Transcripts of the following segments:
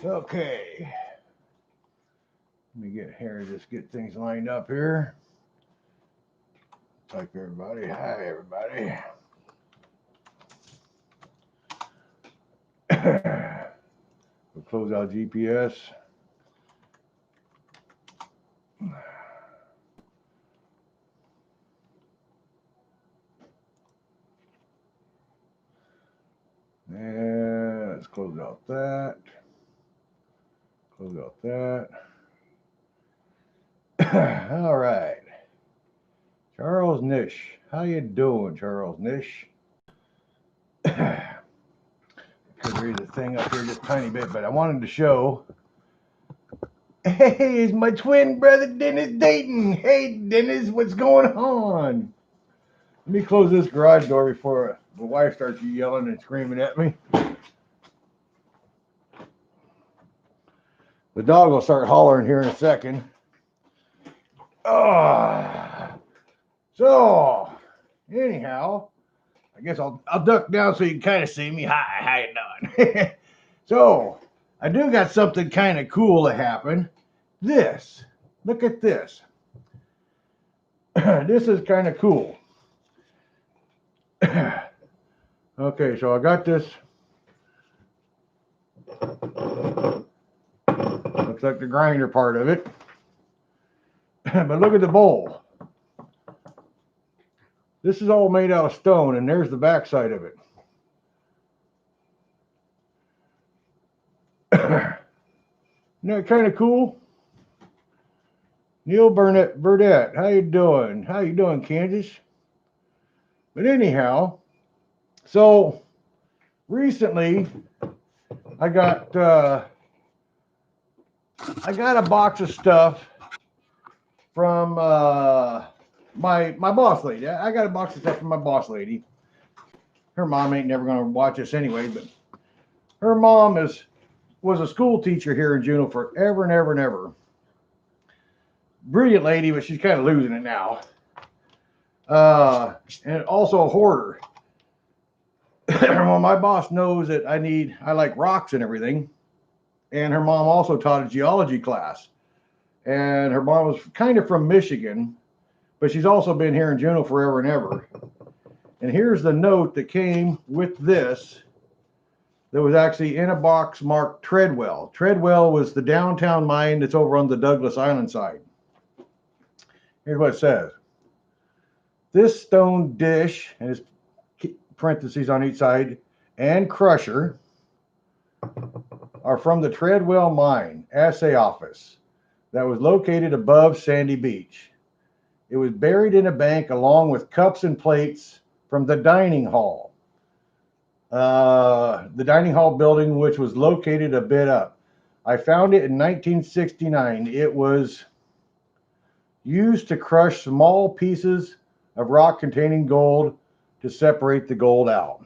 Okay. Let me get here, just get things lined up here. Type everybody. Hi, everybody. We'll close out GPS. And let's close out that. Close out that. All right. Charles Nish. How you doing, Charles Nish? Could read the thing up here just a tiny bit, but I wanted to show. Hey, it's my twin brother Dennis Dayton. Hey, Dennis, what's going on? Let me close this garage door before the wife starts yelling and screaming at me. The dog will start hollering here in a second. So, anyhow, I guess I'll duck down so you can kind of see me. Hi, how you doing? So, I do got something kind of cool to happen. This, look at this. This is kind of cool. Okay, so I got this. Looks like the grinder part of it. But look at the bowl. This is all made out of stone, and there's the backside of it. Isn't that kind of cool? Neil Burdett, how you doing? How you doing, Kansas? But anyhow, so recently I got a box of stuff from my boss lady. I got a box of stuff from my boss lady. Her mom ain't never gonna watch this anyway, but her mom was a school teacher here in Juneau forever and ever and ever. Brilliant lady, but she's kind of losing it now. And also a hoarder. Well, my boss knows that I like rocks and everything. And her mom also taught a geology class. And her mom was kind of from Michigan, but she's also been here in Juneau forever and ever. And here's the note that came with this that was actually in a box marked Treadwell. Treadwell was the downtown mine that's over on the Douglas Island side. Here's what it says. This stone dish, and it's parentheses on each side, and crusher are from the Treadwell Mine Assay Office that was located above Sandy Beach. It was buried in a bank along with cups and plates from the dining hall. The dining hall building, which was located a bit up. I found it in 1969. It was used to crush small pieces of rock containing gold to separate the gold out.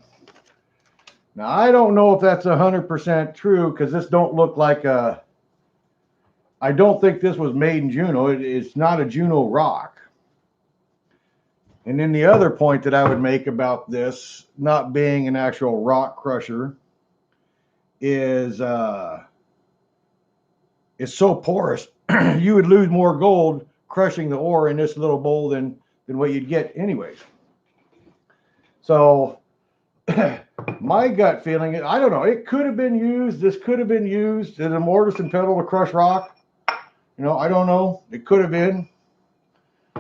Now, I don't know if that's 100% true because this don't look like I don't think this was made in Juneau. It's not a Juneau rock. And then the other point that I would make about this not being an actual rock crusher is it's so porous. You would lose more gold crushing the ore in this little bowl than what you'd get anyways. So my gut feeling is, I don't know, it could have been used. This could have been used as a mortise and pestle to crush rock. I don't know. It could have been.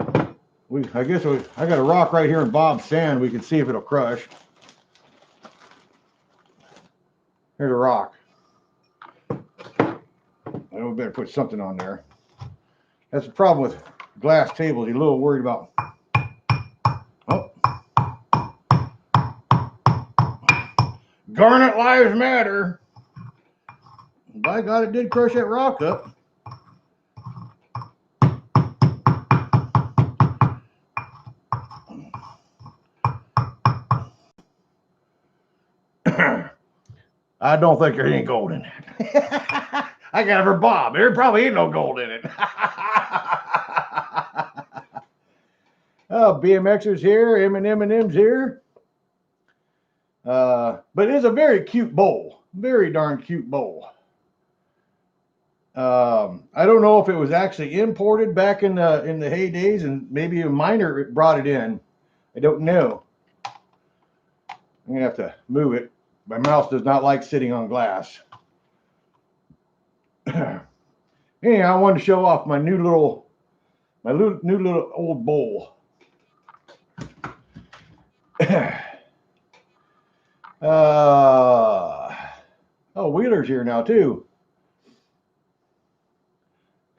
I got a rock right here in Bob's sand. We can see if it'll crush. Here's a rock. I know we better put something on there. That's the problem with glass tables. You're a little worried about. Oh. Garnet lives matter. By God, it did crush that rock up. I don't think there ain't gold in it. I got it for Bob. There probably ain't no gold in it. Oh, BMXers here, M&M's here. But it is a very cute bowl. Very darn cute bowl. I don't know if it was actually imported back in the heydays, and maybe a miner brought it in. I don't know. I'm gonna have to move it. My mouse does not like sitting on glass. Hey, I wanted to show off my new little old bowl. Oh, Wheeler's here now too.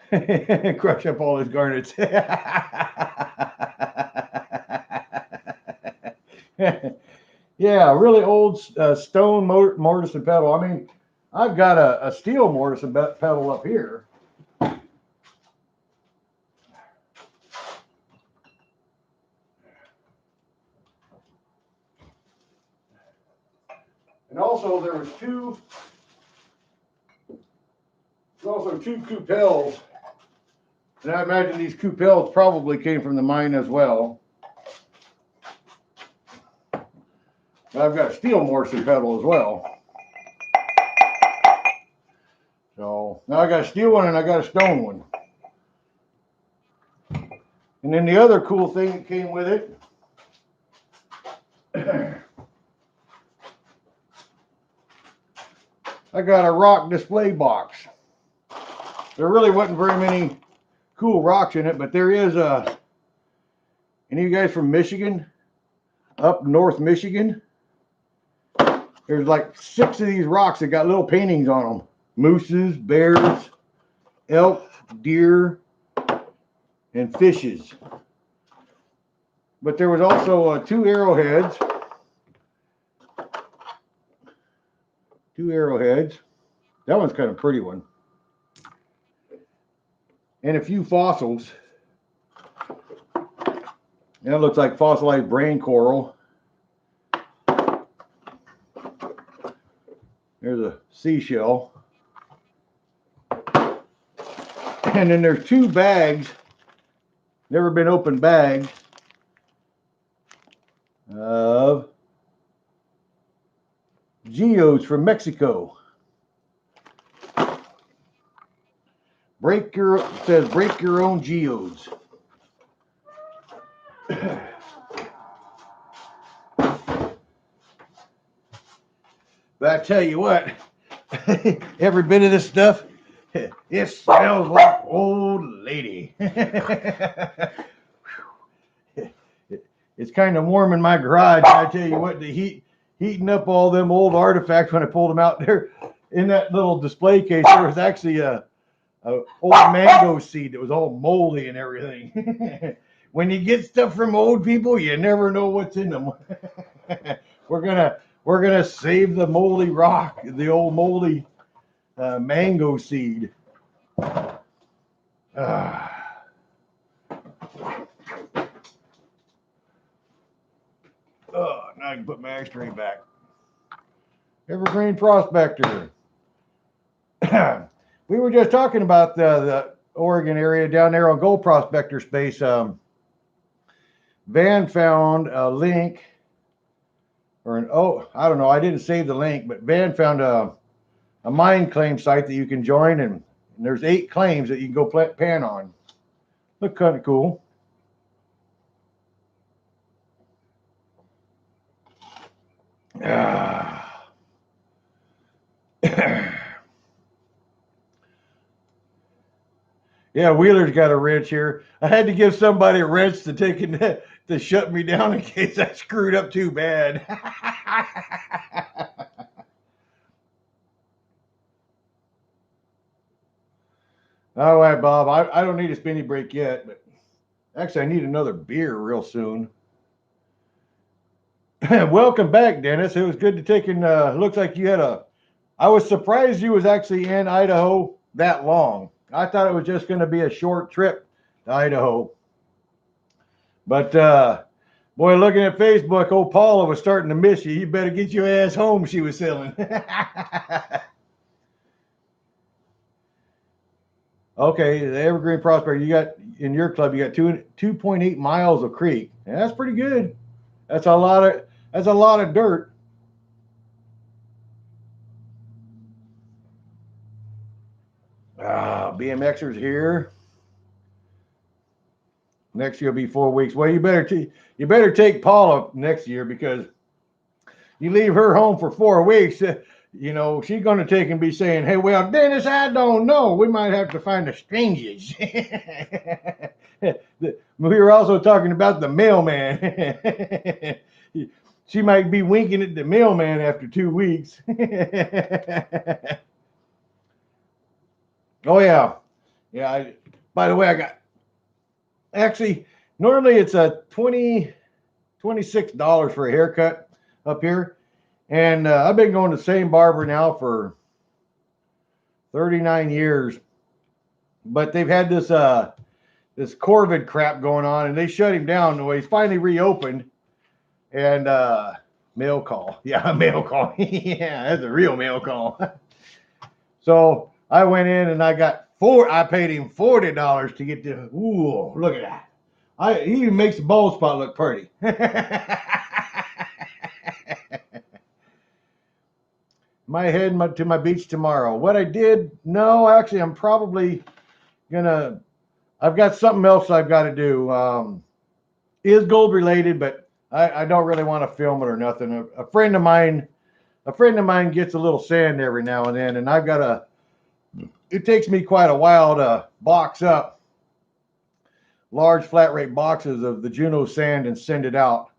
Crush up all his garnets. Yeah, really old stone mortise and pedal. I mean, I've got a steel mortise and pedal up here. And also there was two Coupels. And I imagine these Coupels probably came from the mine as well. But I've got a steel mortise and pedal as well. So now I got a steel one and I got a stone one. And then the other cool thing that came with it, I got a rock display box. There really wasn't very many cool rocks in it, but there is any of you guys from Michigan? Up north Michigan? There's like 6 of these rocks that got little paintings on them. Mooses, bears, elk, deer, and fishes. But there was also 2 arrowheads. 2 arrowheads. That one's kind of a pretty one. And a few fossils. That looks like fossilized brain coral. There's a seashell. And then there's 2 bags, never been opened bags, of geodes from Mexico. It says break your own geodes. But I tell you what, every bit of this stuff, it smells like old lady. It's kind of warm in my garage. I tell you what, the heating up all them old artifacts when I pulled them out there in that little display case, there was actually a old mango seed that was all moldy and everything. When you get stuff from old people, you never know what's in them. We're gonna save the moldy rock, the old moldy mango seed. Now I can put my X-ray back. Evergreen Prospector. We were just talking about the Oregon area down there on Gold Prospector Space. Van found a link, I don't know. I didn't save the link, but Van found a mine claim site that you can join, and there's 8 claims that you can go pan on. Look kind of cool. Yeah, Wheeler's got a wrench here. I had to give somebody a wrench to shut me down in case I screwed up too bad. All right, Bob. I don't need a spinny break yet, but actually I need another beer real soon. Welcome back, Dennis. It was good to take in. Looks like you had I was surprised you was actually in Idaho that long. I thought it was just going to be a short trip to Idaho. But boy, looking at Facebook, old Paula was starting to miss you. You better get your ass home, she was selling. Okay, the Evergreen Prospector, you got in your club, you got 2.8 miles of creek. Yeah, that's pretty good. That's a lot of dirt. BMXers here. Next year will be 4 weeks. Well, you better take Paula next year, because you leave her home for 4 weeks. You know, she's going to take and be saying, "Hey, well, Dennis, I don't know. We might have to find a strangers." We were also talking about the mailman. She might be winking at the mailman after 2 weeks. Oh yeah, yeah. By the way, I got actually normally it's a $26 for a haircut up here, and I've been going to the same barber now for 39 years. But they've had this this COVID crap going on, and they shut him down. Well, he's finally reopened, and mail call. Yeah, mail call. Yeah, that's a real mail call. So I went in and I paid him $40 to get the. Ooh, look at that. He even makes the bald spot look pretty. My head to my beach tomorrow. What I did? No, actually, I'm probably gonna. I've got something else I've got to do. Is gold related, but I don't really want to film it or nothing. A friend of mine gets a little sand every now and then, and I've got to. It takes me quite a while to box up large flat rate boxes of the Juno sand and send it out.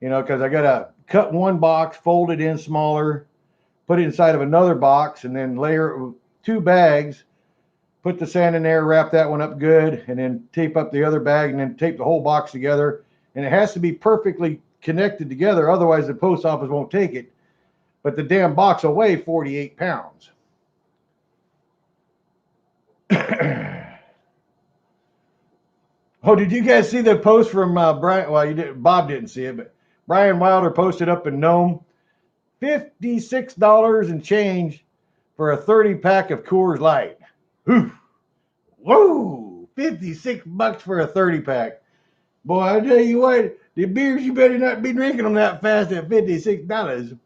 You know, because I got to cut one box, fold it in smaller, put it inside of another box, and then layer 2 bags. Put the sand in there, wrap that one up good, and then tape up the other bag, and then tape the whole box together. And it has to be perfectly connected together, otherwise the post office won't take it. But the damn box will weigh 48 pounds. Oh, did you guys see the post from Brian? Well, you did. Bob didn't see it, but Brian Wilder posted up in Nome, $56 and change for a 30-pack of Coors Light. Whew. Whoa, $56 for a 30-pack. Boy, I tell you what, the beers, you better not be drinking them that fast at $56.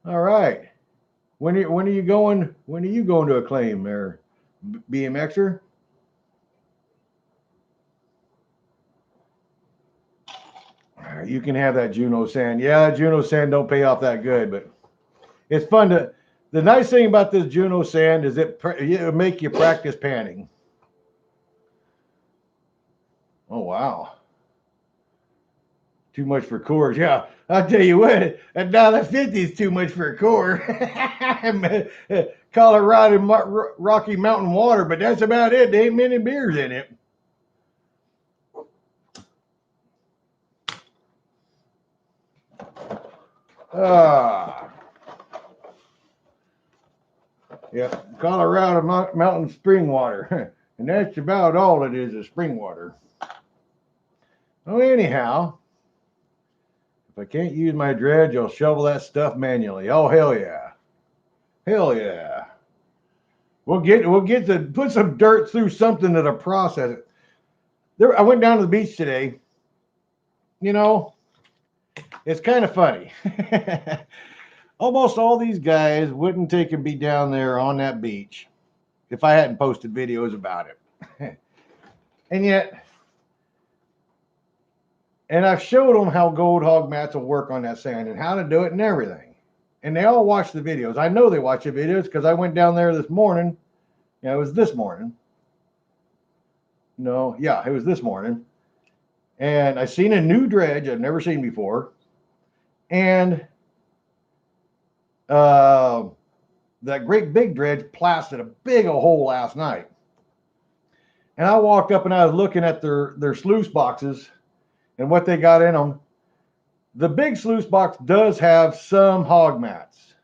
All right. When are you going to Acclaim there, BMXer? You can have that Juno sand. Yeah, Juno sand don't pay off that good, but it's fun to. The nice thing about this Juno sand is it'll make you practice panning. Oh wow. Too much for Coors. Yeah, I'll tell you what, $1.50 is too much for a Coors. Colorado Rocky Mountain water, but that's about it. There ain't many beers in it. Yeah, Colorado Mountain spring water. And that's about all it is spring water. Oh, anyhow, if I can't use my dredge, I'll shovel that stuff manually. Oh, hell yeah. Hell yeah. We'll get to put some dirt through something that'll process it. I went down to the beach today. You know, it's kind of funny. Almost all these guys wouldn't take and be down there on that beach if I hadn't posted videos about it. And I've showed them how Gold Hog mats will work on that sand and how to do it and everything. And they all watch the videos. I know they watch the videos because I went down there this morning. Yeah, it was this morning. No, yeah, it was this morning. And I seen a new dredge I've never seen before. And that great big dredge blasted a big old hole last night. And I walked up and I was looking at their sluice boxes and what they got in them. The big sluice box does have some hog mats.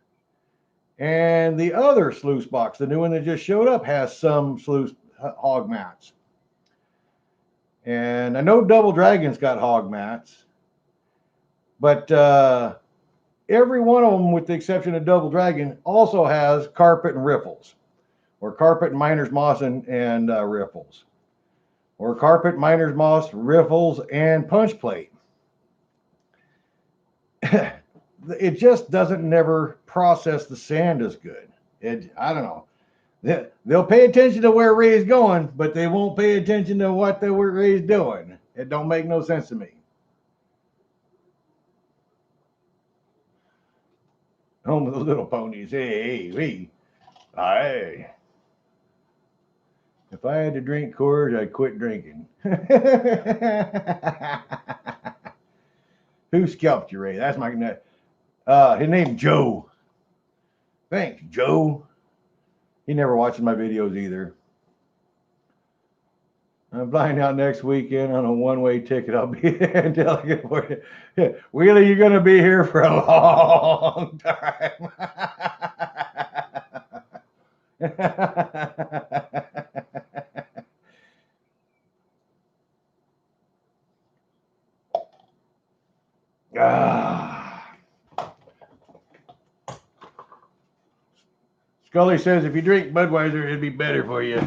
And the other sluice box, the new one that just showed up, has some sluice hog mats. And I know Double Dragon's got hog mats. But every one of them, with the exception of Double Dragon, also has carpet and riffles. Or carpet and miner's moss and riffles. Or carpet, miner's moss, riffles, and punch plate. it just doesn't never process the sand as good. I don't know. They'll pay attention to where Ray's going, but they won't pay attention to what Ray's doing. It don't make no sense to me. Home of the little ponies. Hey. If I had to drink Coors, I'd quit drinking. Who scalped you, Ray? That's my his name's Joe. Thanks, Joe. He never watches my videos either. I'm flying out next weekend on a one-way ticket. I'll be there until I get bored. Wheelie, you're going to be here for a long time. Scully says if you drink Budweiser, it'd be better for you.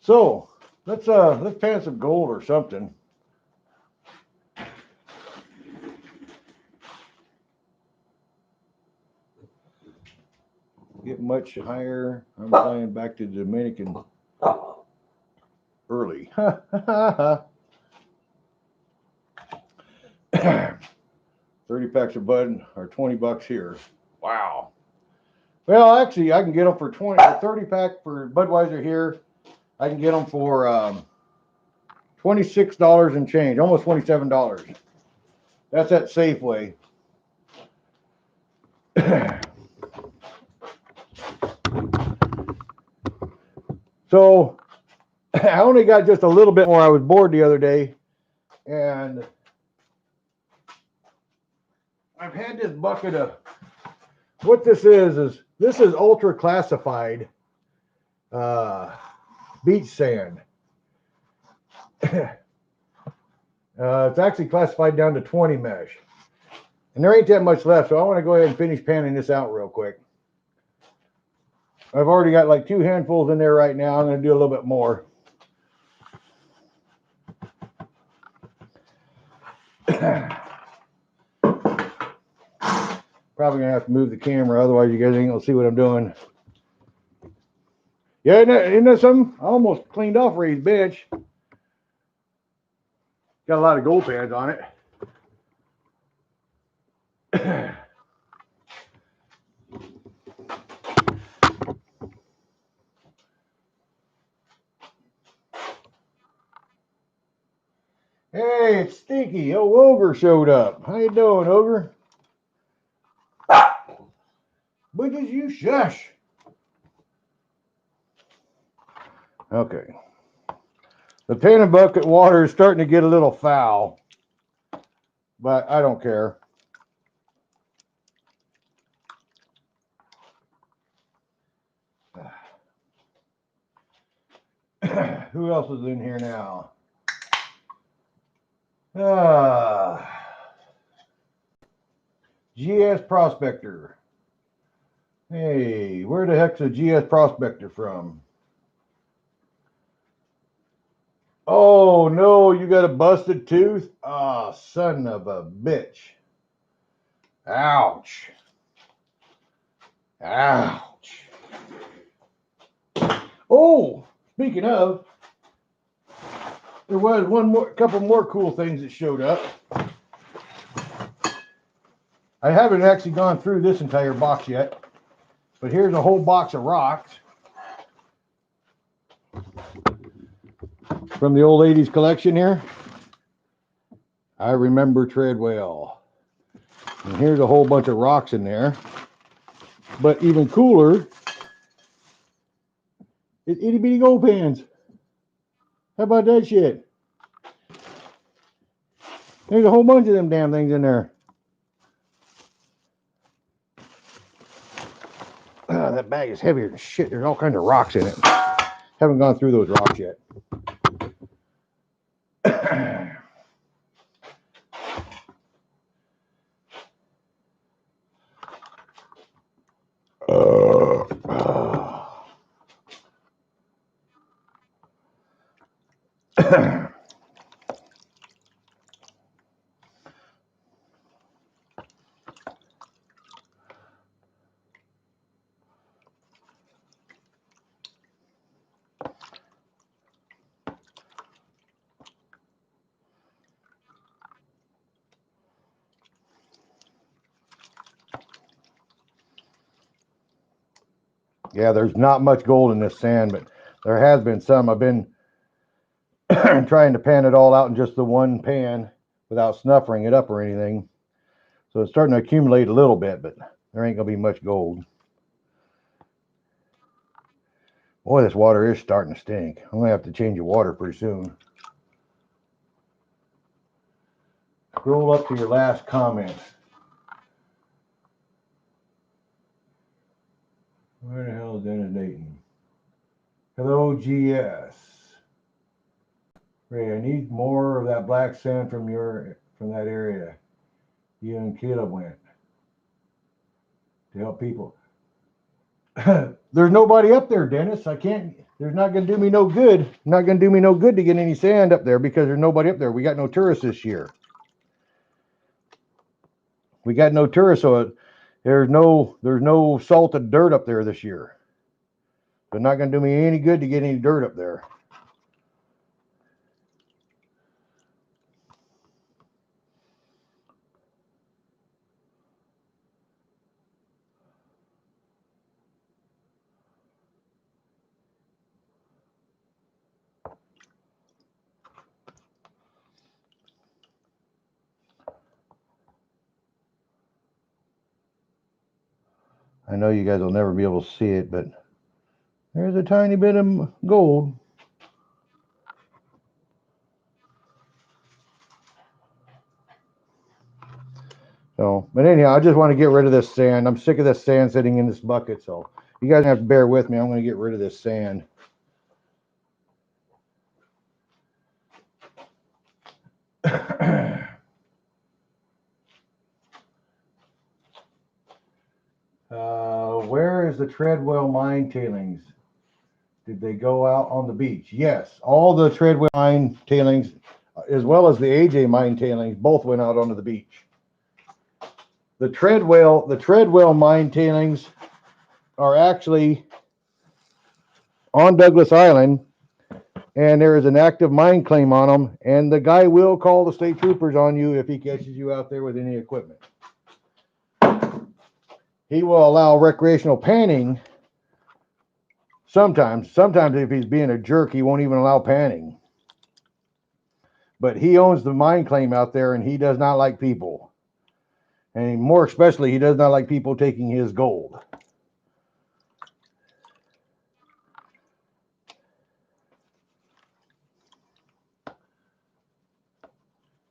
So let's pan some gold or something. Get much higher. I'm flying back to the Dominican early. 30 packs of Bud are $20 here. Wow. Well, actually, I can get them for 30 pack for Budweiser here. I can get them for $26 and change, almost $27. That's at Safeway. So I only got just a little bit more. I was bored the other day, and I've had this bucket of what this is ultra classified beach sand. It's actually classified down to 20 mesh, and there ain't that much left, so I want to go ahead and finish panning this out real quick. I've already got like 2 handfuls in there right now. I'm going to do a little bit more. Probably going to have to move the camera, otherwise you guys ain't going to see what I'm doing. Yeah, isn't that something? I almost cleaned off Ray's bench. Got a lot of gold pads on it. Hey, it's Stinky. Oh, Ogre showed up. How you doing, Ogre? But just you shush. Okay. The pan and bucket water is starting to get a little foul, but I don't care. Who else is in here now? GS Prospector. Hey, where the heck's a GS Prospector from? Oh no, you got a busted tooth? Ah, oh, son of a bitch. Ouch. Ouch. Oh, speaking of, there was couple more cool things that showed up. I haven't actually gone through this entire box yet, but here's a whole box of rocks from the old 80s collection here. I remember Treadwell. And here's a whole bunch of rocks in there. But even cooler, it's itty bitty gold pans. How about that shit? There's a whole bunch of them damn things in there. That bag is heavier than shit. There's all kinds of rocks in it. Haven't gone through those rocks yet. Yeah, there's not much gold in this sand, but there has been some. I've been trying to pan it all out in just the one pan without snuffering it up or anything. So it's starting to accumulate a little bit, but there ain't gonna be much gold. Boy, this water is starting to stink. I'm gonna have to change the water pretty soon. Scroll up to your last comment. Where the hell is Dennis Dayton? Hello, GS. Ray, I need more of that black sand from that area. You and Caleb went to help people. There's nobody up there, Dennis. I can't. There's not going to do me no good. Not going to do me no good to get any sand up there because there's nobody up there. We got no tourists this year. We got no tourists, so there's no salted dirt up there this year. But not going to do me any good to get any dirt up there. I know you guys will never be able to see it, but there's a tiny bit of gold. So, but anyhow, I just want to get rid of this sand. I'm sick of this sand sitting in this bucket. So you guys have to bear with me. I'm going to get rid of this sand. Where is the Treadwell mine tailings? Did they go out on the beach? Yes, all the Treadwell mine tailings, as well as the AJ mine tailings, both went out onto the beach. The Treadwell mine tailings are actually on Douglas Island, and there is an active mine claim on them, and the guy will call the state troopers on you if he catches you out there with any equipment. He will allow recreational panning sometimes. Sometimes if he's being a jerk, he won't even allow panning. But he owns the mine claim out there, and he does not like people. And more especially, he does not like people taking his gold.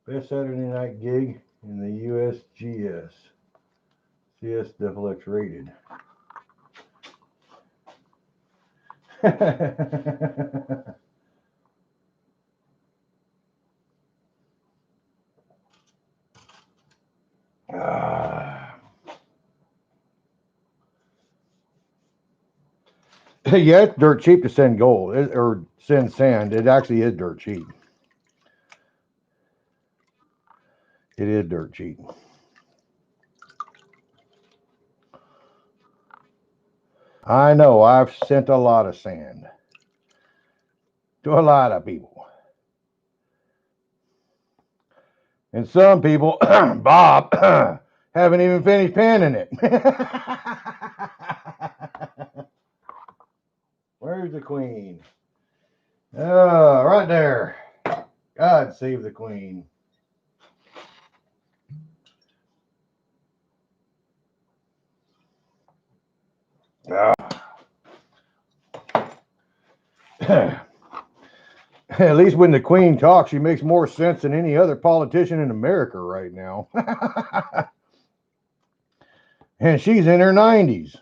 Best Saturday night gig in the USGS. CS Double X rated. Yeah, it's dirt cheap to send gold or send sand. It actually is dirt cheap. It is dirt cheap. I know, I've sent a lot of sand to a lot of people. And some people, Bob, haven't even finished panning it. Where's the queen? Right there. God save the queen. At least when the queen talks, she makes more sense than any other politician in America right now. And she's in her 90s.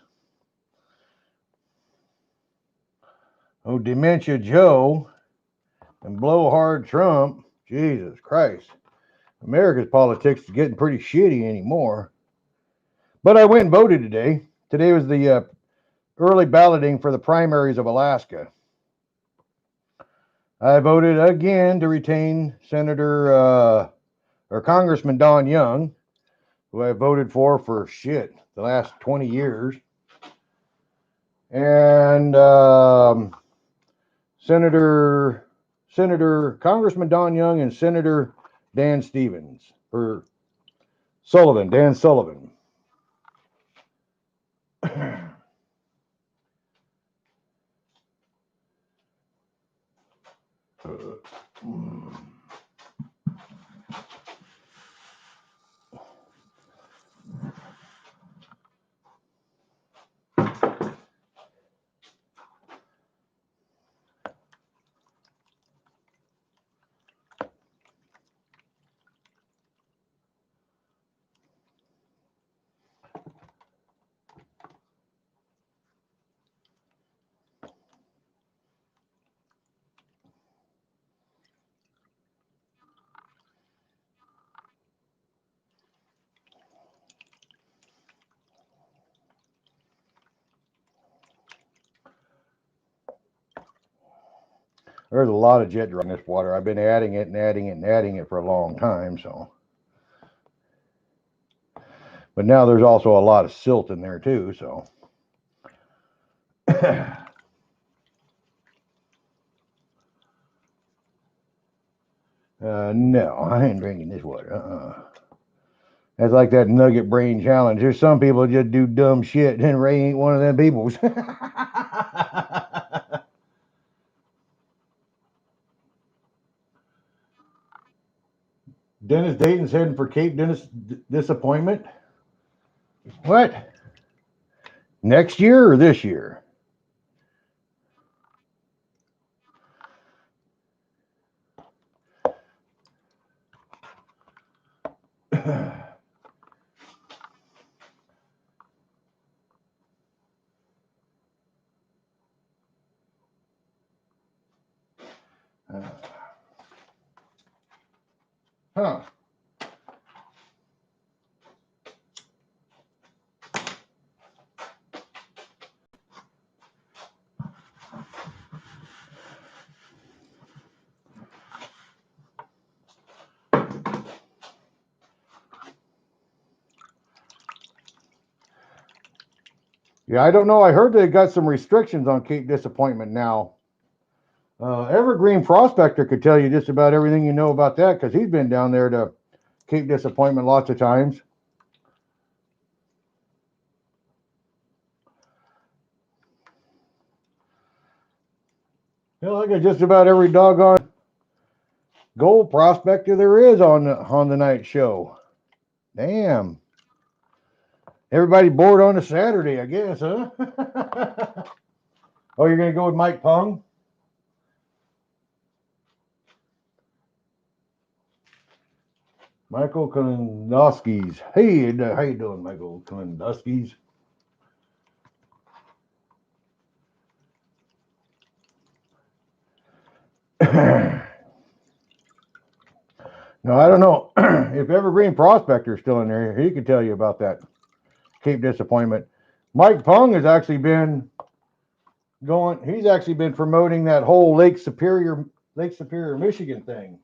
Oh, Dementia Joe and Blowhard Trump. Jesus Christ. America's politics is getting pretty shitty anymore. But I went and voted today. Today was the early balloting for the primaries of Alaska. I voted again to retain Senator or Congressman Don Young, who I voted for shit the last 20 years. And Congressman Don Young and Senator Dan Stevens, or Dan Sullivan. There's a lot of jet draw in this water. I've been adding it and adding it and adding it for a long time, so. But now there's also a lot of silt in there too, so. No, I ain't drinking this water. That's like that nugget brain challenge. There's some people that just do dumb shit, and Ray ain't one of them people. Dennis Dayton's heading for Cape Disappointment. What? Next year or this year? Huh. Yeah, I don't know. I heard they got some restrictions on Cape Disappointment now. Evergreen Prospector could tell you just about everything you know about that because he's been down there to Cape Disappointment lots of times. Hell, I got just about every doggone gold prospector there is on the night show. Damn. Everybody bored on a Saturday, I guess, huh? Oh, you're gonna go with Mike Pung? Michael Kalinowski's. Hey, how you doing, Michael Kalinowski's? No, I don't know if Evergreen Prospector is still in there. He could tell you about that Cape Disappointment. Mike Pung has actually been he's actually been promoting that whole Lake Superior, Michigan thing.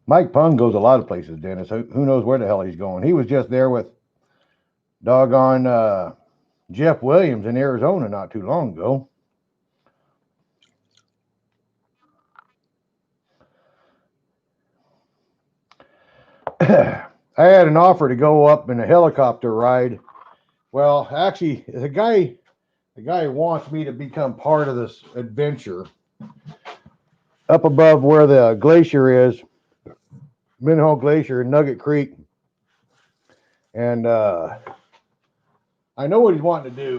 Mike Pung goes a lot of places, Dennis. Who knows where the hell he's going? He was just there with doggone Jeff Williams in Arizona not too long ago. I had an offer to go up in a helicopter ride. Well, actually, the guy wants me to become part of this adventure up above where the glacier is, Minho Glacier, Nugget Creek. And I know what he's wanting to do.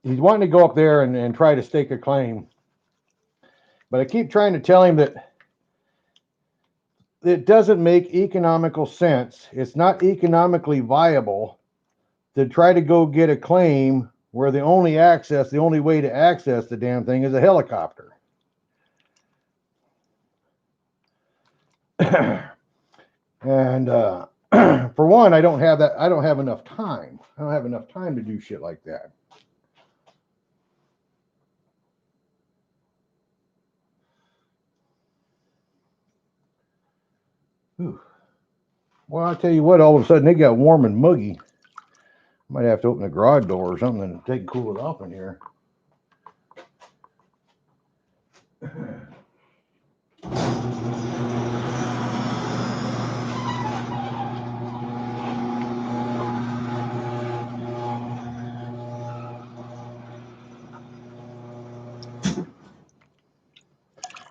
He's wanting to go up there and try to stake a claim. But I keep trying to tell him that it doesn't make economical sense. It's not economically viable to try to go get a claim where the only way to access the damn thing is a helicopter. And for one, I don't have enough time. I don't have enough time to do shit like that. Whew. Well, I'll tell you what, all of a sudden it got warm and muggy. Might have to open the garage door or something and take and cool it off in here.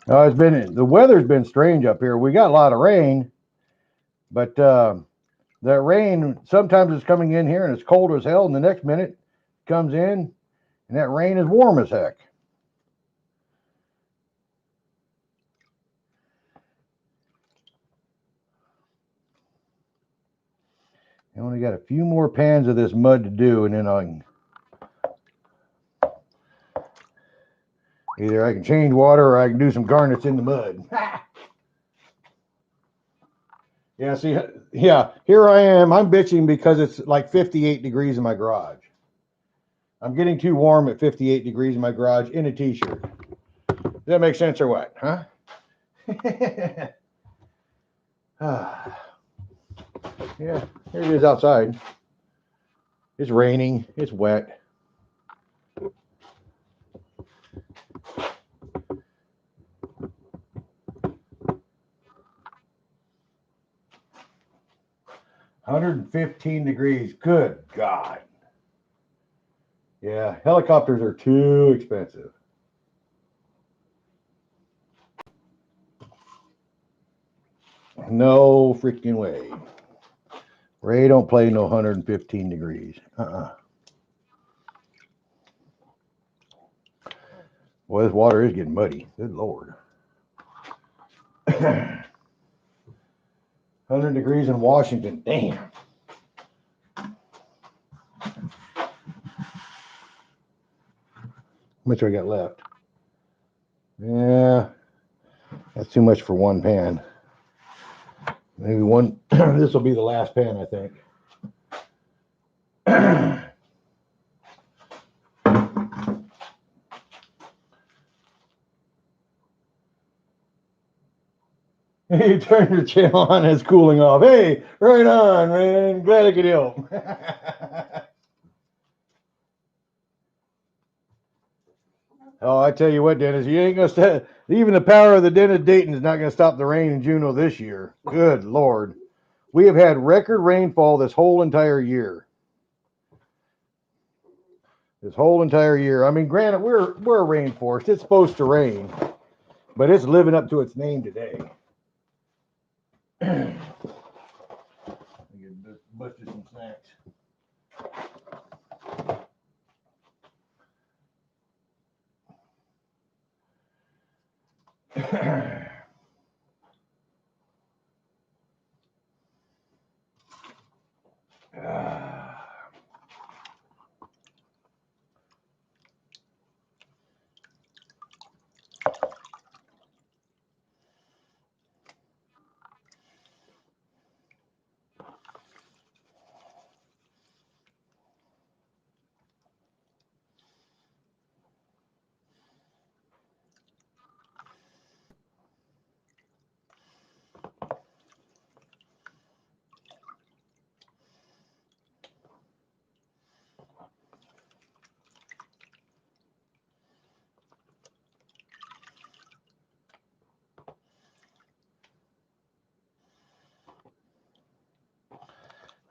No, the weather's been strange up here. We got a lot of rain, but that rain sometimes it's coming in here and it's cold as hell, and the next minute it comes in and that rain is warm as heck. I only got a few more pans of this mud to do, and then either I can change water or I can do some garnets in the mud. Yeah, see, yeah, here I am. I'm bitching because it's like 58 degrees in my garage. I'm getting too warm at 58 degrees in my garage in a t-shirt. Does that make sense or what, huh? Yeah, here it is outside. It's raining. It's wet. $115 degrees. Good God. Yeah, helicopters are too expensive. No freaking way. Ray don't play no 115 degrees. Well, this water is getting muddy. Good Lord. 100 degrees in Washington. Damn. How much I got left? Yeah, that's too much for one pan. Maybe one. This will be the last pan, I think. You turn your channel on, it's cooling off. Hey, right on, man. Glad I could help. Oh, I tell you what, Dennis, you ain't gonna stop. Even the power of the Dennis Dayton is not gonna stop the rain in Juneau this year. Good Lord, we have had record rainfall this whole entire year. This whole entire year. I mean, granted, we're a rainforest. It's supposed to rain, but it's living up to its name today. Busted some snacks.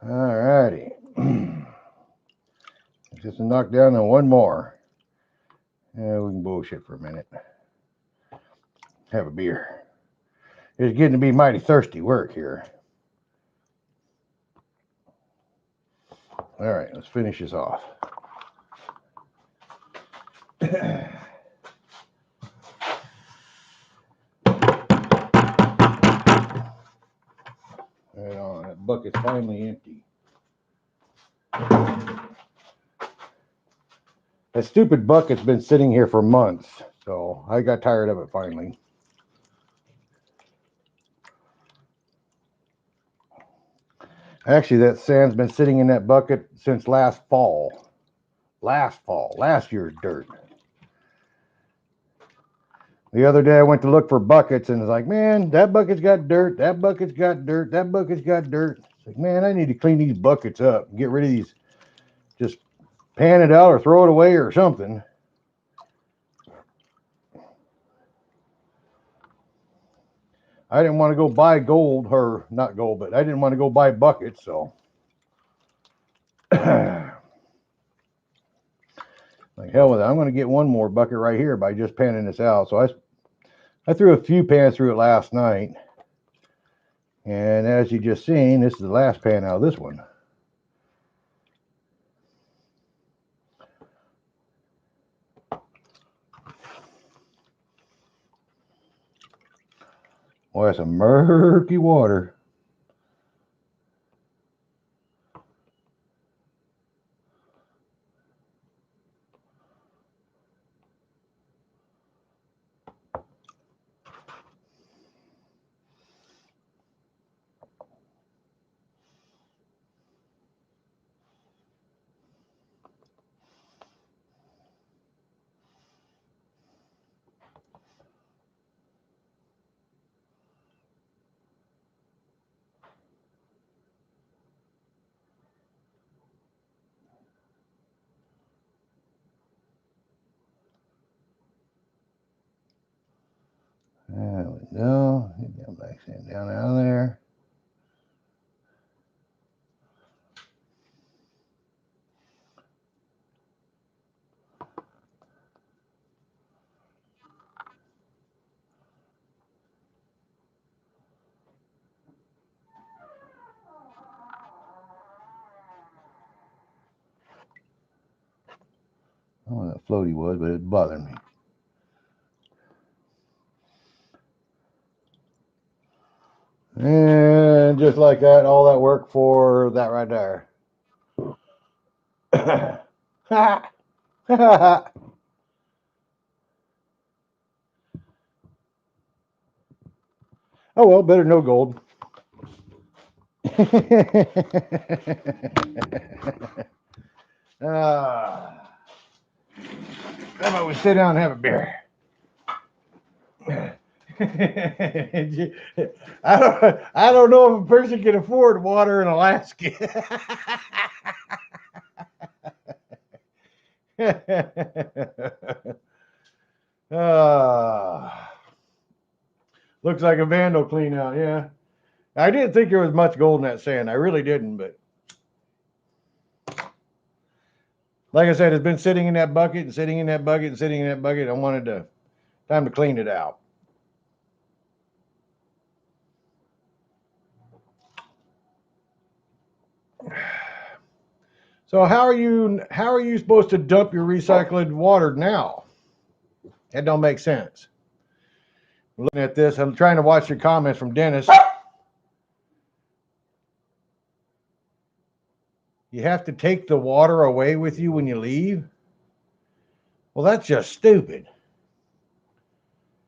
All righty. Just to knock down on one more. Yeah, we can bullshit for a minute. Have a beer. It's getting to be mighty thirsty work here. All right, let's finish this off. bucket's finally empty. That stupid bucket's been sitting here for months, so I got tired of it finally. Actually, that sand's been sitting in that bucket since last fall. Last year's dirt. The other day I went to look for buckets and it's like, man, that bucket's got dirt, that bucket's got dirt, that bucket's got dirt. It's like, man, I need to clean these buckets up and get rid of these. Just pan it out or throw it away or something. I didn't want to go buy gold, or not gold, but I didn't want to go buy buckets, so. Like hell with it. I'm going to get one more bucket right here by just panning this out. So I threw a few pans through it last night. And as you just seen, this is the last pan out of this one. Boy, that's some murky water. There we go. Get that black sand down out of there. I don't know what that floaty was, but it bothered me. And just like that, all that work for that right there. Oh well, better no gold. How about we sit down and have a beer? I don't know if a person can afford water in Alaska. Looks like a vandal clean out, yeah. I didn't think there was much gold in that sand. I really didn't, but like I said, it's been sitting in that bucket and sitting in that bucket and sitting in that bucket. I wanted time to clean it out. So how are you supposed to dump your recycled water now? That don't make sense. I'm looking at this. I'm trying to watch your comments from Dennis. You have to take the water away with you when you leave? Well, that's just stupid.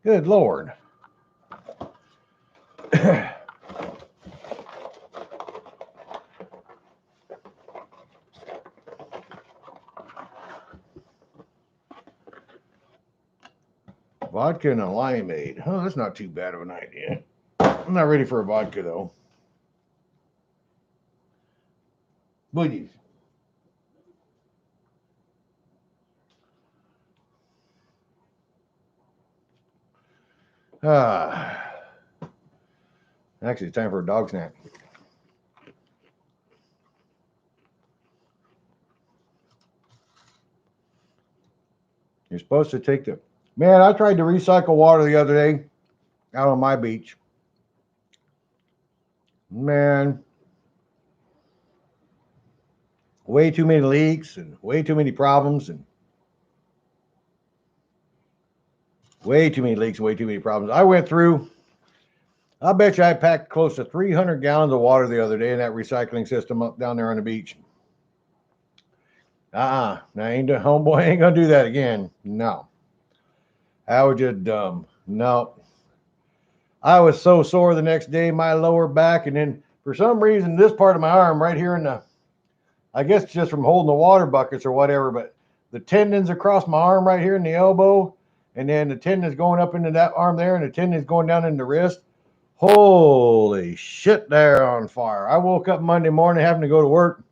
Good Lord. Vodka and a limeade. Oh, that's not too bad of an idea. I'm not ready for a vodka, though. Boogies. Actually, it's time for a dog snack. You're supposed to take the... Man, I tried to recycle water the other day out on my beach. Man, way too many leaks and way too many problems and way too many leaks and way too many problems. I went through I bet you I packed close to 300 gallons of water the other day in that recycling system up down there on the beach. Now ain't the homeboy ain't gonna do that again. No. I was just dumb. No. I was so sore the next day, my lower back, and then for some reason, this part of my arm right here in the, I guess it's just from holding the water buckets or whatever, but the tendons across my arm right here in the elbow, and then the tendons going up into that arm there, and the tendons going down in the wrist. Holy shit, they're on fire. I woke up Monday morning having to go to work,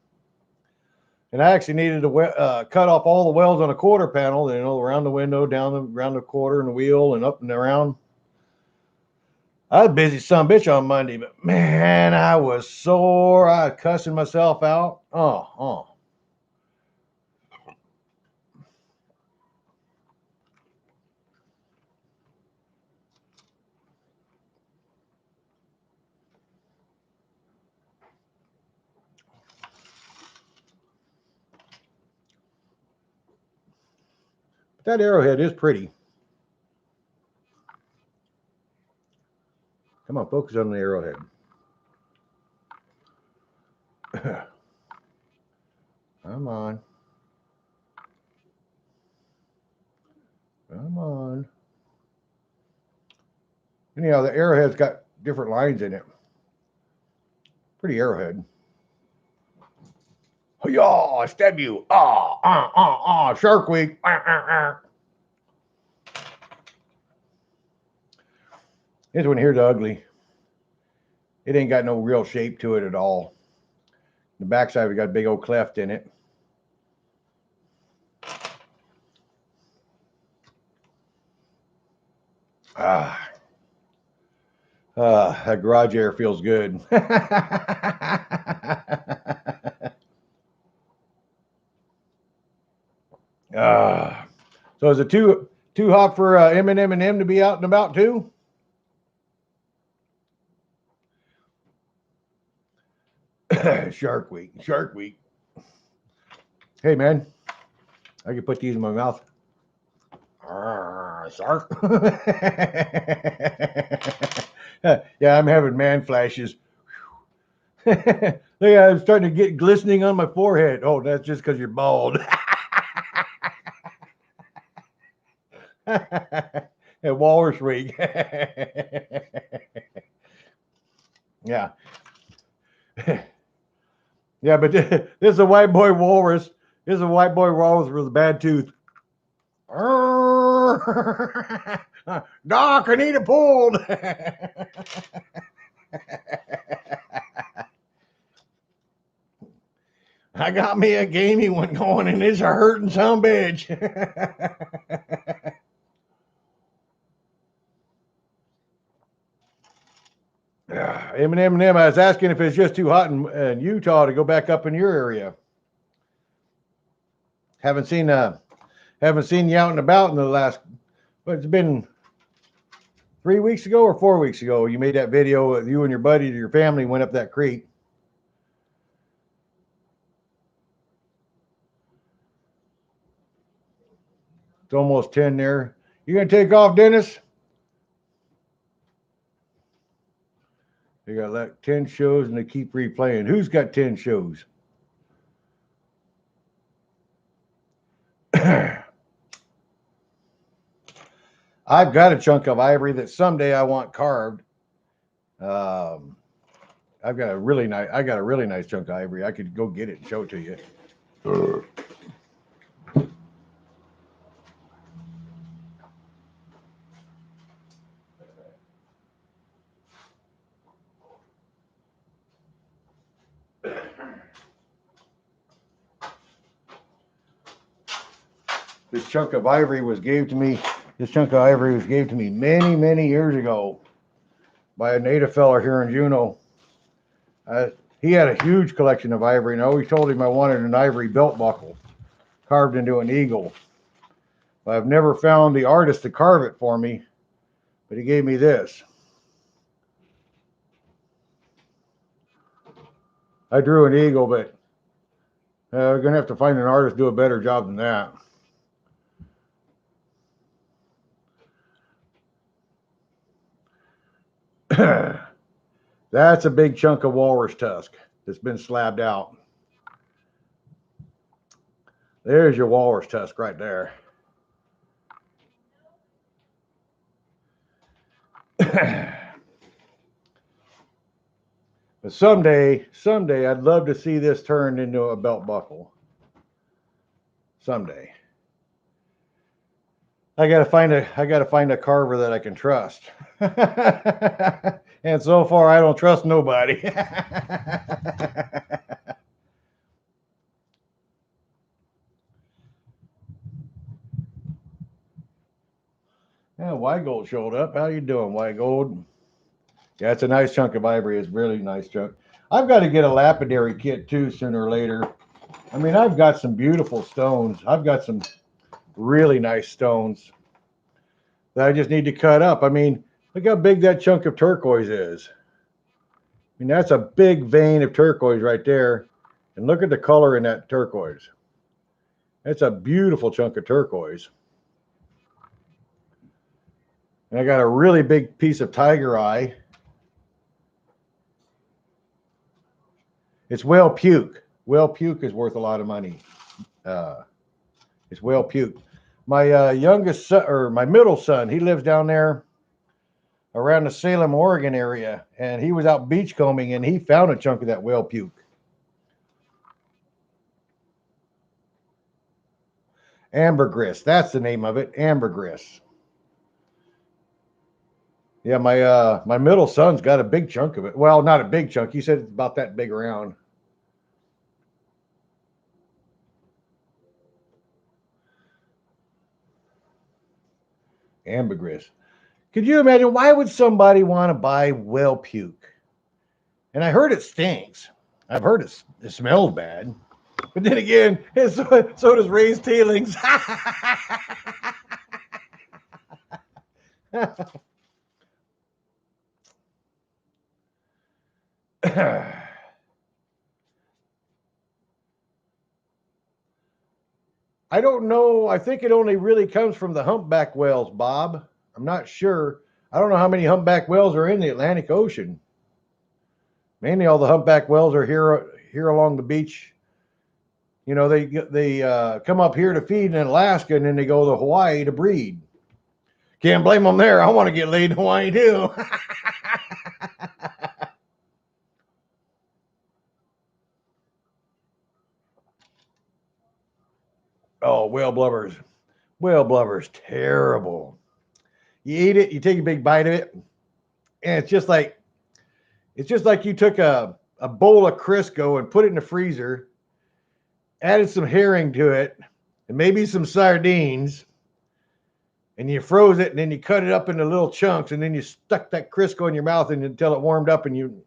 and I actually needed to cut off all the welds on a quarter panel, around the window, around the quarter and the wheel and up and around. I was busy son bitch on Monday, but man, I was sore. I was cussing myself out. That arrowhead is pretty. Come on, focus on the arrowhead. Come on. Come on. Anyhow, the arrowhead's got different lines in it. Pretty arrowhead. Oh, I stab you. Shark Week. This one here's ugly. It ain't got no real shape to it at all. The backside, we got a big old cleft in it. That garage air feels good. So is it too hot for Eminem to be out and about too? Shark Week. Hey man, I can put these in my mouth. Shark. Yeah, I'm having man flashes. Look, I'm starting to get glistening on my forehead. Oh, that's just because you're bald. At Walrus Week. Yeah. Yeah, but this is a white boy walrus. This is a white boy walrus with a bad tooth. Doc, I need it pulled. I got me a gamey one going, and it's a hurting some bitch. Eminem, I was asking if it's just too hot in Utah to go back up in your area. Haven't seen you out and about in the last. But it's been 3 weeks ago or 4 weeks ago. You made that video with you and your buddy, your family went up that creek. It's almost 10 there. You gonna take off, Dennis? They got like 10 shows and they keep replaying. Who's got 10 shows? I've got a chunk of ivory that someday I want carved. I got a really nice chunk of ivory. I could go get it and show it to you. This chunk of ivory was gave to me many, many years ago by a native feller here in Juneau. He had a huge collection of ivory, and I always told him I wanted an ivory belt buckle carved into an eagle. I've never found the artist to carve it for me, but he gave me this. I drew an eagle, but we're going to have to find an artist to do a better job than that. That's a big chunk of walrus tusk that's been slabbed out. There's your walrus tusk right there. But someday, I'd love to see this turned into a belt buckle. Someday. I gotta find a carver that I can trust. And so far I don't trust nobody. Yeah, White Gold showed up. How you doing, White Gold? Yeah, it's a nice chunk of ivory. It's really nice chunk. I've got to get a lapidary kit too sooner or later. I mean, I've got some beautiful stones. I've got some really nice stones that I just need to cut up. I mean, look how big that chunk of turquoise is. I mean, that's a big vein of turquoise right there. And look at the color in that turquoise. It's a beautiful chunk of turquoise. And I got a really big piece of tiger eye. It's whale puke. Whale puke is worth a lot of money. It's whale puke. My youngest son, or my middle son, he lives down there around the Salem, Oregon area, and he was out beachcombing and he found a chunk of that whale puke. Ambergris, that's the name of it, ambergris. Yeah, my middle son's got a big chunk of it. Well, not a big chunk. He said it's about that big around. Ambergris. Could you imagine, why would somebody want to buy whale puke? And I heard it stinks. I've heard it smells bad. But then again, so does raised tailings. I don't know. I think it only really comes from the humpback whales, Bob. I'm not sure. I don't know how many humpback whales are in the Atlantic Ocean. Mainly all the humpback whales are here along the beach. You know, they come up here to feed in Alaska, and then they go to Hawaii to breed. Can't blame them there. I want to get laid in Hawaii too. Oh, whale blubber's. Whale blubber's terrible. You eat it, you take a big bite of it, and it's just like you took a bowl of Crisco and put it in the freezer, added some herring to it, and maybe some sardines, and you froze it, and then you cut it up into little chunks, and then you stuck that Crisco in your mouth until it warmed up, and you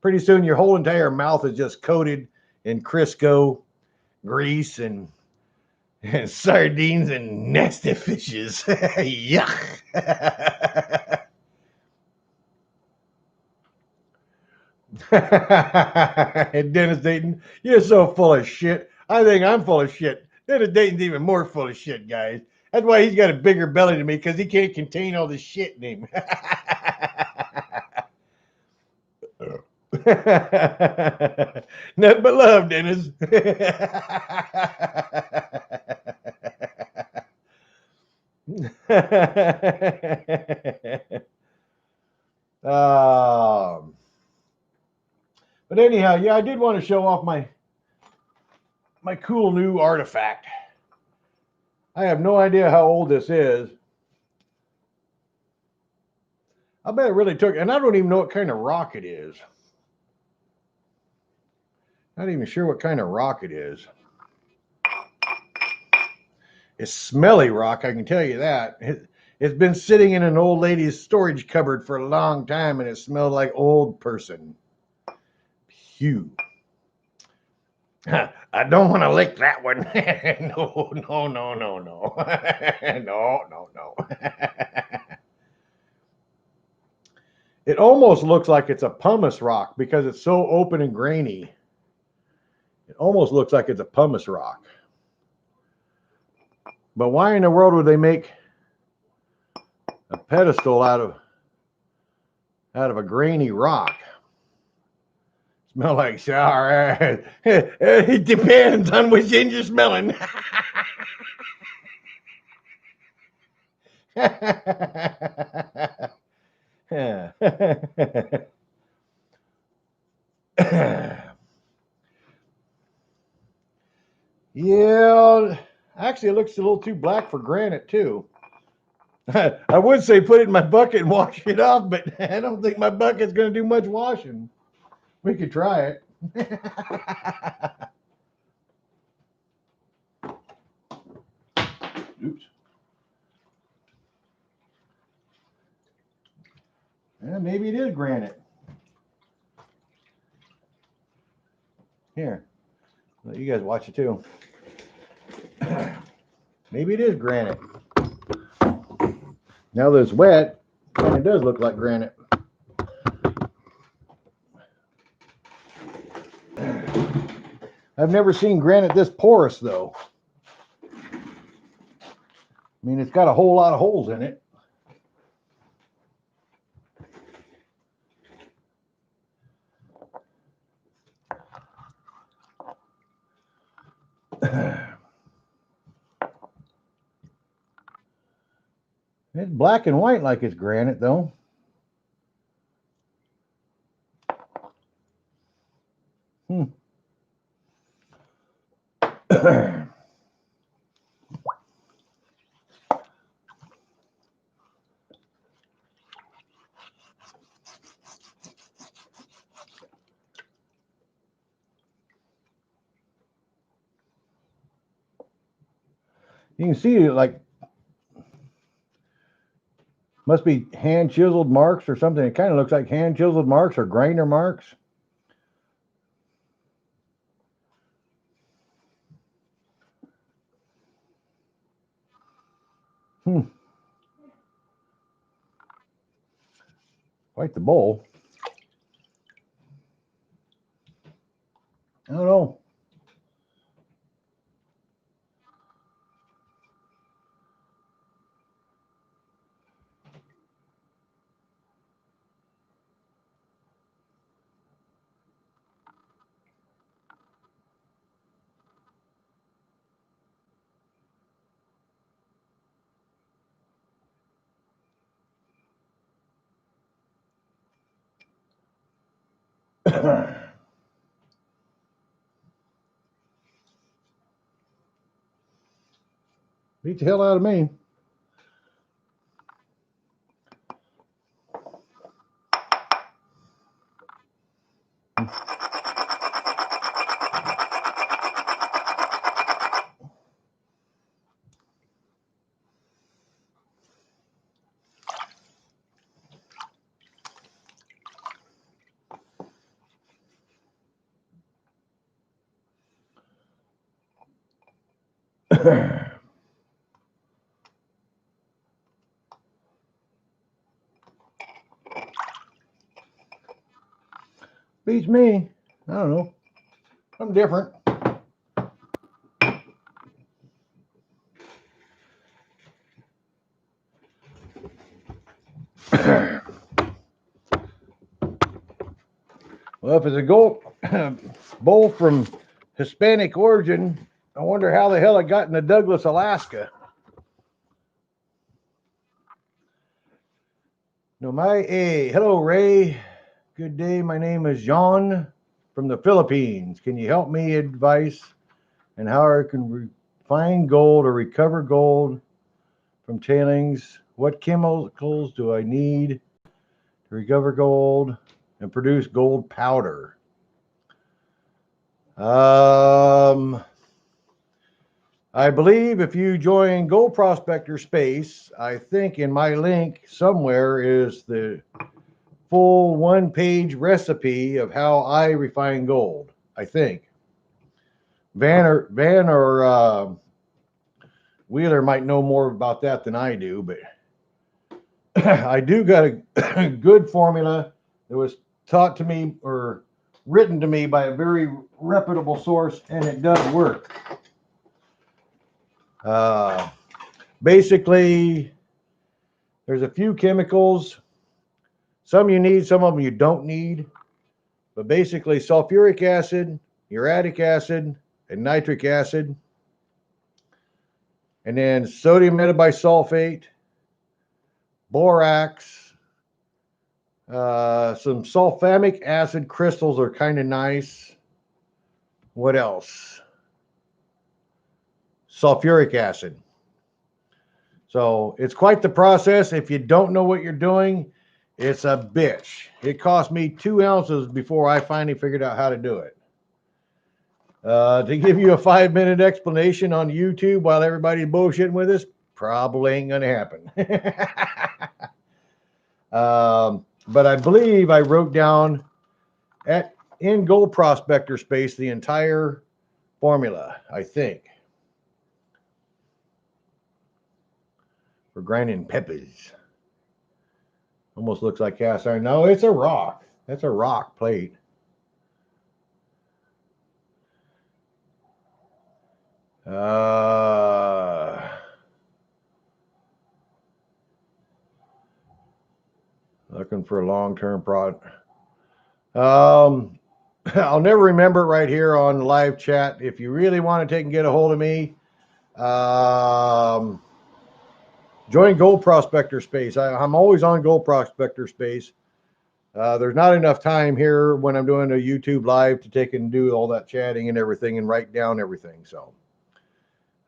pretty soon your whole entire mouth is just coated in Crisco, grease, and sardines and nasty fishes. Yuck. Dennis Dayton, you're so full of shit. I think I'm full of shit. Dennis Dayton's even more full of shit, guys. That's why he's got a bigger belly than me, because he can't contain all the shit in him. Nothing but love, Dennis. um, but anyhow, yeah, I did want to show off my cool new artifact. I have no idea how old this is. I bet it really took, and I don't even know what kind of rock it is. Not even sure what kind of rock it is. It's smelly rock, I can tell you that. It's been sitting in an old lady's storage cupboard for a long time, and it smelled like old person. Phew. I don't want to lick that one. No. No. It almost looks like it's a pumice rock because it's so open and grainy. It almost looks like it's a pumice rock. But why in the world would they make a pedestal out of out of a grainy rock. Smell like sour. It depends on which end you're smelling. Yeah, actually, it looks a little too black for granite, too. I would say put it in my bucket and wash it off, but I don't think my bucket's going to do much washing. We could try it. Oops. Yeah, maybe it is granite. Here, let you guys watch it too. Maybe it is granite. Now that it's wet, it does look like granite. I've never seen granite this porous, though. I mean, it's got a whole lot of holes in it. It's black and white like it's granite, though. You can see, like, must be hand chiseled marks or something. It kind of looks like hand chiseled marks or grinder marks. Quite the bowl. I don't know. Beat the hell out of me. Beats me. I don't know. I'm different. Well, if it's a gold bowl from Hispanic origin, I wonder how the hell it got into Douglas, Alaska. No, hello, Ray. Good day. My name is John from the Philippines. Can you help me advice on how I can refine gold or recover gold from tailings? What chemicals do I need to recover gold and produce gold powder? I believe if you join Gold Prospector Space, I think in my link somewhere is the full one-page recipe of how I refine gold. I think Van or Wheeler might know more about that than I do, but I do got a good formula that was taught to me or written to me by a very reputable source, and it does work. Basically, there's a few chemicals, Some you need, some of them you don't need. But basically, sulfuric acid, uric acid, and nitric acid. And then sodium metabisulfate, borax, some sulfamic acid crystals are kind of nice. What else? Sulfuric acid. So it's quite the process. If you don't know what you're doing, it's a bitch. It cost me 2 ounces before I finally figured out how to do it. To give you a 5-minute explanation on YouTube while everybody's bullshitting with us, probably ain't going to happen. But I believe I wrote down in Gold Prospector Space the entire formula, I think, for grinding peppers. Almost looks like cast iron. No, it's a rock. That's a rock plate. Looking for a long-term product. I'll never remember it right here on live chat. If you really want to take and get a hold of me, join Gold Prospector Space. I'm always on Gold Prospector Space. There's not enough time here when I'm doing a YouTube live to take and do all that chatting and everything and write down everything. So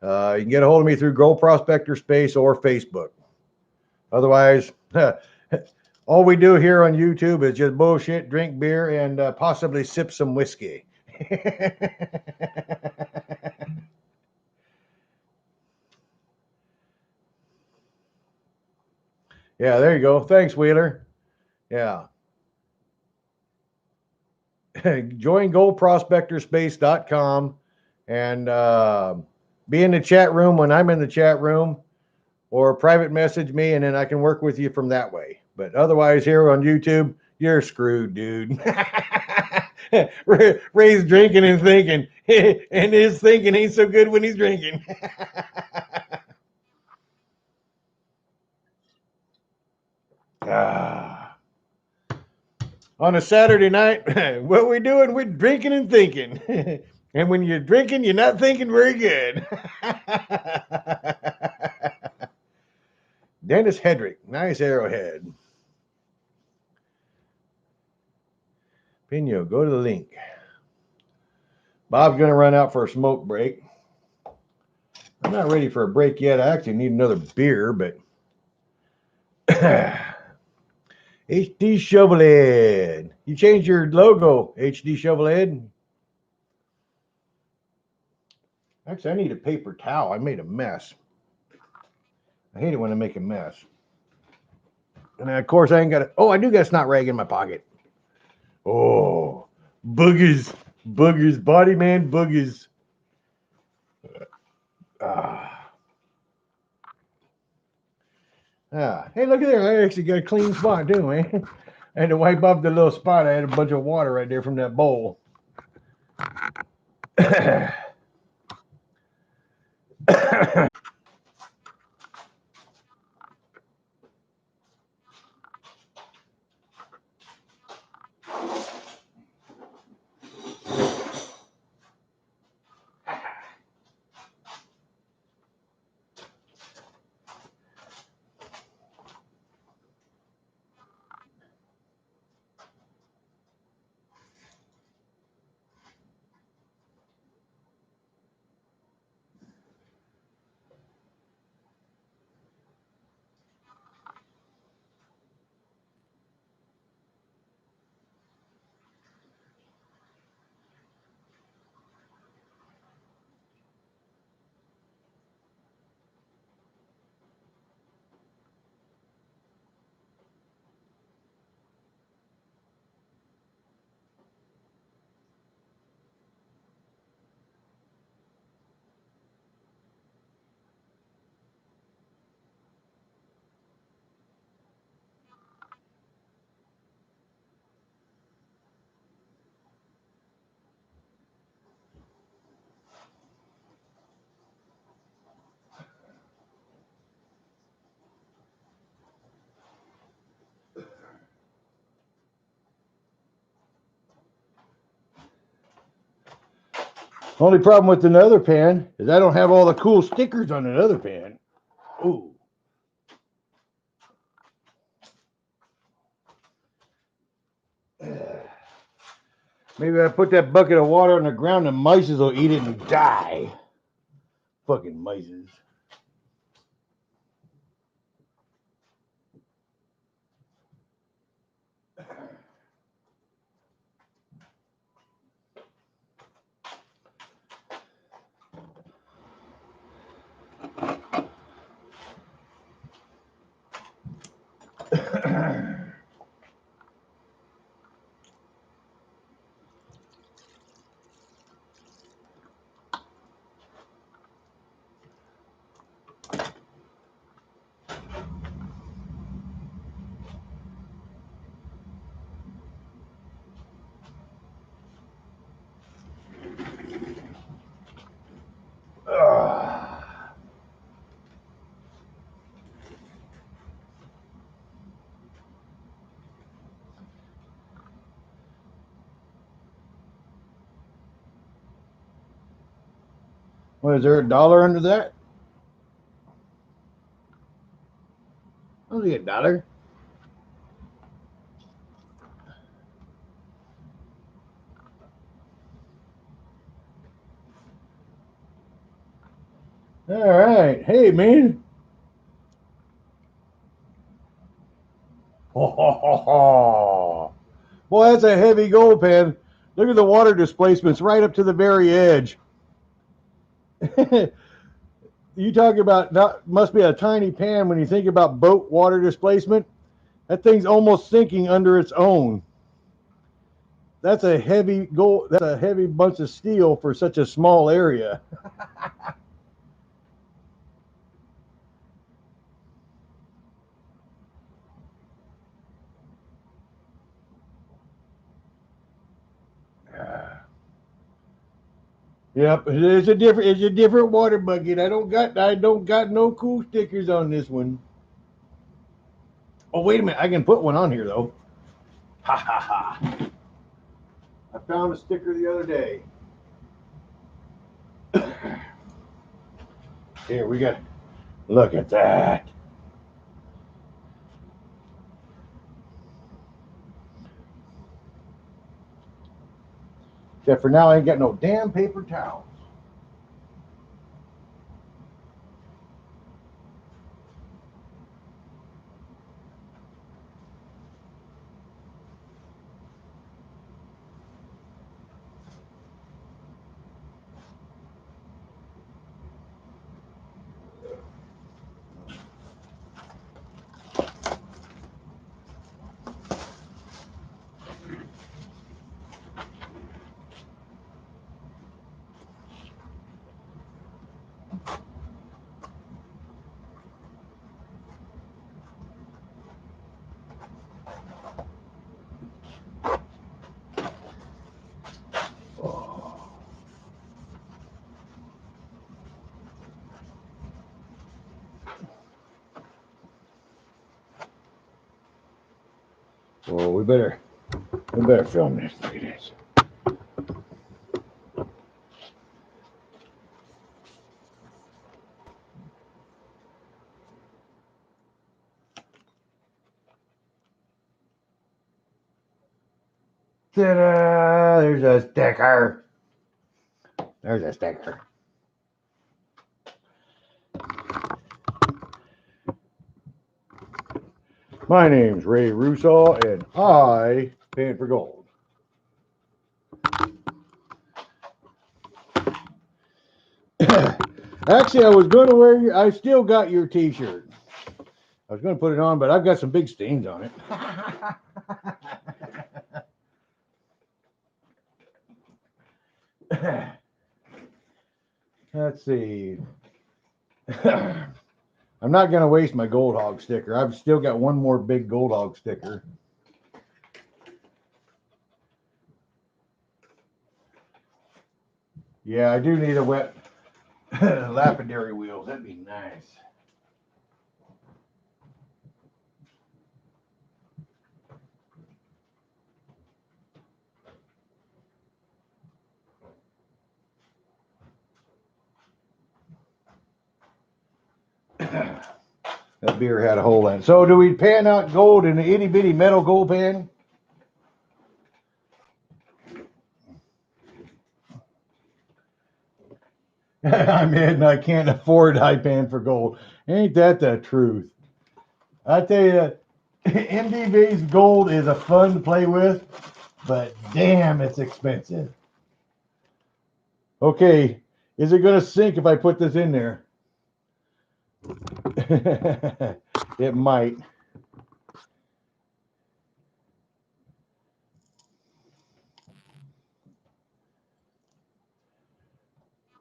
you can get a hold of me through Gold Prospector Space or Facebook. Otherwise, all we do here on YouTube is just bullshit, drink beer, and possibly sip some whiskey. Yeah, there you go. Thanks, Wheeler. Yeah. Join goldprospectorspace.com and be in the chat room when I'm in the chat room, or private message me, and then I can work with you from that way. But otherwise, here on YouTube, you're screwed, dude. Ray's drinking and thinking, and his thinking ain't so good when he's drinking. On a Saturday night, what we doing? We're drinking and thinking. And when you're drinking, you're not thinking very good. Dennis Hedrick, nice arrowhead. Pino, go to the link. Bob's going to run out for a smoke break. I'm not ready for a break yet. I actually need another beer, but HD Shovelhead. You changed your logo, HD Shovelhead. Actually, I need a paper towel. I made a mess. I hate it when I make a mess. And of course, I ain't got it. Oh, I do got a snot rag in my pocket. Oh, boogers, boogers, body man boogers. Hey, look at there. I actually got a clean spot too, man. I had to wipe up the little spot. I had a bunch of water right there from that bowl. Only problem with another pan is I don't have all the cool stickers on another pan. Ooh. Maybe I put that bucket of water on the ground and mice will eat it and die. Fucking mices. What, is there $1 under that? Only $1. All right. Hey, man. Boy, that's a heavy gold pan. Look at the water displacements right up to the very edge. You talk about must be a tiny pan when you think about boat water displacement. That thing's almost sinking under its own. That's a heavy gold. That's a heavy bunch of steel for such a small area. Yep, it's a different water bucket. I don't got no cool stickers on this one. Oh, wait a minute, I can put one on here though. Ha ha ha. I found a sticker the other day. Here we got. Look at that. Except for now I ain't got no damn paper towels. Well, we better film this. Look at this. Ta-da! There's a sticker. There's a sticker. My name's Ray Russo, and I pan for gold. Actually, I was going to wear I still got your t-shirt. I was going to put it on, but I've got some big stains on it. Let's see. I'm not going to waste my Gold Hog sticker. I've still got one more big Gold Hog sticker. Yeah, I do need a wet lapidary wheels. That'd be nice. beer had a hole in it. So do we pan out gold in an itty bitty metal gold pan? I'm Ed and I can't afford high pan for gold. Ain't that the truth? I tell you, MDV's gold is a fun to play with, but damn, it's expensive. Okay, is it going to sink if I put this in there? It might.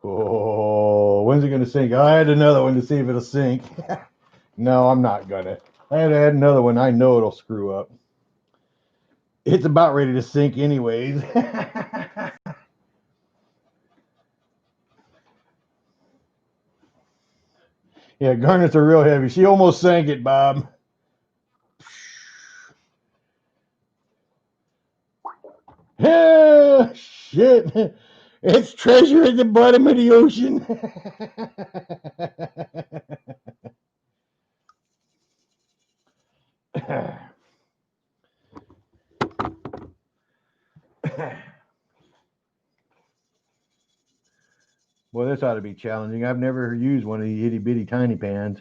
Oh, when's it going to sink? I had another one to see if it'll sink. No, I'm not going to. I had to add another one. I know it'll screw up. It's about ready to sink anyways. Yeah, garnets are real heavy. She almost sank it, Bob. Oh, shit. It's treasure at the bottom of the ocean. Boy, this ought to be challenging. I've never used one of these itty bitty tiny pans.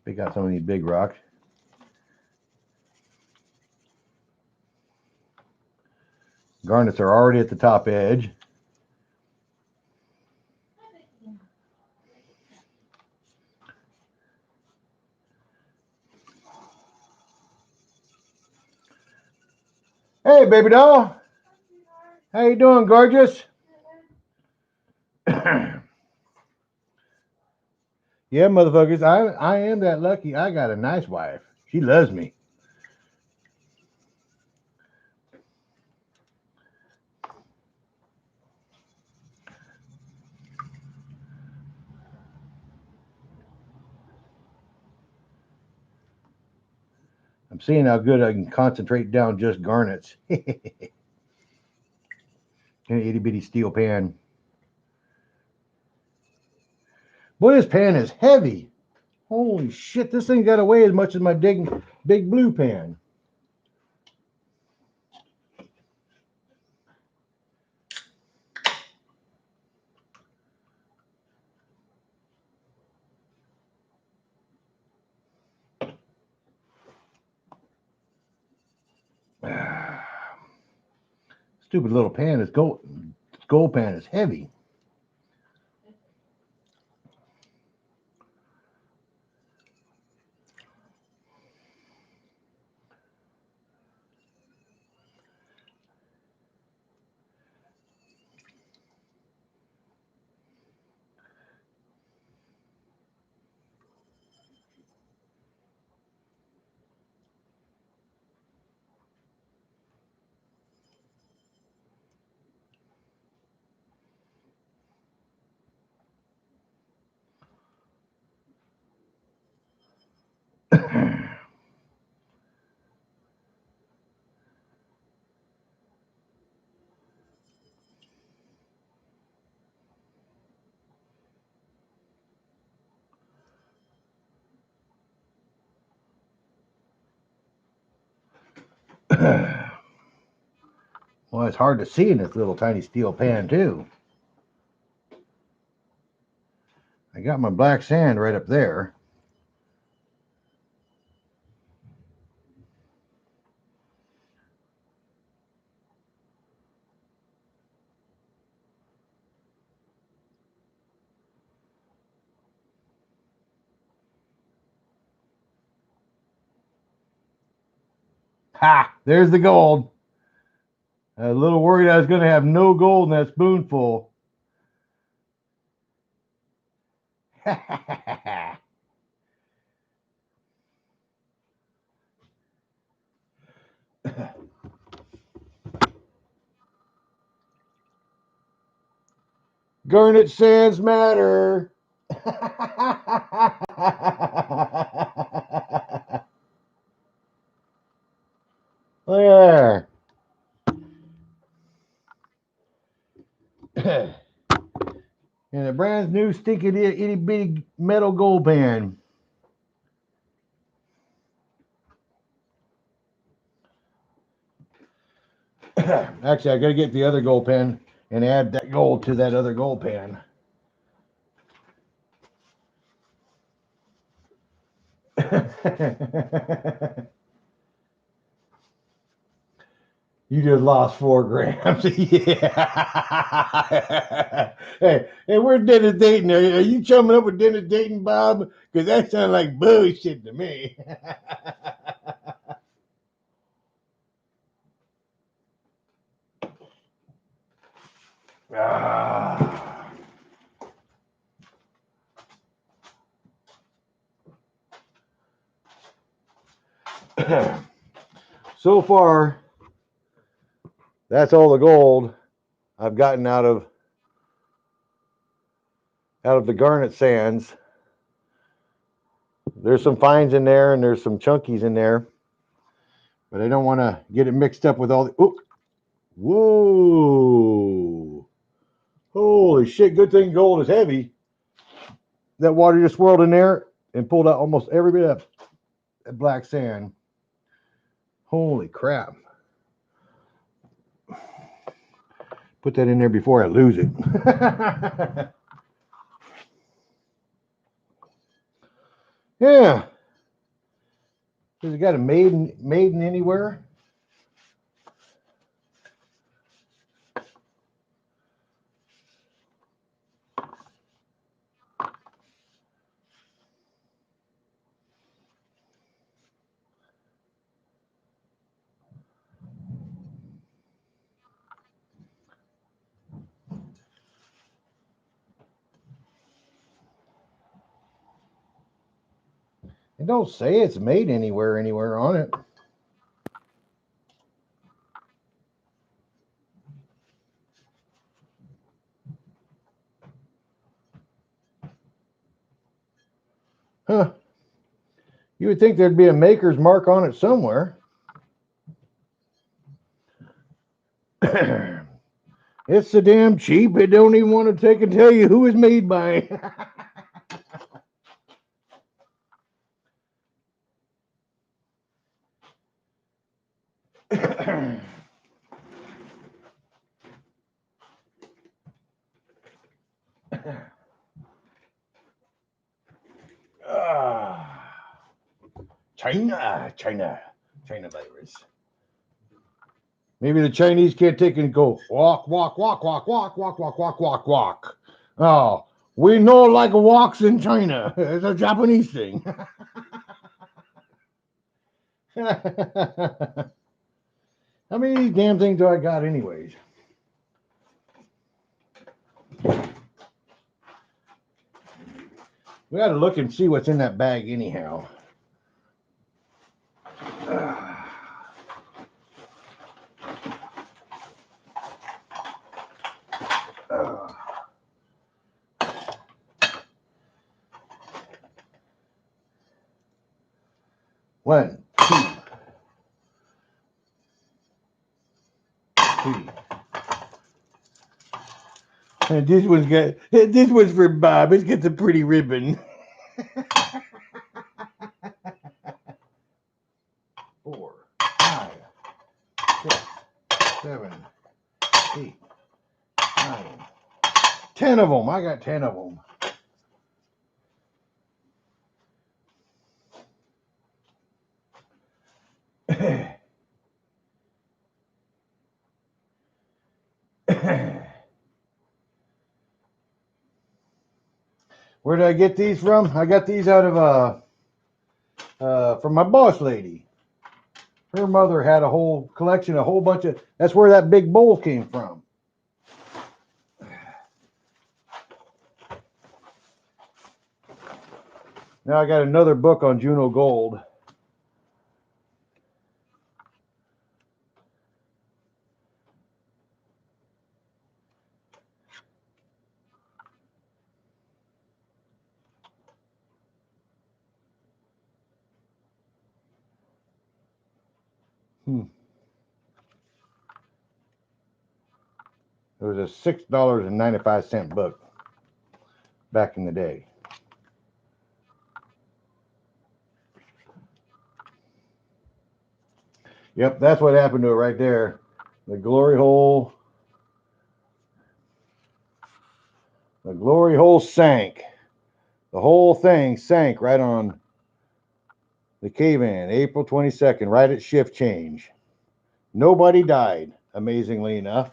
Pick out some of these big rocks. Garnets are already at the top edge. Hey, baby doll. How you doing, gorgeous? Yeah, motherfuckers. I am that lucky. I got a nice wife. She loves me. I'm seeing how good I can concentrate down just garnets. In an itty bitty steel pan. Boy, this pan is heavy. Holy shit, this thing got to weigh as much as my big blue pan. Stupid little pan is gold. Gold pan is heavy. Well, it's hard to see in this little tiny steel pan, too. I got my black sand right up there. Ha! There's the gold. I was a little worried I was going to have no gold in that spoonful. Garnet sands matter. There. And a brand new stinking itty bitty metal gold pen. Actually, I got to get the other gold pen and add that gold to that other gold pen. You just lost 4 grams. Yeah. Hey, we're Dennis Dayton. Are you chumming up with Dennis Dayton, Bob? Because that sounds like bullshit to me. Ah. So far, that's all the gold I've gotten out of the garnet sands. There's some fines in there and there's some chunkies in there, but I don't want to get it mixed up with all the. Ooh. Whoa! Holy shit! Good thing gold is heavy. That water just swirled in there and pulled out almost every bit of that black sand. Holy crap! Put that in there before I lose it. Yeah. Has it got a maiden anywhere? It don't say it's made anywhere on it. Huh. You would think there'd be a maker's mark on it somewhere. It's so damn cheap, it don't even want to take and tell you who it's made by. China virus. Maybe the Chinese can't take and go walk. Oh, we know like walks in China. It's a Japanese thing. How many of these damn things do I got anyways? We got to look and see what's in that bag anyhow. One, two, three. And this one's for Bob. It's got the pretty ribbon. 4, 5, 6, 7, 8, 9, 10 of them. I got 10 of them. Where did I get these from? I got these out of from my boss lady. Her mother had a whole collection, a whole bunch of. That's where that big bowl came from. Now I got another book on Juno Gold. It was a $6.95 book. back in the day. Yep, that's what happened to it right there. The glory hole sank. The whole thing sank right on the cave-in, April 22nd, right at shift change. Nobody died, amazingly enough.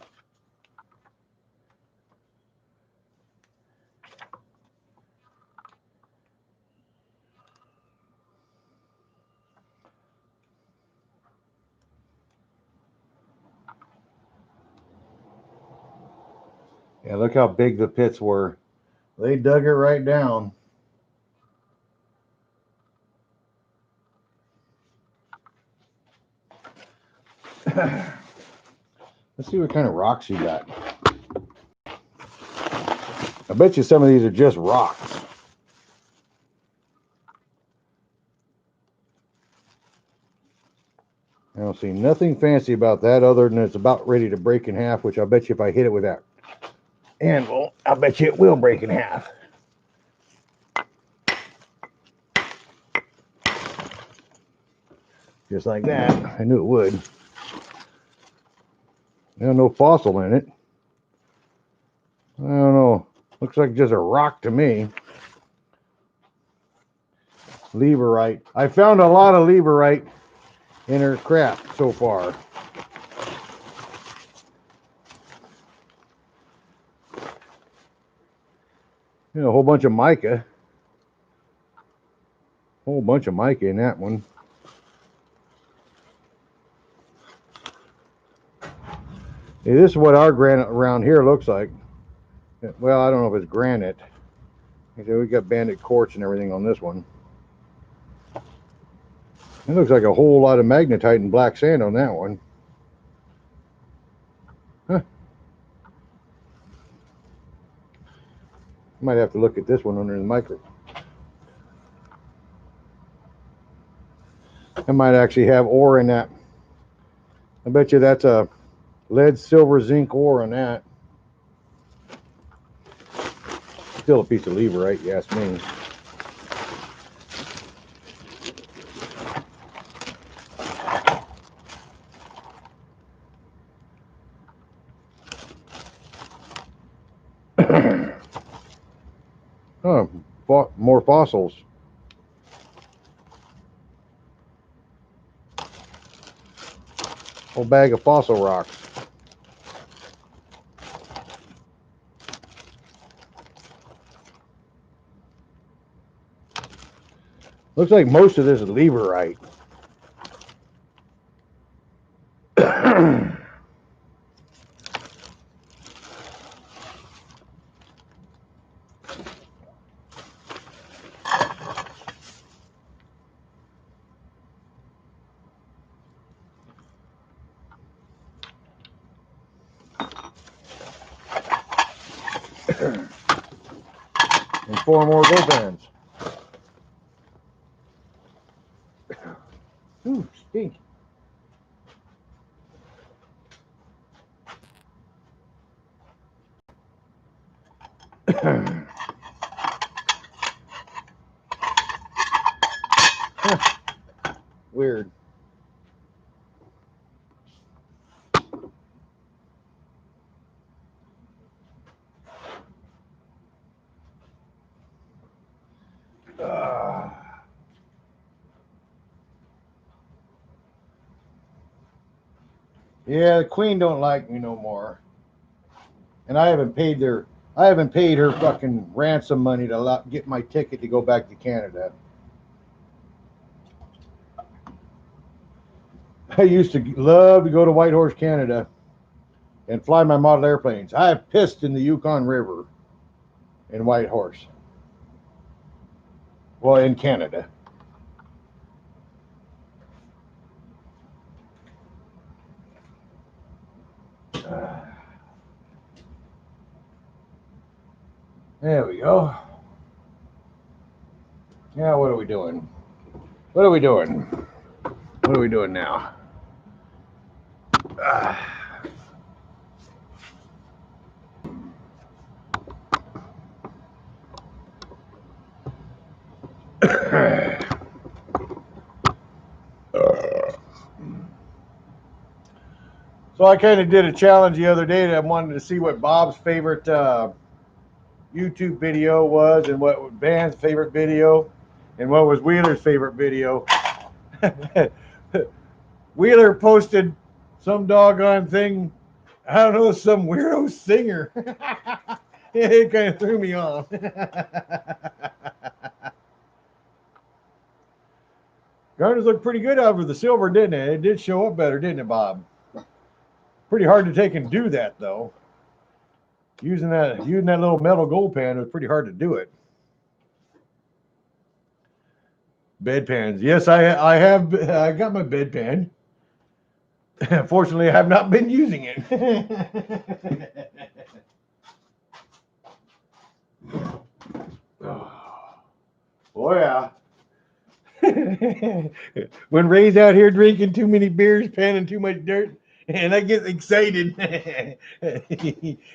Yeah, look how big the pits were. They dug it right down. Let's see what kind of rocks you got. I bet you some of these are just rocks. I don't see nothing fancy about that other than it's about ready to break in half, which I bet you if I hit it with that anvil, I bet you it will break in half. Just like that. I knew it would. There's no fossil in it. I don't know. Looks like just a rock to me. Leverite. I found a lot of leverite in her crap so far. You know, a whole bunch of mica. Whole bunch of mica in that one. Yeah, this is what our granite around here looks like. Well, I don't know if it's granite. We got banded quartz and everything on this one. It looks like a whole lot of magnetite and black sand on that one. Huh. Might have to look at this one under the microscope. I might actually have ore in that. I bet you that's a lead, silver, zinc ore on that. Still a piece of leverite, you ask me. Oh, more fossils. Whole bag of fossil rocks. Looks like most of this is leverite. And 4 more go bands. Ooh, stink. Weird. Yeah, the Queen don't like me no more, and I haven't paid her fucking ransom money to get my ticket to go back to Canada. I used to love to go to Whitehorse, Canada, and fly my model airplanes. I have pissed in the Yukon River in Whitehorse. Well, in Canada. There we go. Now, what are we doing? What are we doing? What are we doing now? So I kind of did a challenge the other day that I wanted to see what Bob's favorite YouTube video was and what was Van's favorite video and what was Wheeler's favorite video. Wheeler posted some doggone thing. I don't know, some weirdo singer. It kind of threw me off. Garners looked pretty good over the silver, didn't it? It did show up better, didn't it, Bob? Pretty hard to take and do that, though. Using that little metal gold pan was pretty hard to do it. Bedpans. Yes, I have. I got my bedpan. Fortunately, I have not been using it. Oh yeah. When Ray's out here drinking too many beers, panning too much dirt, and I get excited,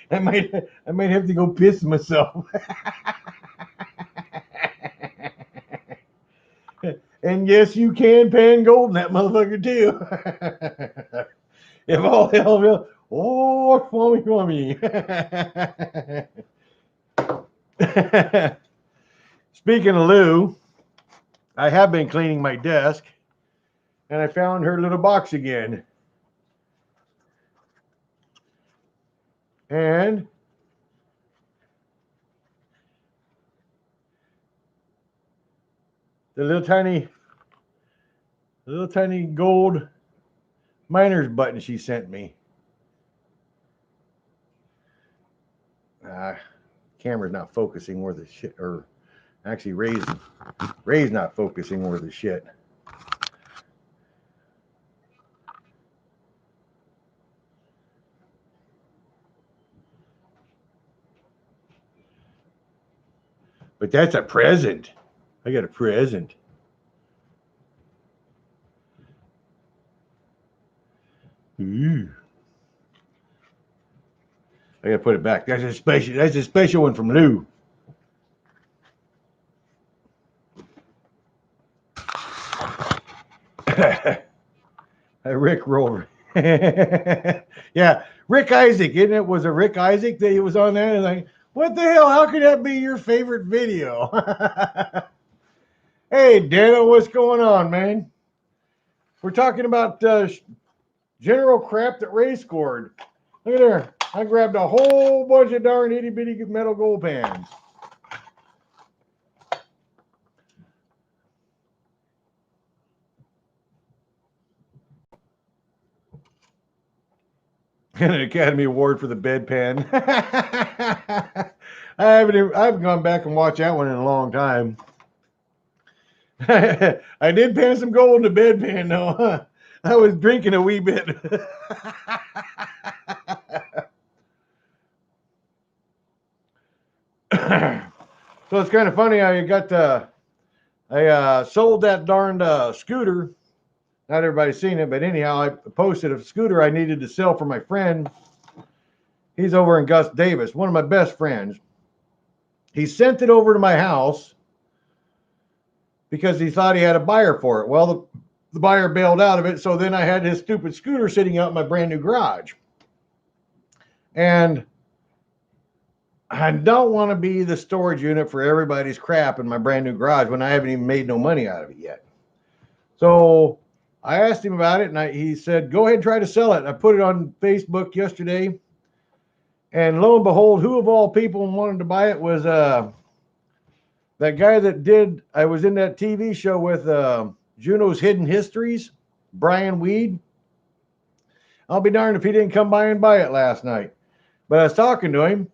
I might have to go piss myself. And yes, you can pan gold in that motherfucker too. If all hell will, oh, flummy. Speaking of Lou, I have been cleaning my desk, and I found her little box again. And the little tiny gold miner's button she sent me. Camera's not focusing worth a shit, or actually Ray's not focusing worth a shit. But that's a present. I got a present. Ooh. I gotta put it back. That's a special one from Lou. Rick Roller. Yeah, Rick Isaac, isn't it? Was it Rick Isaac that he was on that? And like, what the hell? How could that be your favorite video? Hey, Dana, what's going on, man? We're talking about general crap that Ray scored. Look at there. I grabbed a whole bunch of darn itty bitty metal gold pans. And an Academy Award for the bedpan. I haven't gone back and watched that one in a long time. I did pan some gold in the bedpan though. I was drinking a wee bit. So it's kind of funny. I sold that darned scooter. Not everybody's seen it, but anyhow, I posted a scooter I needed to sell for my friend. He's over in Gus Davis, one of my best friends. He sent it over to my house because he thought he had a buyer for it. Well, the buyer bailed out of it, so then I had his stupid scooter sitting out in my brand new garage. And I don't want to be the storage unit for everybody's crap in my brand new garage when I haven't even made no money out of it yet. So I asked him about it, and he said, go ahead and try to sell it. I put it on Facebook yesterday, and lo and behold, who of all people wanted to buy it was that guy that did, I was in that TV show with Juno's Hidden Histories, Brian Weed. I'll be darned if he didn't come by and buy it last night. But I was talking to him,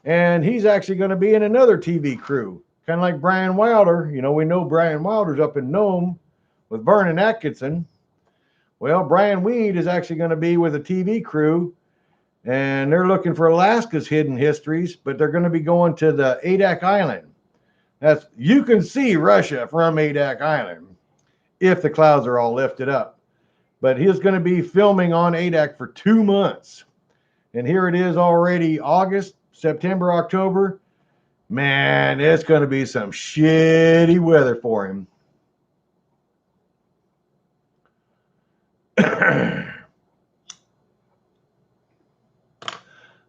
and he's actually going to be in another TV crew, kind of like Brian Wilder. You know, we know Brian Wilder's up in Nome with Vernon Atkinson. Well, Brian Weed is actually going to be with a TV crew, and they're looking for Alaska's hidden histories, but they're going to be going to the Adak Island. You can see Russia from Adak Island if the clouds are all lifted up. But he's going to be filming on Adak for 2 months. And here it is already August, September, October. Man, it's going to be some shitty weather for him.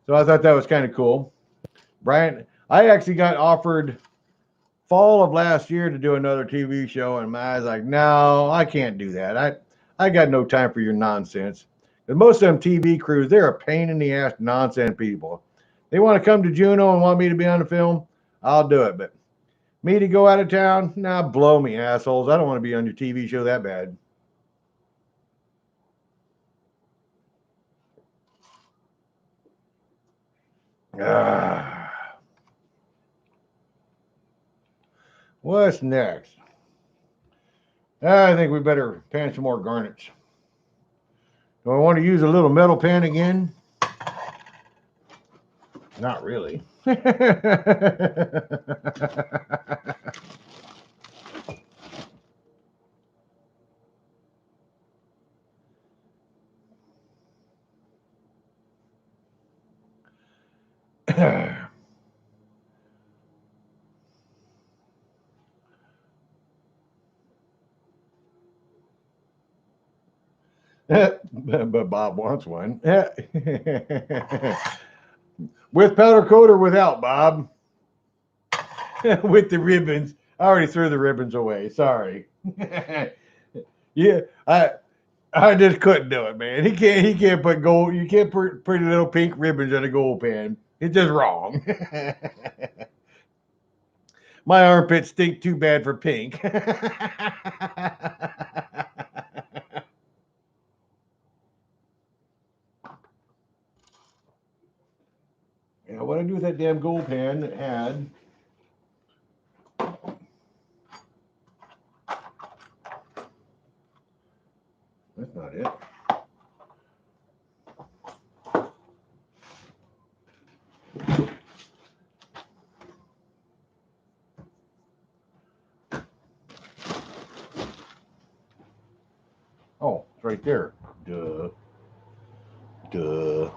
So I thought that was kind of cool. Brian, I actually got offered fall of last year to do another TV show, and I was like, no, I can't do that. I got no time for your nonsense. And most of them TV crews, they're a pain in the ass nonsense people. They want to come to Juneau and want me to be on the film, I'll do it. But me to go out of town, nah, blow me, assholes. I don't want to be on your TV show that bad. Ah. What's next? I think we better pan some more garnets. Do I want to use a little metal pan again? Not really. But Bob wants one. With powder coat or without, Bob? With the ribbons. I already threw the ribbons away. Sorry. Yeah, I just couldn't do it, man. He can't put gold. You can't put pretty little pink ribbons in a gold pan. It's just wrong. My armpits stink too bad for pink. Yeah, what I do with that damn gold pan that had. That's not it. Oh, it's right there. Duh. Duh.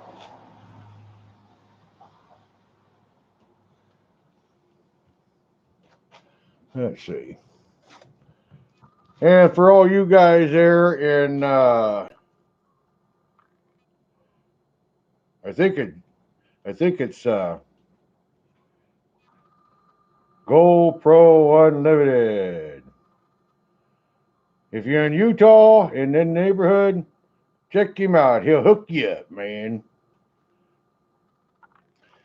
Let's see. And for all you guys there in, I think it's GoPro Unlimited. If you're in Utah in that neighborhood, check him out. He'll hook you up, man.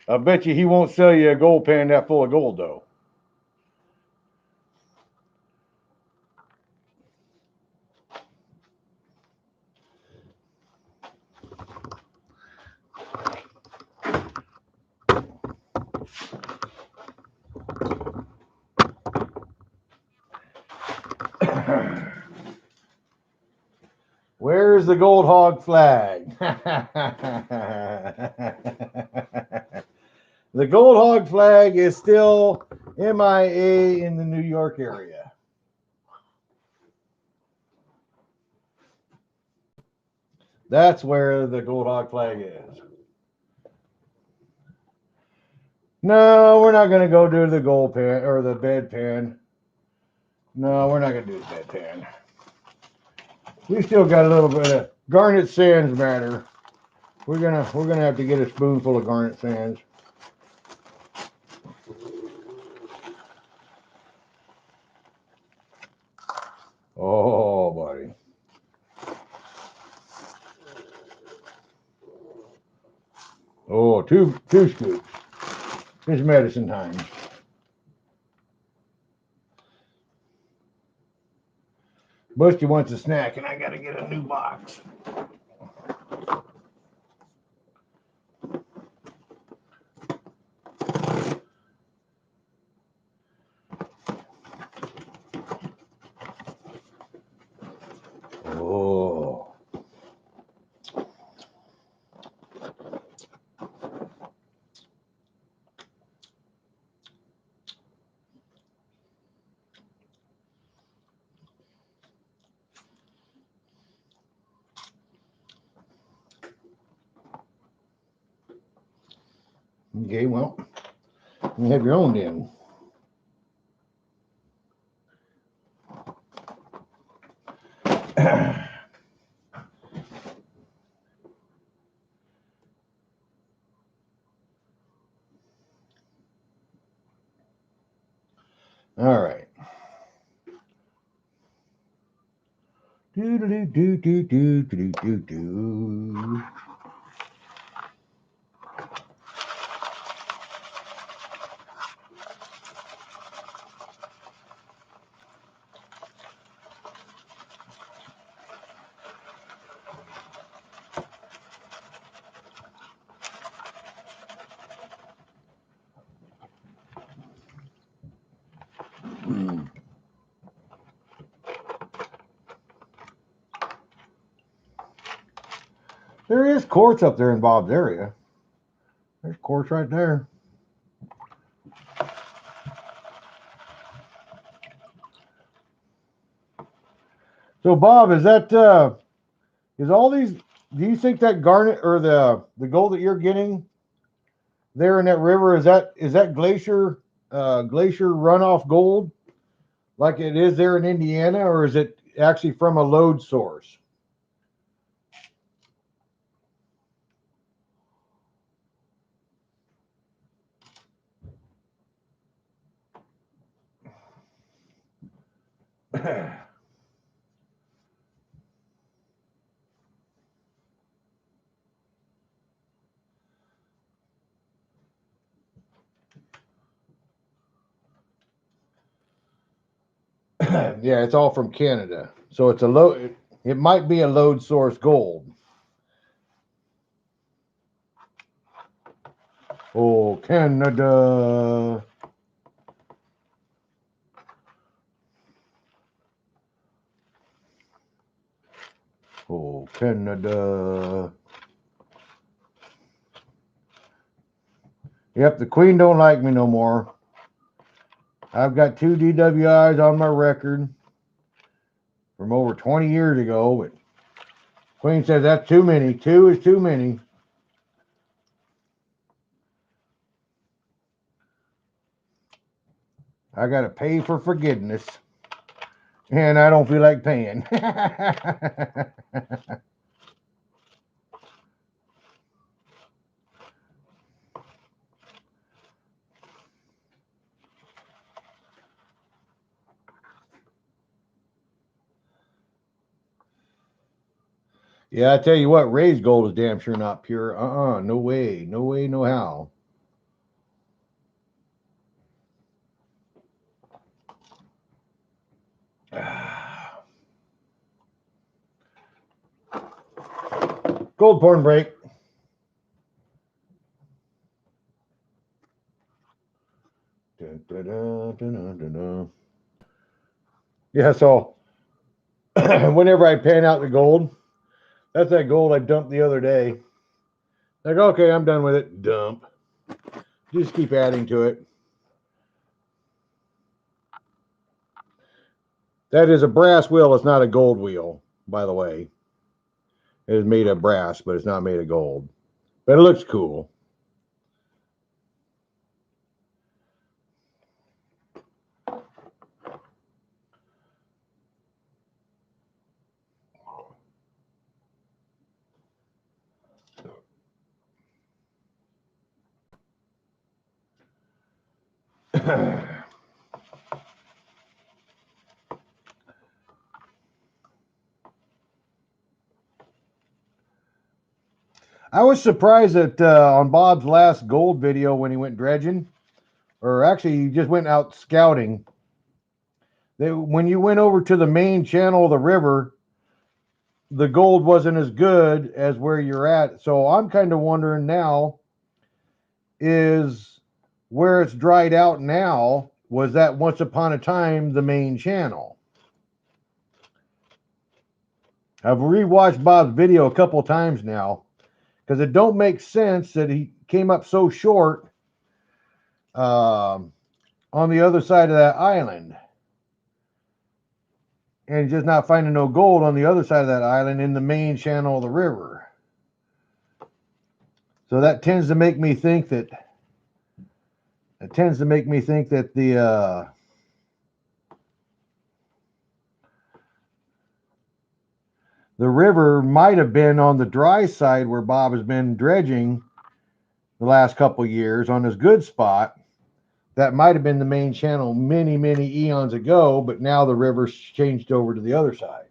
I bet you he won't sell you a gold pan that full of gold, though. Where's the gold hog flag? The gold hog flag is still MIA in the New York area. That's where the gold hog flag is. No, we're not going to go do the gold pan or the bed pan. No, we're not going to do the bed pan. We still got a little bit of garnet sands matter. We're gonna have to get a spoonful of garnet sands. Oh, buddy. Oh, two scoops. It's medicine time. Busty wants a snack, and I gotta get a new box. Oh. Okay, well, you have your own then. All right. Do do do do do do do do. There is quartz up there in Bob's area. There's quartz right there. So Bob, is that is all these? Do you think that garnet or the gold that you're getting there in that river is that glacier runoff gold like it is there in Indiana, or is it actually from a lode source? Yeah, it's all from Canada. So it's a low. It might be a lode source gold. Oh, Canada. Oh, Canada. Yep, the Queen don't like me no more. I've got 2 DWIs on my record from over 20 years ago, but Queen says that's too many. 2 is too many. I got to pay for forgiveness, and I don't feel like paying. Yeah, I tell you what, Ray's gold is damn sure not pure. No way, no way, no how. Gold porn break. Dun, dun, dun, dun, dun, dun. Yeah, so whenever I pan out the gold, that's that gold I dumped the other day. Like, okay, I'm done with it. Dump. Just keep adding to it. That is a brass wheel. It's not a gold wheel, by the way. It is made of brass, but it's not made of gold. But it looks cool. I was surprised that on Bob's last gold video when he went dredging, or actually he just went out scouting, that when you went over to the main channel of the river, the gold wasn't as good as where you're at. So I'm kind of wondering now, is where it's dried out now, was that once upon a time the main channel? I've rewatched Bob's video a couple of times now because it don't make sense that he came up so short on the other side of that island and just not finding no gold on the other side of that island in the main channel of the river. So that tends to make me think that the river might have been on the dry side where Bob has been dredging the last couple of years on his good spot, that might have been the main channel many, many eons ago, but now the river's changed over to the other side.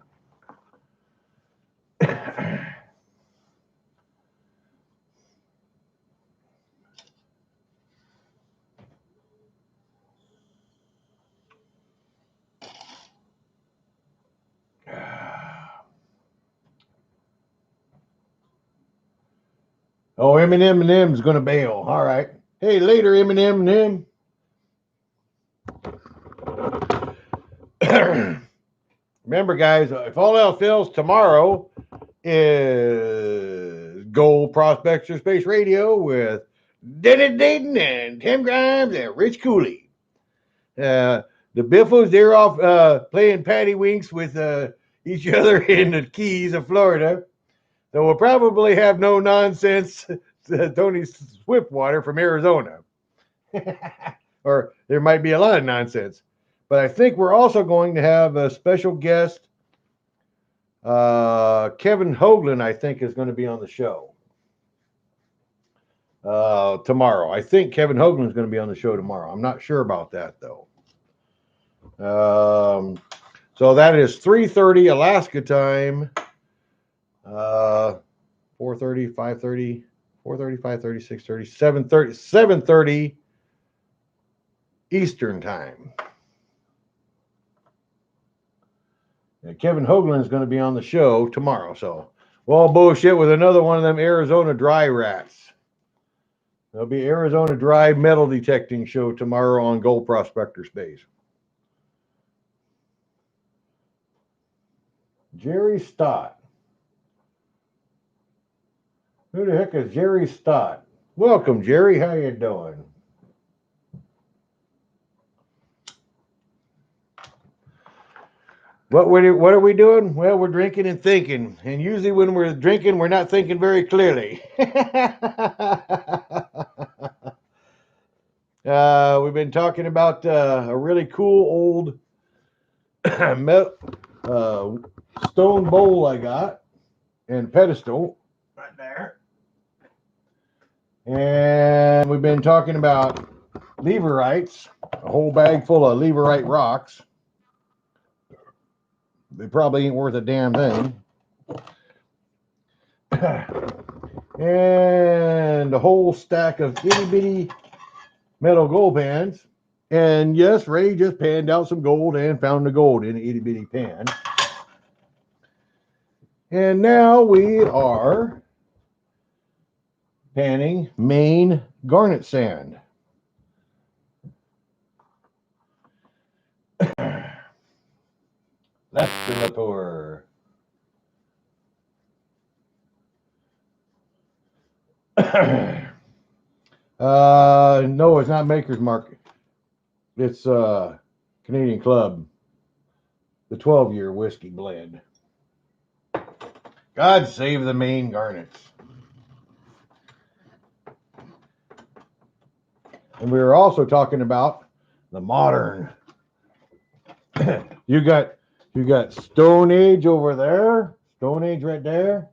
Oh, Eminem's going to bail. All right. Hey, later, Eminem. Remember, guys, if all else fails, tomorrow is Gold Prospector Space Radio with Dennis Dayton and Tim Grimes and Rich Cooley. The Biffles, they're off playing patty winks with each other in the Keys of Florida. So we'll probably have no nonsense Tony Swiftwater from Arizona. Or there might be a lot of nonsense. But I think we're also going to have a special guest. Kevin Hoagland, I think, is going to be on the show tomorrow. I think Kevin Hoagland is going to be on the show tomorrow. I'm not sure about that, though. So that is 3:30 Alaska time. 4:30, 5:30, 4:30, 5:30, 6:30, 7:30 Eastern time. And Kevin Hoagland is going to be on the show tomorrow. So, well, bullshit with another one of them Arizona dry rats. There'll be Arizona dry metal detecting show tomorrow on Gold Prospector Space. Jerry Stott. Who the heck is Jerry Stott? Welcome, Jerry. How you doing? What are we doing? Well, we're drinking and thinking. And usually when we're drinking, we're not thinking very clearly. We've been talking about a really cool old stone bowl I got and pedestal right there. And we've been talking about leverites, a whole bag full of leverite rocks. They probably ain't worth a damn thing. And a whole stack of itty bitty metal gold pans. And yes, Ray just panned out some gold and found the gold in an itty bitty pan. And now we are panning Maine garnet sand. That's the Latour. No, it's not Maker's Mark. It's Canadian Club, the 12-year whiskey blend. God save the Maine garnets. And we were also talking about the modern. You got Stone Age over there. Stone Age right there.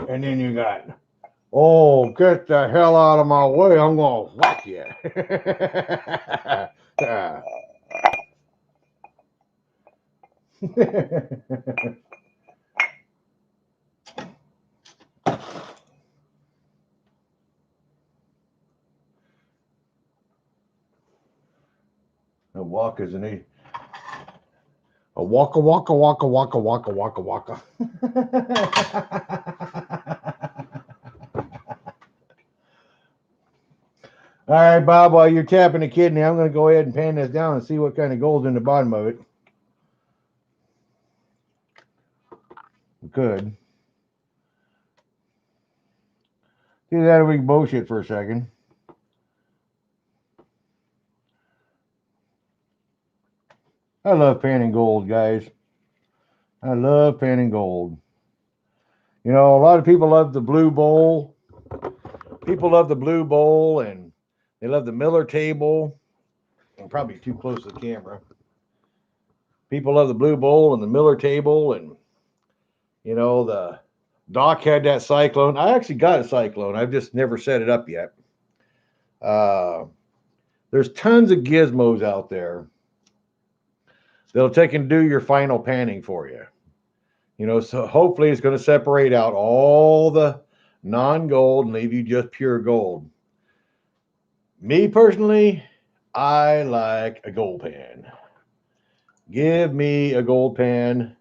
And then you got, oh, get the hell out of my way. I'm going to whack you. A walk is a waka. All right, Bob, while you're tapping the kidney, I'm going to go ahead and pan this down and see what kind of gold's in the bottom of it. Good. See that we bullshit for a second. I love panning gold, guys. I love panning gold. You know, a lot of people love the blue bowl. People love the blue bowl, and they love the Miller table. I'm probably too close to the camera. People love the blue bowl and the Miller table, and you know, the Doc had that Cyclone. I actually got a Cyclone. I've just never set it up yet. There's tons of gizmos out there that'll take and do your final panning for you. So hopefully it's going to separate out all the non-gold and leave you just pure gold. Me personally, I like a gold pan. Give me a gold pan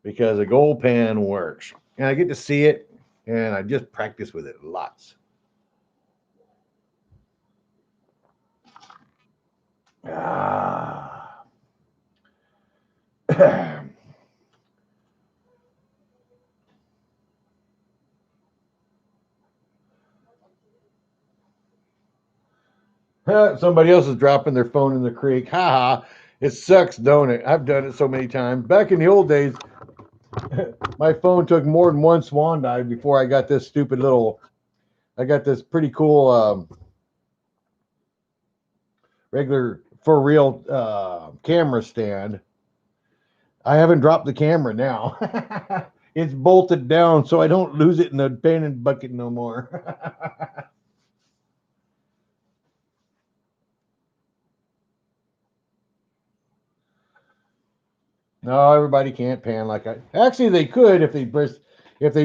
because a gold pan works. And I get to see it and I just practice with it lots. Somebody else is dropping their phone in the creek. Ha ha. It sucks, don't it? I've done it so many times. Back in the old days, my phone took more than one swan dive before I got this pretty cool regular for real camera stand. I haven't dropped the camera now. It's bolted down so I don't lose it in the panning bucket no more. No, everybody can't pan like I. Actually, they could if they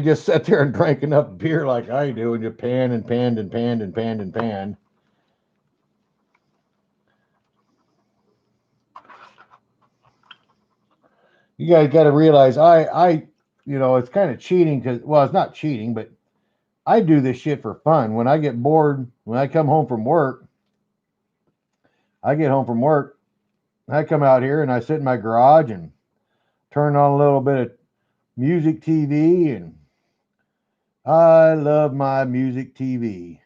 just sat there and drank enough beer like I do, and just pan and panned and panned and panned and panned. You guys got to realize it's kind of cheating because, well, it's not cheating, but I do this shit for fun. When I get bored, when I come home from work, I come out here and I sit in my garage and turn on a little bit of music TV, and I love my music TV.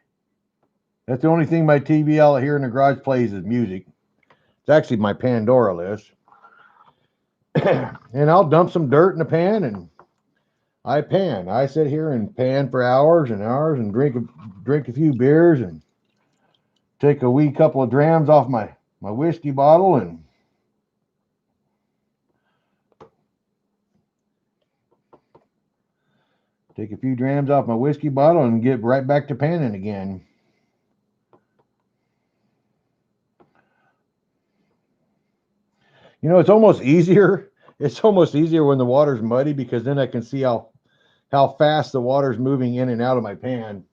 That's the only thing my TV out here in the garage plays is music. It's actually my Pandora list. And I'll dump some dirt in the pan and I pan. I sit here and pan for hours and hours and drink a few beers and take a wee couple of drams off my whiskey bottle and take a few drams off my whiskey bottle and get right back to panning again. It's almost easier. It's almost easier when the water's muddy because then I can see how fast the water's moving in and out of my pan.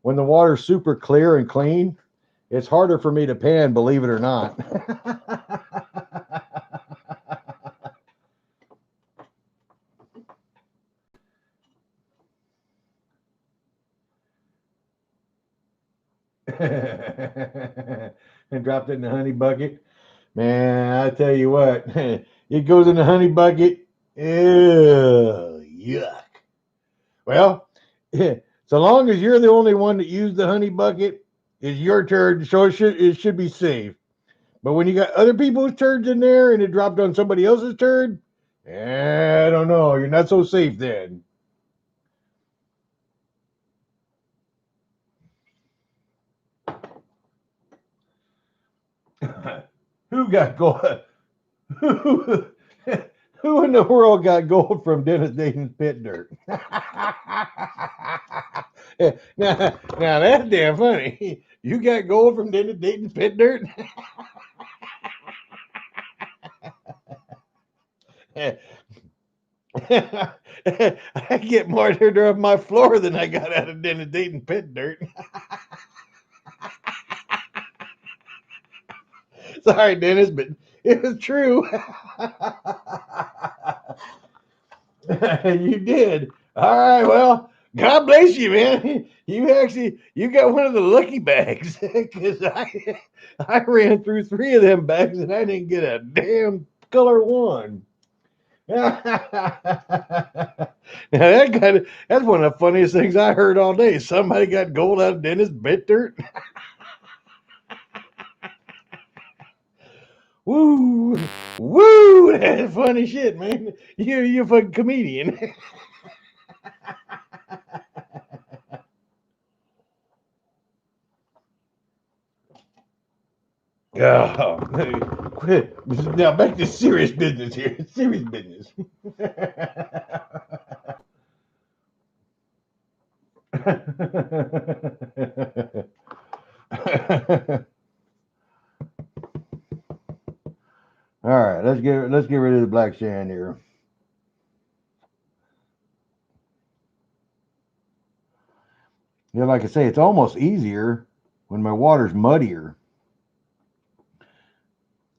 When the water's super clear and clean, it's harder for me to pan, believe it or not. And dropped it in the honey bucket. Man, I tell you what, it goes in the honey bucket. Ew, yuck. Well, so long as you're the only one that used the honey bucket, it's your turn, so it should be safe. But when you got other people's turds in there and it dropped on somebody else's turd, I don't know. You're not so safe then. Who got gold? Who in the world got gold from Dennis Dayton's pit dirt? now that's damn funny. You got gold from Dennis Dayton's pit dirt? I get more dirt off my floor than I got out of Dennis Dayton pit dirt. Sorry, Dennis, but it was true. You did. All right, well, God bless you, man. You got one of the lucky bags because I ran through 3 of them bags and I didn't get a damn color one. Now that's one of the funniest things I heard all day. Somebody got gold out of Dennis pit dirt. Woo, woo! That's funny shit, man. You're a fucking comedian. Oh, quit. Now back to serious business here. Serious business. All right, let's get rid of the black sand here. Yeah, like I say, it's almost easier when my water's muddier.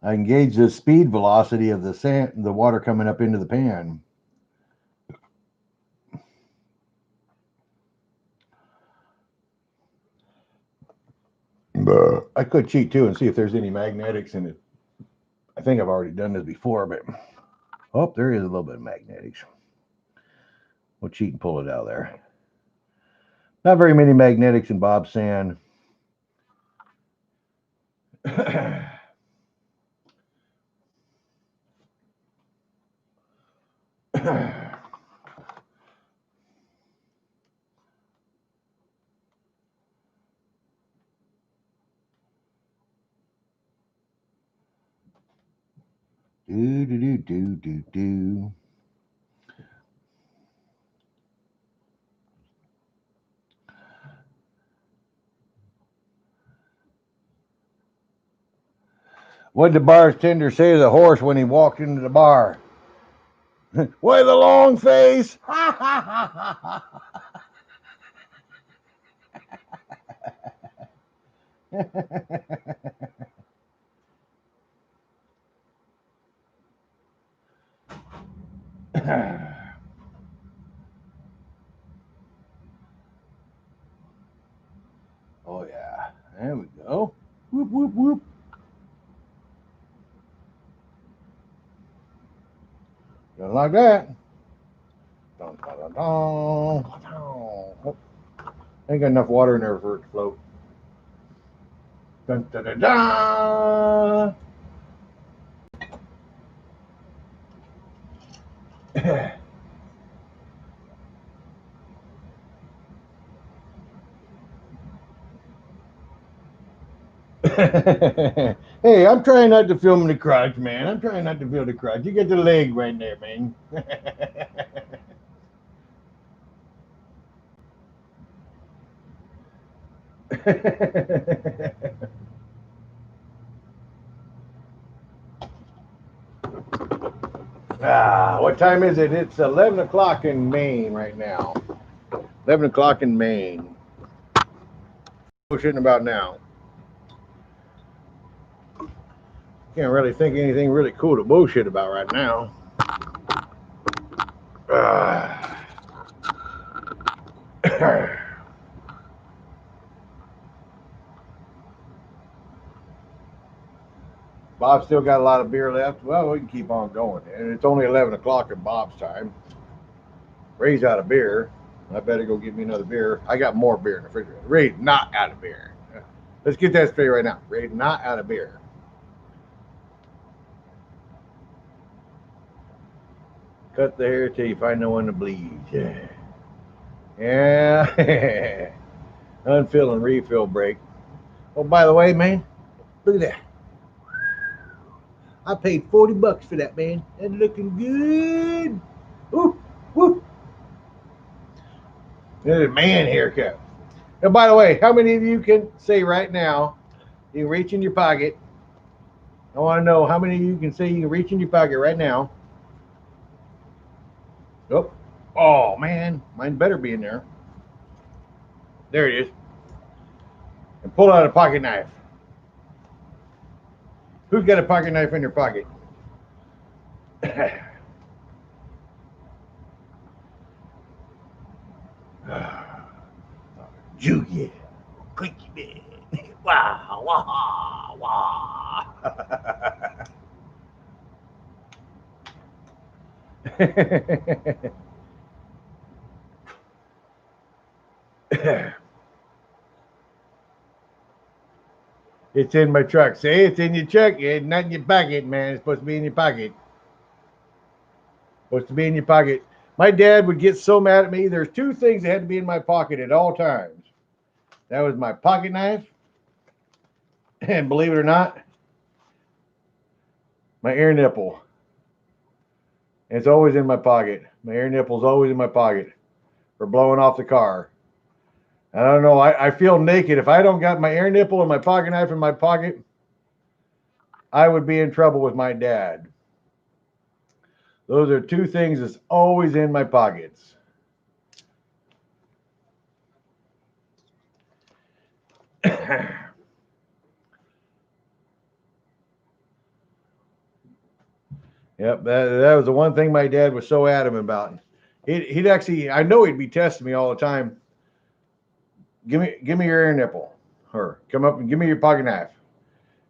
I can gauge the speed velocity of the water coming up into the pan. I could cheat too and see if there's any magnetics in it. I think I've already done this before, but oh, there is a little bit of magnetics. We'll cheat and pull it out of there. Not very many magnetics in Bob sand. Do do do do do do. What did the bartender say to the horse when he walked into the bar? Why the long face? Oh yeah, there we go. Whoop whoop whoop. Just like that. Dun, dun, dun, dun. Oh, ain't got enough water in there for it to float. Dun, dun, dun, dun. Hey, I'm trying not to film the crotch, man. I'm trying not to feel the crotch. You get the leg right there, man. What time is it? It's 11 o'clock in Maine right now. 11 o'clock in Maine. Bullshitting about now. Can't really think of anything really cool to bullshit about right now. Bob's still got a lot of beer left. Well, we can keep on going. And it's only 11 o'clock at Bob's time. Ray's out of beer. I better go get me another beer. I got more beer in the refrigerator. Ray's not out of beer. Let's get that straight right now. Ray's not out of beer. Cut the hair till you find no one to bleed. Yeah. Unfill and refill break. Oh, by the way, man, look at that. I paid $40 for that, man. That's looking good. Woo, woo. That's a man haircut. And by the way, how many of you can say right now, you can reach in your pocket? I want to know how many of you can say you can reach in your pocket right now. Oh, oh man, mine better be in there. There it is. And pull out a pocket knife. Who's got a pocket knife in their pocket? Julia. Quickie man. Wow, wow, wow. It's in my truck. Say it's in your truck. It's not in your pocket, man. It's supposed to be in your pocket. Supposed to be in your pocket. My dad would get so mad at me. There's two things that had to be in my pocket at all times. That was my pocket knife, and believe it or not, my air nipple. It's always in my pocket. My air nipple's always in my pocket for blowing off the car. I don't know. I feel naked. If I don't got my air nipple and my pocket knife in my pocket, I would be in trouble with my dad. Those are two things that's always in my pockets. Yep, that was the one thing my dad was so adamant about. He'd actually, I know he'd be testing me all the time. Give me your air nipple, or come up and give me your pocket knife.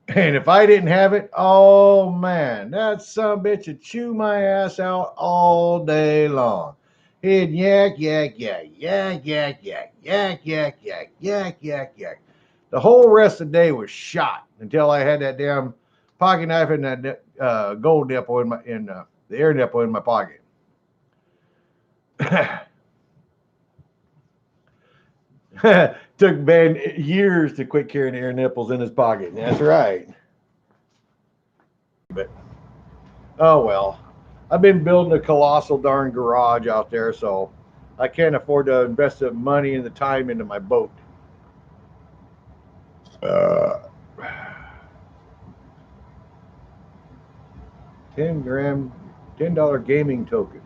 And if I didn't have it, oh man, that son of a bitch would chew my ass out all day long. He'd yak, yak, yak, yak, yak, yak, yak, yak, yak, yak, yak, yak. The whole rest of the day was shot until I had that damn pocket knife and that gold nipple in the air nipple in my pocket. Took Ben years to quit carrying air nipples in his pocket. That's right. But oh well. I've been building a colossal darn garage out there, so I can't afford to invest the money and the time into my boat. Uh, 10 gram, $10 gaming token.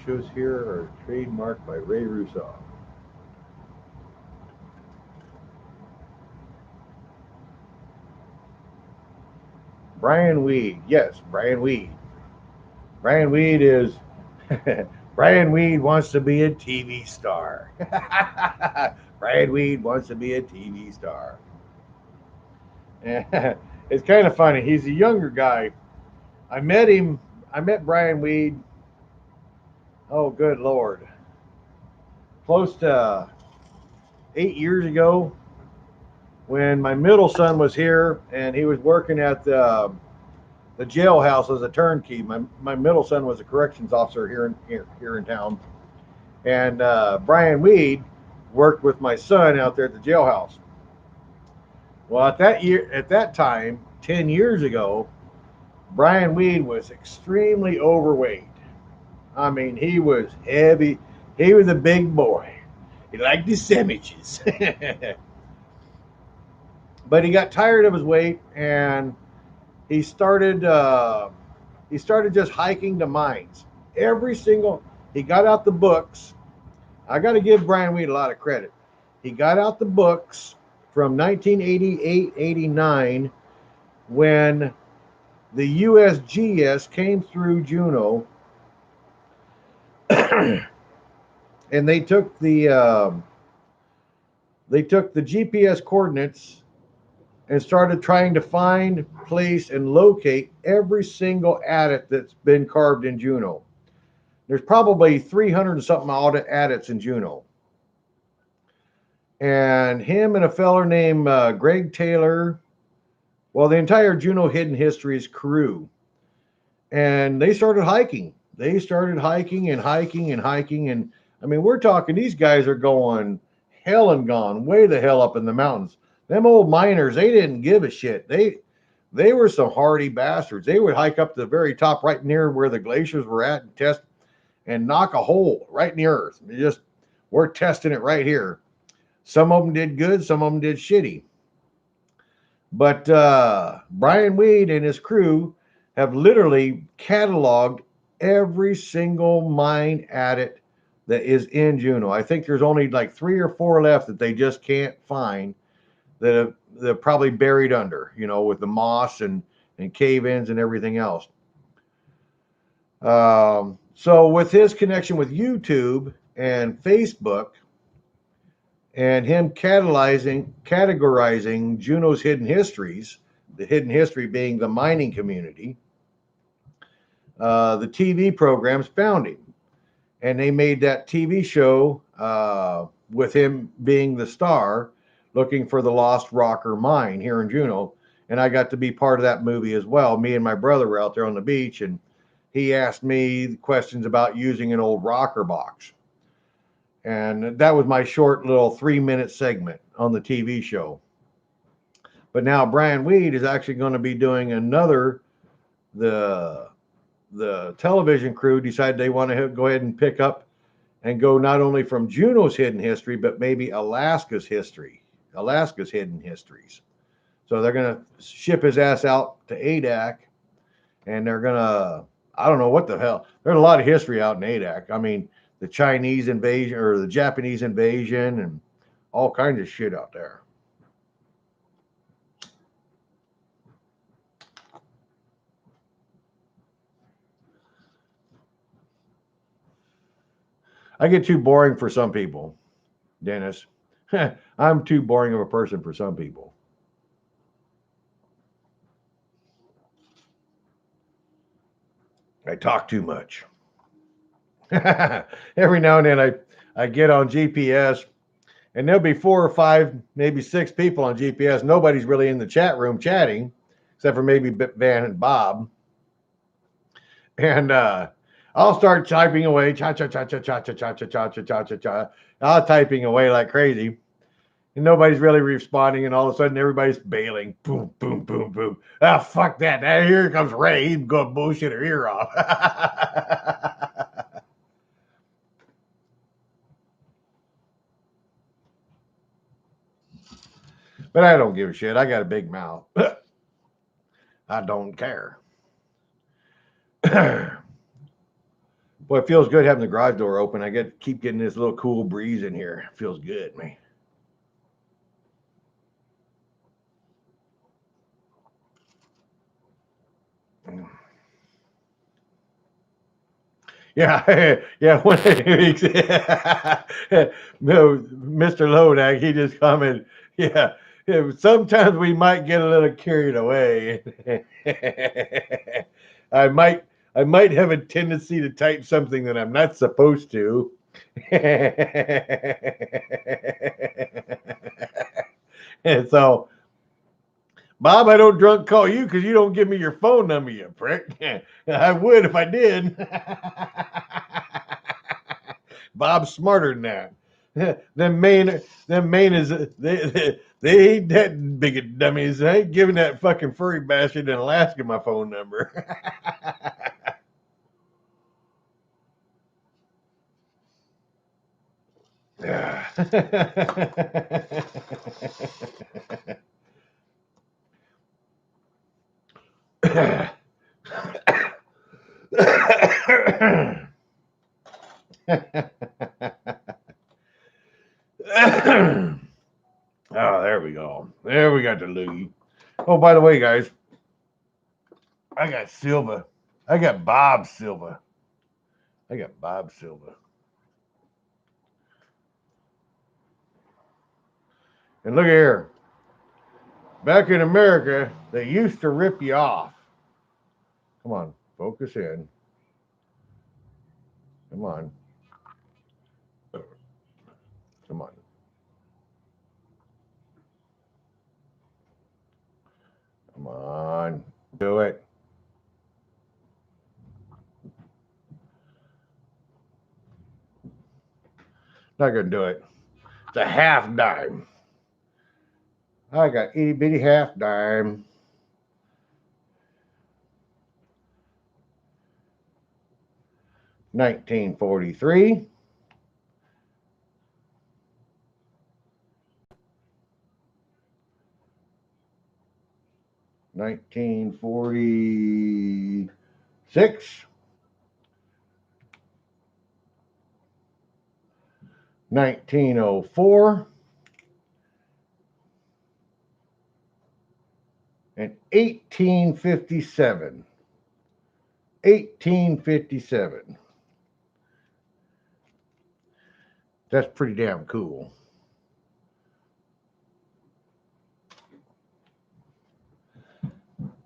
Shows here are trademarked by Ray Russo. Brian Weed. Yes, Brian Weed. Brian Weed is Brian Weed wants to be a TV star. Brian Weed wants to be a TV star. It's kind of funny. He's a younger guy. I met him. I met Brian Weed. Oh, good Lord. Close to 8 years ago when my middle son was here and he was working at the jailhouse as a turnkey. My middle son was a corrections officer here in town. And Brian Weed worked with my son out there at the jailhouse. Well, at that time, 10 years ago, Brian Weed was extremely overweight. I mean, he was heavy. He was a big boy. He liked the sandwiches. But he got tired of his weight and he started just hiking the mines. He got out the books. I got to give Brian Weed a lot of credit. He got out the books from 1988, 89 when the USGS came through Juneau, and they took the GPS coordinates and started trying to find, place, and locate every single adit that's been carved in Juneau. There's probably 300 and something adits in Juneau. And him and a feller named Greg Taylor, well, the entire Juneau Hidden Histories crew, and they started hiking. They started hiking and hiking and hiking. And I mean, we're talking, these guys are going hell and gone, way the hell up in the mountains. Them old miners, they didn't give a shit. They were some hardy bastards. They would hike up to the very top, right near where the glaciers were at, and test and knock a hole right in the earth. We're testing it right here. Some of them did good, some of them did shitty. But Brian Weed and his crew have literally cataloged every single mine adit that is in Juneau. I think there's only like 3 or 4 left that they just can't find, that they're probably buried under, with the moss and cave-ins and everything else. So with his connection with YouTube and Facebook, and him categorizing Juneau's hidden histories, the hidden history being the mining community, the TV programs found him. And they made that TV show with him being the star, looking for the lost rocker mine here in Juneau. And I got to be part of that movie as well. Me and my brother were out there on the beach, and he asked me questions about using an old rocker box. And that was my short little 3-minute segment on the TV show. But now Brian Weed is actually going to be doing the the television crew decided they want to go ahead and pick up and go not only from Juneau's hidden history, but maybe Alaska's hidden histories. So they're going to ship his ass out to Adak, and they're going to, I don't know what the hell. There's a lot of history out in Adak. I mean, the Chinese invasion or the Japanese invasion and all kinds of shit out there. I get too boring for some people, Dennis. I'm too boring of a person for some people. I talk too much. Every now and then I get on GPS and there'll be 4 or 5, maybe 6 people on GPS. Nobody's really in the chat room chatting, except for maybe Van and Bob. And I'll start typing away, cha cha cha cha cha cha cha cha cha cha cha cha cha. I'm typing away like crazy, and nobody's really responding. And all of a sudden, everybody's bailing. Boom, boom, boom, boom. Ah, fuck that! Now here comes Ray. He's gonna bullshit her ear off. But I don't give a shit. I got a big mouth. I don't care. Boy, it feels good having the garage door open. I keep getting this little cool breeze in here. It feels good, man. Yeah, yeah. No, Mr. Lodak, he just commented, yeah. Sometimes we might get a little carried away. I might have a tendency to type something that I'm not supposed to. And so, Bob, I don't drunk call you because you don't give me your phone number, you prick. I would if I did. Bob's smarter than that. Them Maine is they ain't that big of dummies. I ain't giving that fucking furry bastard in Alaska my phone number. Oh, there we go. There we got the loogie. Oh, by the way, guys, I got Silva. I got Bob Silva. I got Bob Silva. And look here. Back in America, they used to rip you off. Come on, focus in. Come on. Come on. Come on. Do it. Not going to do it. It's a half dime. I got itty bitty half dime. $19.43. $19.46. $19.04. And $18.57. $18.57. That's pretty damn cool.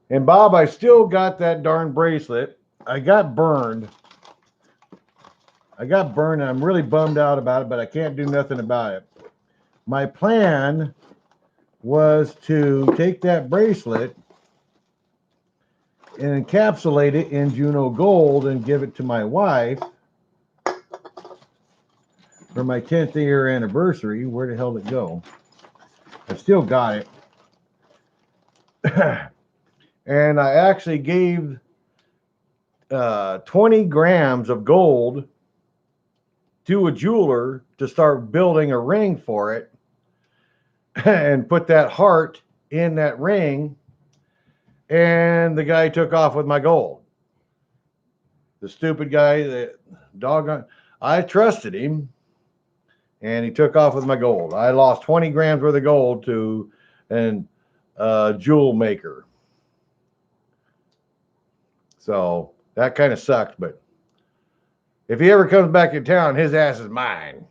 And Bob, I still got that darn bracelet. I got burned. And I'm really bummed out about it, but I can't do nothing about it. My plan was to take that bracelet and encapsulate it in Juneau gold and give it to my wife for my 10th year anniversary. Where the hell did it go? I still got it. And I actually gave 20 grams of gold to a jeweler to start building a ring for it and put that heart in that ring. And the guy took off with my gold. The stupid guy, the doggone, I trusted him, and he took off with my gold. I lost 20 grams worth of gold to an jewel maker. So that kind of sucked, but if he ever comes back in town, his ass is mine.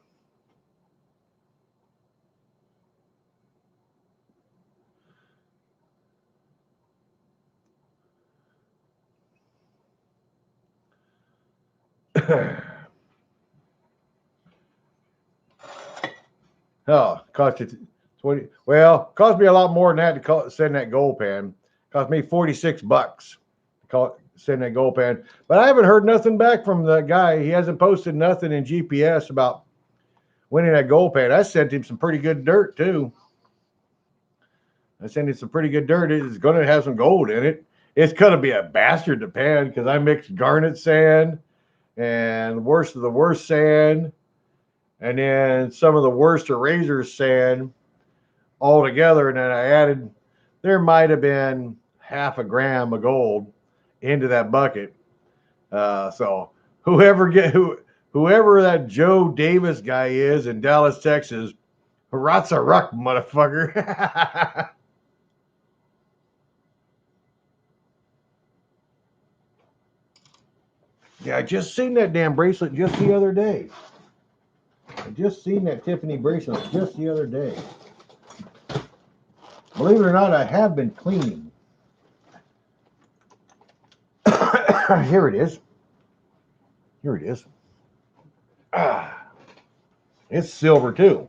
Oh, cost you 20. Well, cost me a lot more than that to send that gold pan. Cost me $46 to send that gold pan. But I haven't heard nothing back from the guy. He hasn't posted nothing in GPS about winning that gold pan. I sent him some pretty good dirt too. I sent him some pretty good dirt. It's going to have some gold in it. It's going to be a bastard to pan because I mixed garnet sand and worst of the worst sand, and then some of the worst erasers sand all together. And then I added, there might have been half a gram of gold into that bucket. So whoever that Joe Davis guy is in Dallas, Texas, Ratsa Ruck, motherfucker. Yeah, I just seen that damn bracelet just the other day. I just seen that Tiffany bracelet just the other day. Believe it or not, I have been cleaning. Here it is. Here it is. It's silver too.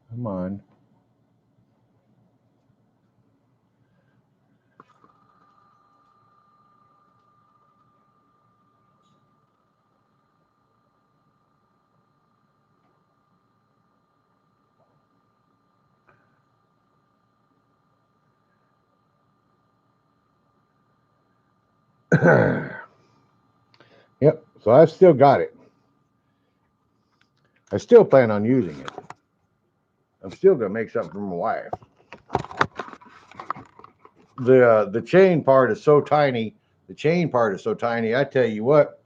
Come on. Yep. So I've still got it. I still plan on using it. I'm still gonna make something for my wife. The chain part is so tiny. The chain part is so tiny. I tell you what,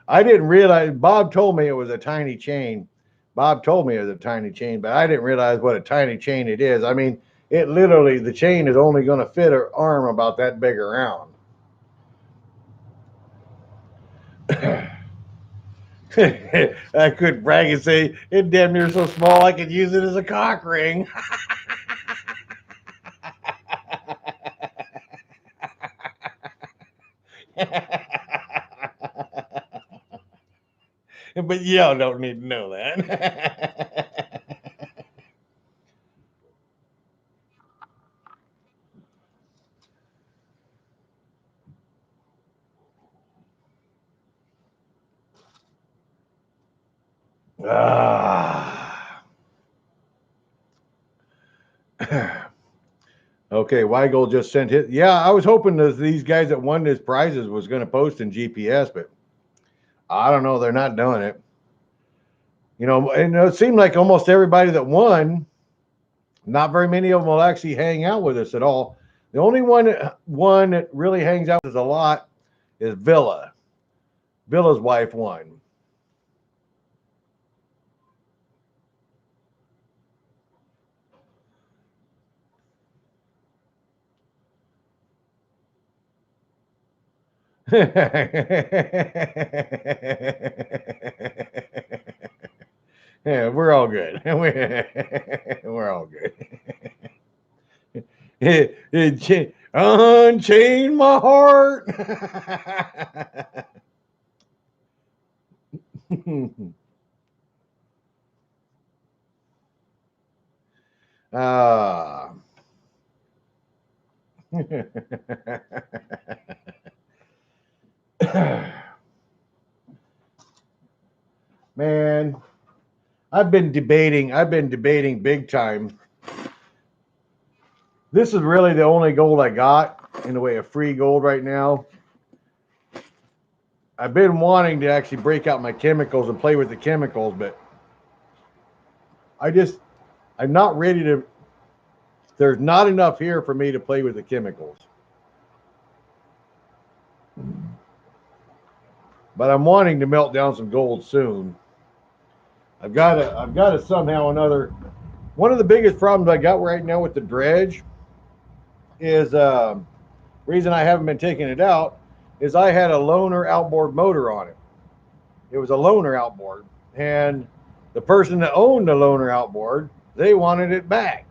I didn't realize. Bob told me it was a tiny chain. Bob told me it was a tiny chain, but I didn't realize what a tiny chain it is. I mean, it literally, the chain is only going to fit her arm about that big around. I could brag and say it damn near so small I could use it as a cock ring. But y'all don't need to know that. Okay, Weigel just sent his. Yeah, I was hoping that these guys that won his prizes was going to post in GPS, but I don't know. They're not doing it. You know, and it seemed like almost everybody that won, not very many of them will actually hang out with us at all. The only one that really hangs out with us a lot is Villa. Villa's wife won. Yeah, we're all good. We're all good. Unchain my heart. Ah. Man, I've been debating big time. This is really the only gold I got in the way of free gold right now. I've been wanting to actually break out my chemicals and play with the chemicals, but I just, I'm not ready to, there's not enough here for me to play with the chemicals. But I'm wanting to melt down some gold soon. I've got to somehow or another. One of the biggest problems I got right now with the dredge is reason I haven't been taking it out is I had a loaner outboard motor on it. It was a loaner outboard, and the person that owned the loaner outboard, they wanted it back.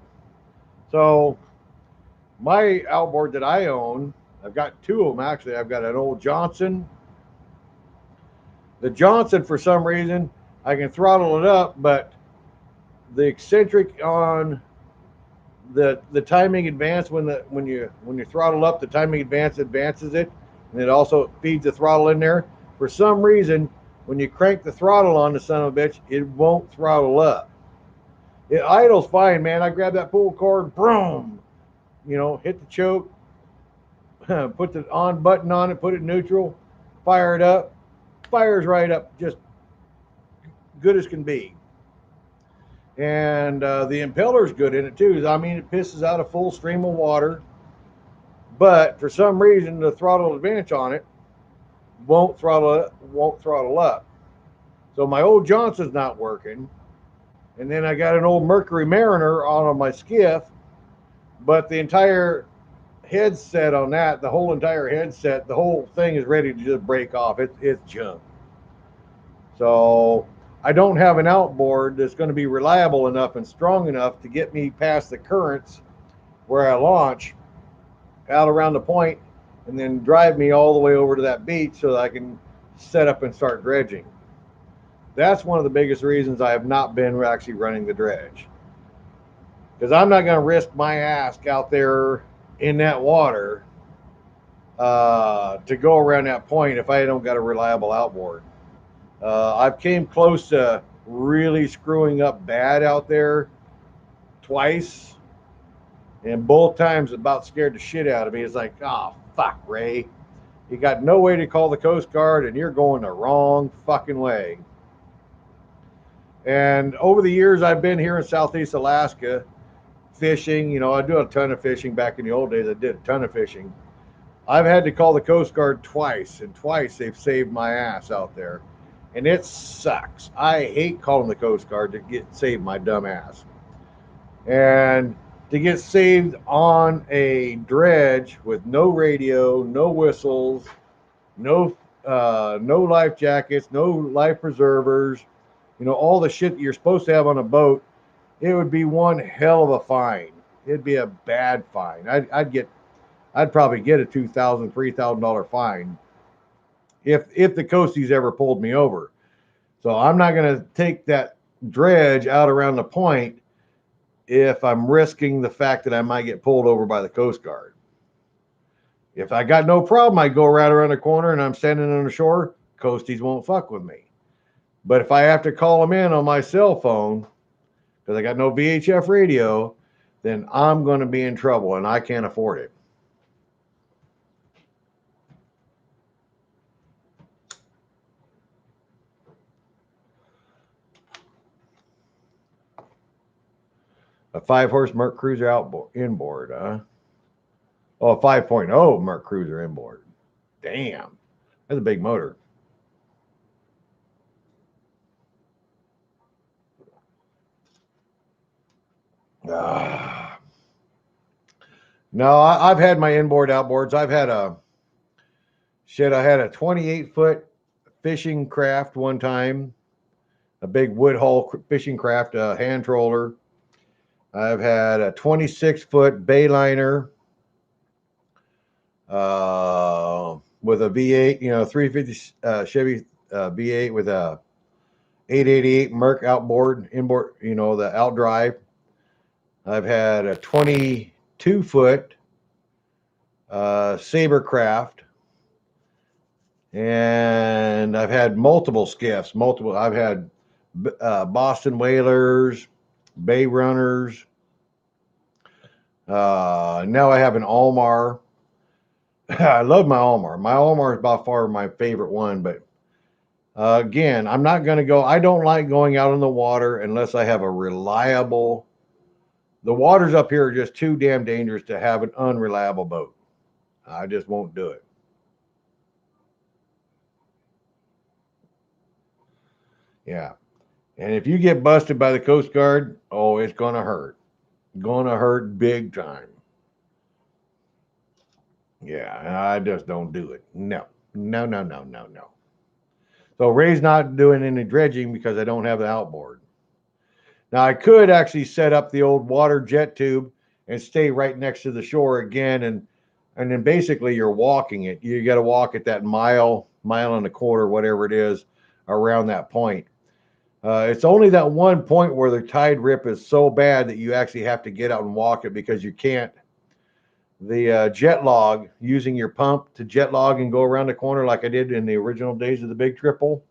So my outboard that I own, I've got two of them actually. I've got an old Johnson. The Johnson, for some reason, I can throttle it up, but the eccentric on the timing advance when you throttle up, the timing advances it, and it also feeds the throttle in there. For some reason, when you crank the throttle on the son of a bitch, it won't throttle up. It idles fine, man. I grab that pull cord, boom, hit the choke, put the on button on it, put it neutral, fire it up, fires right up, just good as can be. And the impeller's good in it too. I mean, it pisses out a full stream of water, but for some reason, the throttle advance on it won't throttle up. So my old Johnson's not working, and then I got an old Mercury Mariner on my skiff, but the entire headset on that, the whole entire headset, the whole thing is ready to just break off. It's junk. So I don't have an outboard that's going to be reliable enough and strong enough to get me past the currents where I launch out around the point and then drive me all the way over to that beach so that I can set up and start dredging. That's one of the biggest reasons I have not been actually running the dredge. Because I'm not going to risk my ass out there in that water to go around that point if I don't got a reliable outboard. I've came close to really screwing up bad out there twice, and both times about scared the shit out of me. It's like, oh fuck, Ray, you got no way to call the Coast Guard, and you're going the wrong fucking way. And over the years I've been here in Southeast Alaska fishing, I do a ton of fishing. Back in the old days, I did a ton of fishing. I've had to call the Coast Guard twice, and twice they've saved my ass out there. And it sucks. I hate calling the Coast Guard to save my dumb ass. And to get saved on a dredge with no radio, no whistles, no life jackets, no life preservers, all the shit that you're supposed to have on a boat, it would be one hell of a fine. It'd be a bad fine. I'd probably get a $2,000, $3,000 fine if the coasties ever pulled me over. So I'm not going to take that dredge out around the point if I'm risking the fact that I might get pulled over by the Coast Guard. If I got no problem, I go right around the corner and I'm standing on the shore, coasties won't fuck with me. But if I have to call them in on my cell phone because I got no VHF radio, then I'm going to be in trouble and I can't afford it. A 5-horse Merc Cruiser inboard, huh? Oh, a 5.0 Merc Cruiser inboard. Damn. That's a big motor. No, I've had my inboard outboards. I had a 28-foot fishing craft one time, a big Woodhull fishing craft, a hand troller. I've had a 26-foot Bayliner with a V8, 350 Chevy V8 with a 888 Merc outboard, inboard, you know, the outdrive. I've had a 22-foot Sabercraft, and I've had multiple skiffs. I've had Boston Whalers, Bay Runners. Now I have an Almar. I love my Almar. My Almar is by far my favorite one, but again, I'm not going to go. I don't like going out on the water unless I have a reliable. The waters up here are just too damn dangerous to have an unreliable boat. I just won't do it. Yeah. And if you get busted by the Coast Guard, oh, it's going to hurt. Going to hurt big time. Yeah, I just don't do it. No. No. So Ray's not doing any dredging because I don't have the outboard. Now I could actually set up the old water jet tube and stay right next to the shore again, and then basically you're walking it. You got to walk at that mile and a quarter, whatever it is, around that point. It's only that one point where the tide rip is so bad that you actually have to get out and walk it because you can't. The jet log, using your pump to jet log and go around the corner like I did in the original days of the Big Triple,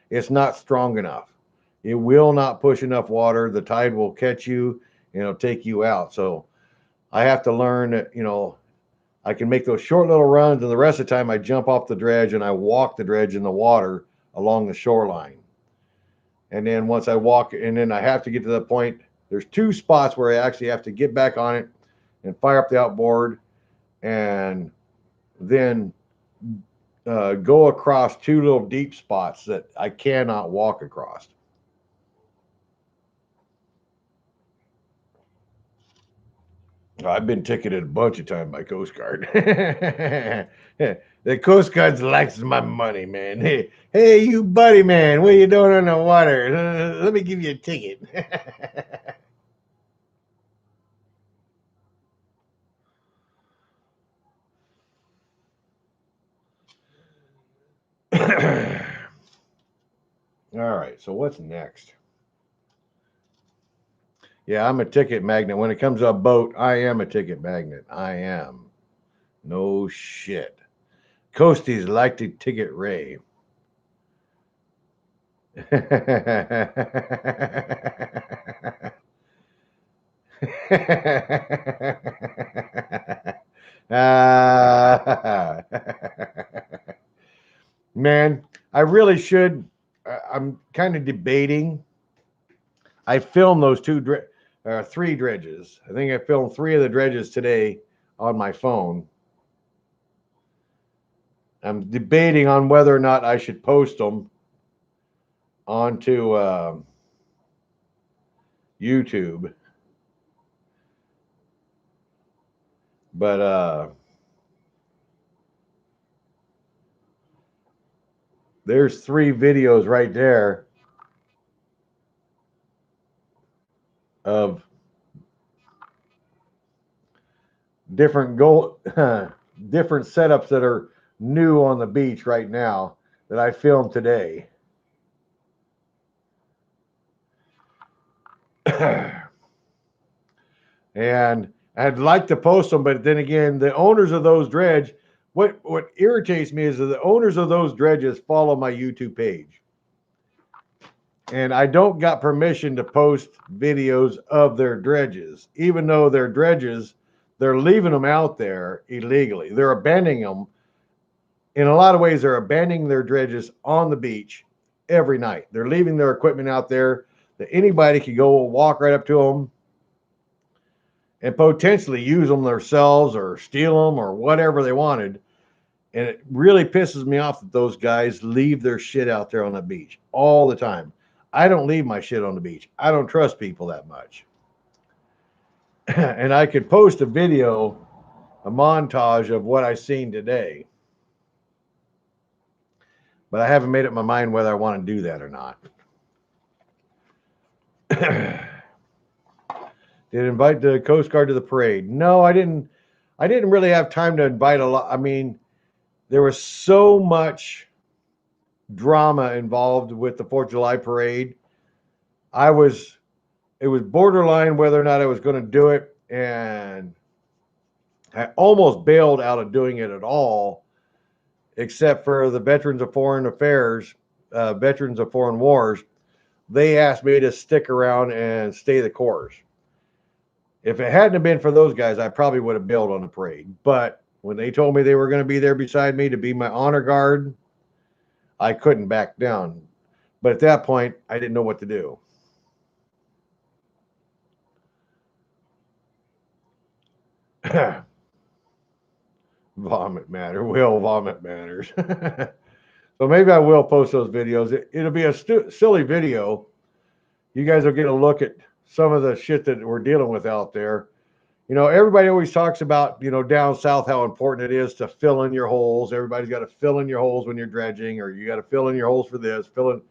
it's not strong enough. It will not push enough water. The tide will catch you and it'll take you out. So I have to learn that, you know, I can make those short little runs, and the rest of the time I jump off the dredge and I walk the dredge in the water along the shoreline. And then once I walk, and then I have to get to the point, there's two spots where I actually have to get back on it and fire up the outboard and then go across two little deep spots that I cannot walk across. I've been ticketed a bunch of times by Coast Guard. The Coast Guard likes my money, man. Hey, you buddy, man, what are you doing on the water? Let me give you a ticket. All right, so what's next? Yeah, I'm a ticket magnet. When it comes to a boat, I am a ticket magnet. I am. No shit. Coasties like to ticket Ray. Man, I really should. I'm kind of debating. I filmed those three dredges. I think I filmed three of the dredges today on my phone. I'm debating on whether or not I should post them onto YouTube. But there's three videos right there of different different setups that are new on the beach right now that I filmed today. And I'd like to post them, but then again, the owners of those dredge, what irritates me is that the owners of those dredges follow my YouTube page. And I don't got permission to post videos of their dredges, even though their dredges, they're leaving them out there illegally. They're abandoning them. In a lot of ways, they're abandoning their dredges on the beach every night. They're leaving their equipment out there that anybody could go walk right up to them and potentially use them themselves or steal them or whatever they wanted. And it really pisses me off that those guys leave their shit out there on the beach all the time. I don't leave my shit on the beach. I don't trust people that much. And I could post a video, a montage of what I seen today. But I haven't made up my mind whether I want to do that or not. Did invite the Coast Guard to the parade? No, I didn't. I didn't really have time to invite a lot. I mean, there was so much drama involved with the 4th of July parade. It was borderline whether or not I was going to do it, and I almost bailed out of doing it at all, except for the Veterans of Foreign Affairs, Veterans of Foreign Wars. They asked me to stick around and stay the course. If it hadn't been for those guys, I probably would have bailed on the parade. But when they told me they were going to be there beside me to be my honor guard, I couldn't back down. But at that point, I didn't know what to do. Vomit matter. Will vomit matters. So maybe I will post those videos. It'll be a silly video. You guys will get a look at some of the shit that we're dealing with out there. You know, everybody always talks about, you know, down south how important it is to fill in your holes. Everybody's got to fill in your holes when you're dredging, or you got to fill in your holes for this, fill in.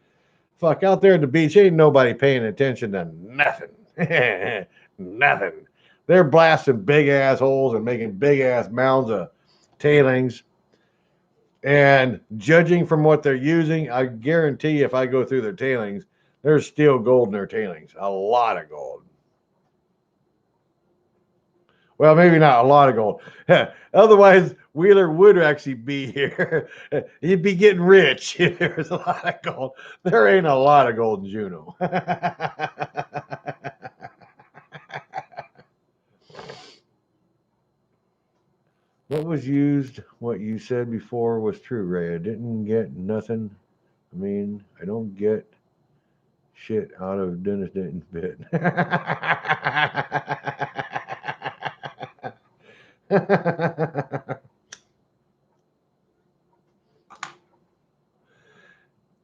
Fuck, out there at the beach, ain't nobody paying attention to nothing. Nothing. They're blasting big ass holes and making big ass mounds of tailings. And judging from what they're using, I guarantee if I go through their tailings, there's still gold in their tailings. A lot of gold. Well, maybe not a lot of gold. Otherwise, Wheeler would actually be here. He'd be getting rich if there's a lot of gold. There ain't a lot of gold in Juneau. What was used, what you said before was true, Ray. I didn't get nothing. I mean, I don't get shit out of Dennis Dayton's bit.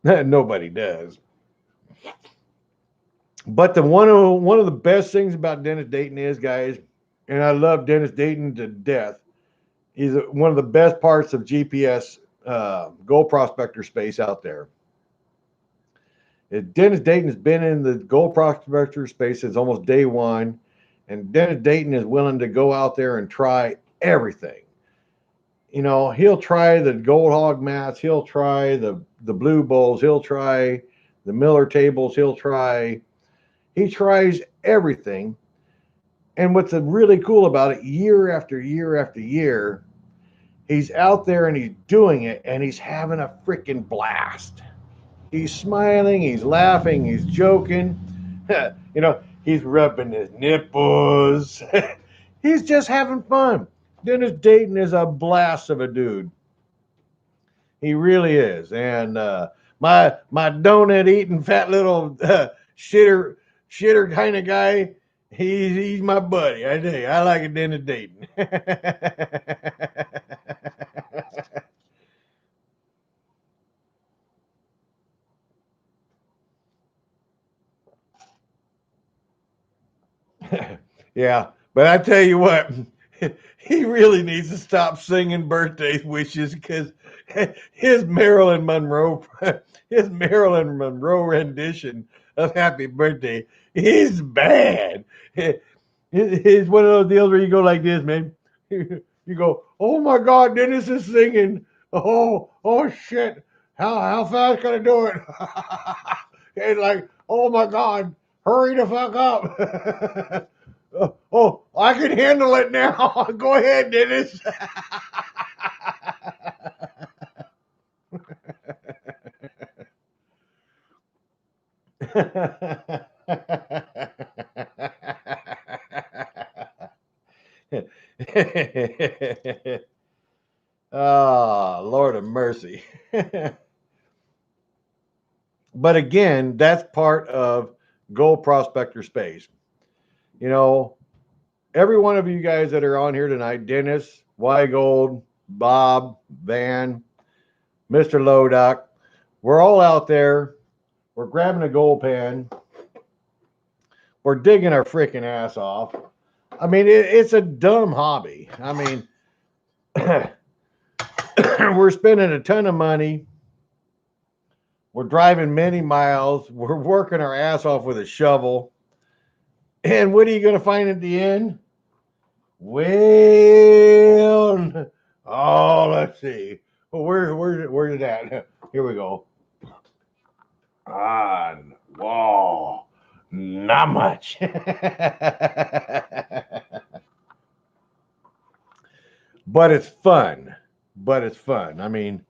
Nobody does. But the one of the best things about Dennis Dayton is, guys, and I love Dennis Dayton to death. He's one of the best parts of GPS gold prospector space out there. Dennis Dayton has been in the gold prospector space since almost day one, and Dennis Dayton is willing to go out there and try everything. You know, he'll try the gold hog mats, he'll try the blue bulls, he'll try the Miller tables, he tries everything. And what's really cool about it, year after year after year, he's out there and he's doing it and he's having a freaking blast. He's smiling, he's laughing, he's joking. You know, he's rubbing his nipples. He's just having fun. Dennis Dayton is a blast of a dude. He really is. And my donut eating fat little shitter kind of guy, he's my buddy. I tell you, I like a Dennis Dayton. Yeah, but I tell you what, he really needs to stop singing birthday wishes because his Marilyn Monroe, his Marilyn Monroe rendition of "Happy Birthday" is bad. It's one of those deals where you go like this, man. You go, "Oh my God, Dennis is singing! Oh shit! How fast can I do it?" It's like, "Oh my God, hurry the fuck up!" Oh, I can handle it now. Go ahead, Dennis. Oh, Lord of mercy. But again, that's part of gold prospector space. You know, every one of you guys that are on here tonight, Dennis, Weigold, Bob, Van, Mr. Lodock, we're all out there. We're grabbing a gold pan. We're digging our freaking ass off. I mean, it's a dumb hobby. I mean, we're spending a ton of money. We're driving many miles. We're working our ass off with a shovel. And what are you going to find at the end? Well, oh, let's see. Well, where's it at? Here we go. on wall. Not much. But it's fun. But it's fun. I mean,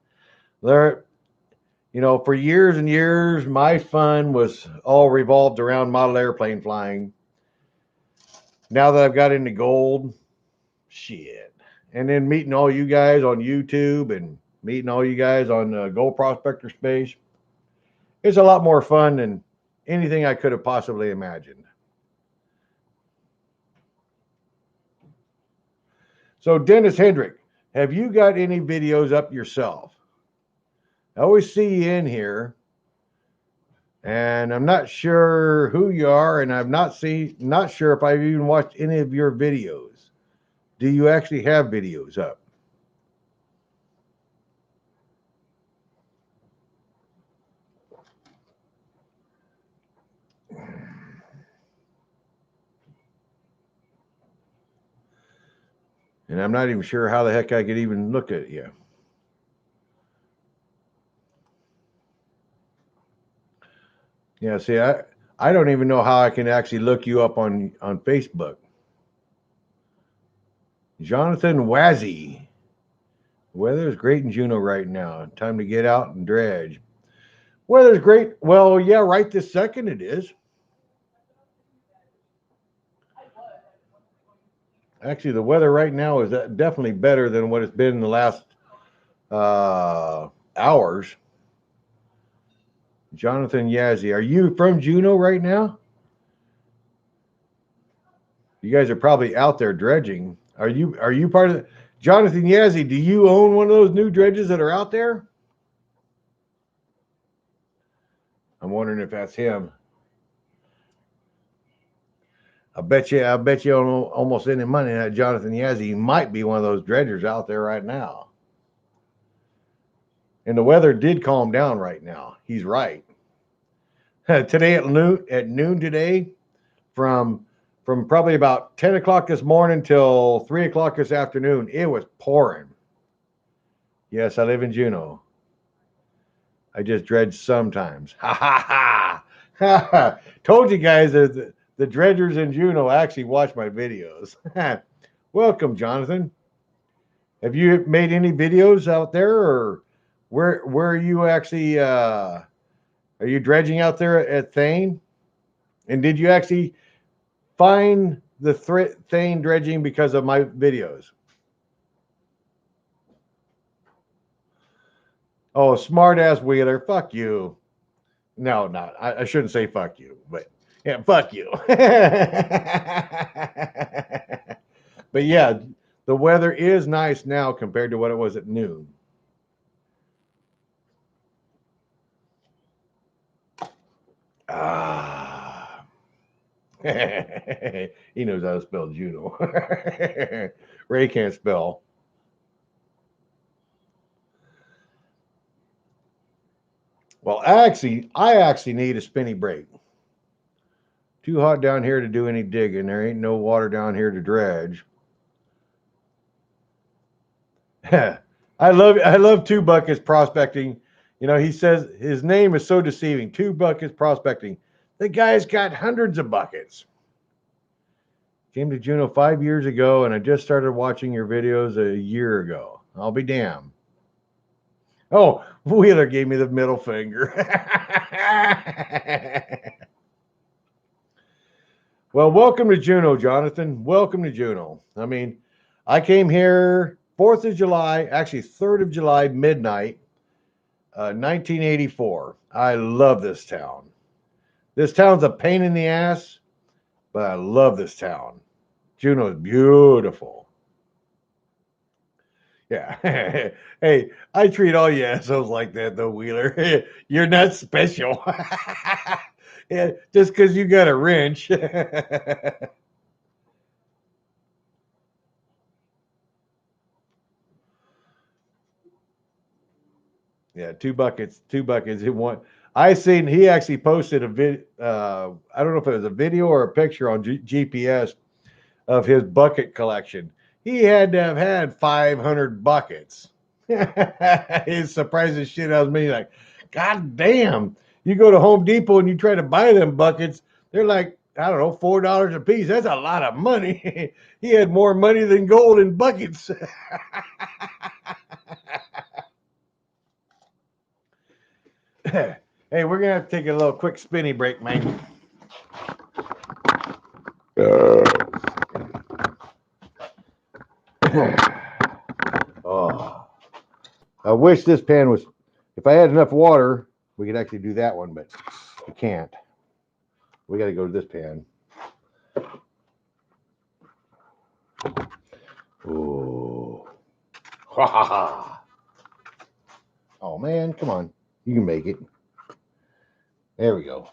there, for years and years, my fun was all revolved around model airplane flying. Now that I've got into gold, shit. And then meeting all you guys on YouTube and meeting all you guys on Gold Prospector Space, it's a lot more fun than anything I could have possibly imagined. So, Dennis Hendrick, have you got any videos up yourself? I always see you in here, and I'm not sure who you are, and I'm not sure if I've even watched any of your videos. Do you actually have videos up? And I'm not even sure how the heck I could even look at you. Yeah, see, I don't even know how I can actually look you up on Facebook. Jonathan Wazzy. Weather's great in Juneau right now. Time to get out and dredge. Weather's great. Well, yeah, right this second it is. Actually, the weather right now is definitely better than what it's been in the last hours. Jonathan Yazzie, are you from Juneau right now? You guys are probably out there dredging. Are you part of Jonathan Yazzie? Do you own one of those new dredges that are out there? I'm wondering if that's him. I bet you on almost any money that Jonathan Yazzie might be one of those dredgers out there right now. And the weather did calm down right now. He's right. Today at noon today, from probably about 10 o'clock this morning till 3 o'clock this afternoon, it was pouring. Yes, I live in Juneau. I just dredge sometimes. Ha ha ha! Told you guys that the dredgers in Juneau actually watch my videos. Welcome, Jonathan. Have you made any videos out there, or where are you actually? Are you dredging out there at Thane? And did you actually find the Thane dredging because of my videos? Oh, smart ass Wheeler, fuck you. No, not. I shouldn't say fuck you, but yeah, fuck you. But yeah, the weather is nice now compared to what it was at noon. Ah. He knows how to spell Juno. Ray can't spell. Well, I actually need a spinny break. Too hot down here to do any digging. There ain't no water down here to dredge. I love Two Buckets prospecting. He says his name is so deceiving. Two Buckets prospecting. The guy's got hundreds of buckets. Came to Juneau 5 years ago, and I just started watching your videos a year ago. I'll be damned. Oh, Wheeler gave me the middle finger. Well, welcome to Juneau, Jonathan. Welcome to Juneau. I mean, I came here 4th of July, actually 3rd of July, midnight, 1984. I love this town. This town's a pain in the ass, but I love this town. Juneau is beautiful. Yeah. Hey, I treat all you assholes like that, though, Wheeler. You're not special. Yeah, just because you got a wrench. Yeah, two buckets in one. I seen he actually posted a vid. I don't know if it was a video or a picture on GPS of his bucket collection. He had to have had 500 buckets. He's surprised as shit out of me. Like, God damn, You go to Home Depot and you try to buy them buckets, they're like, I don't know, $4 a piece. That's a lot of money. He had more money than gold in buckets. Hey, we're gonna have to take a little quick spinny break, man. Oh, I wish this pan was. If I had enough water, we could actually do that one, but we can't. We got to go to this pan. Oh, ha ha ha! Oh man, come on, you can make it. There we go.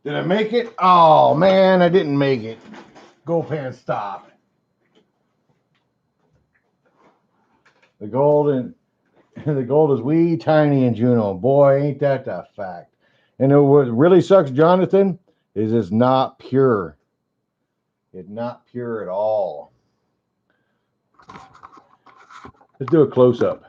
Did I make it? Oh man, I didn't make it. Go pan stop. The gold and the gold is wee tiny in Juno. Boy, ain't that the fact. And what really sucks, Jonathan, is it's not pure. It's not pure at all. Let's do a close up.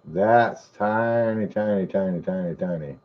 That's tiny, tiny, tiny, tiny, tiny.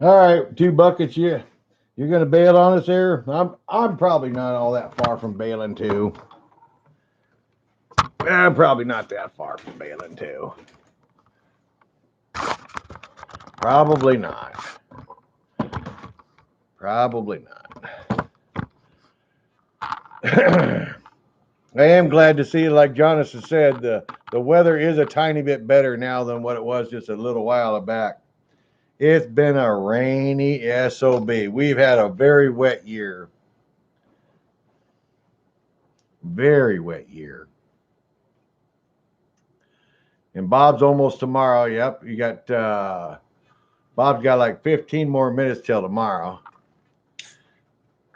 All right, 2 buckets. You're gonna bail on us here. I'm probably not all that far from bailing too. I'm probably not that far from bailing too. Probably not. Probably not. I am glad to see, like Jonas has said, the weather is a tiny bit better now than what it was just a little while back. It's been a rainy SOB. We've had a very wet year. Very wet year. And Bob's almost tomorrow. Yep. You got Bob's got like 15 more minutes till tomorrow.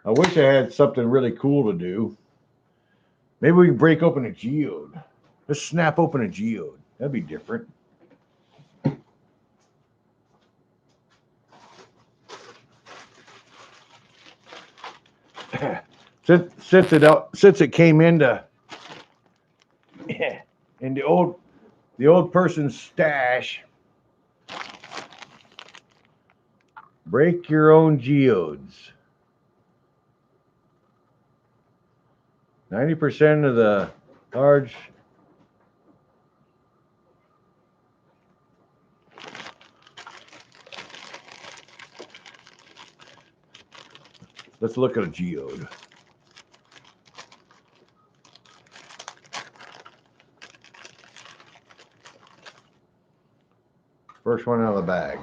I wish I had something really cool to do. Maybe we can break open a geode. Let's snap open a geode. That'd be different. since it came into in the old person's stash, break your own geodes. 90% of the Large. Let's look at a geode. First one out of the bag.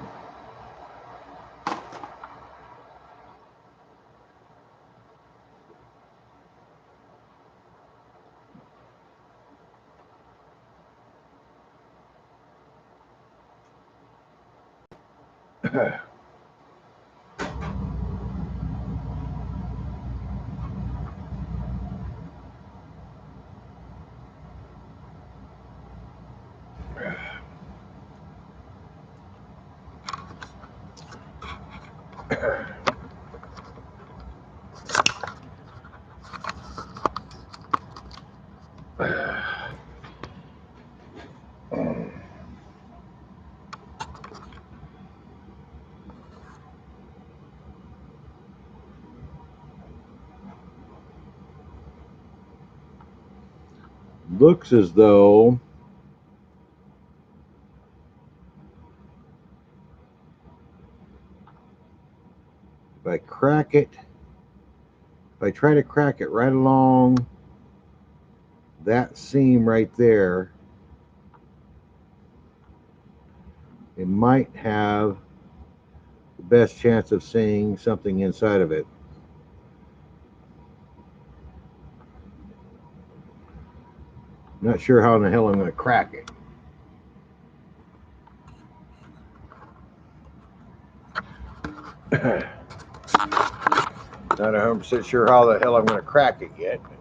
Looks as though if I crack it, if I try to crack it right along that seam right there, it might have the best chance of seeing something inside of it. Not sure how in the hell I'm going to crack it. Not 100% sure how the hell I'm going to crack it yet, but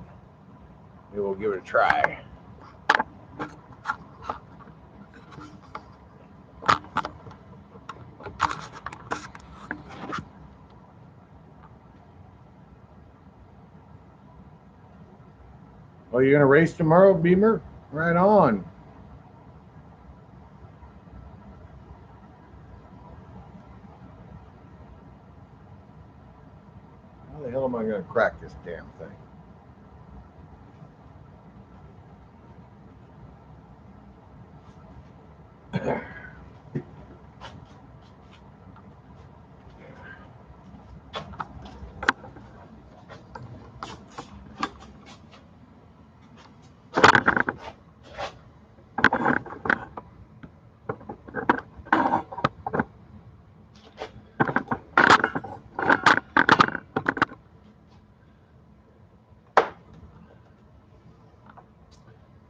maybe we'll give it a try. Oh, you're going to race tomorrow, Beamer? Right on. How the hell am I going to crack this damn thing?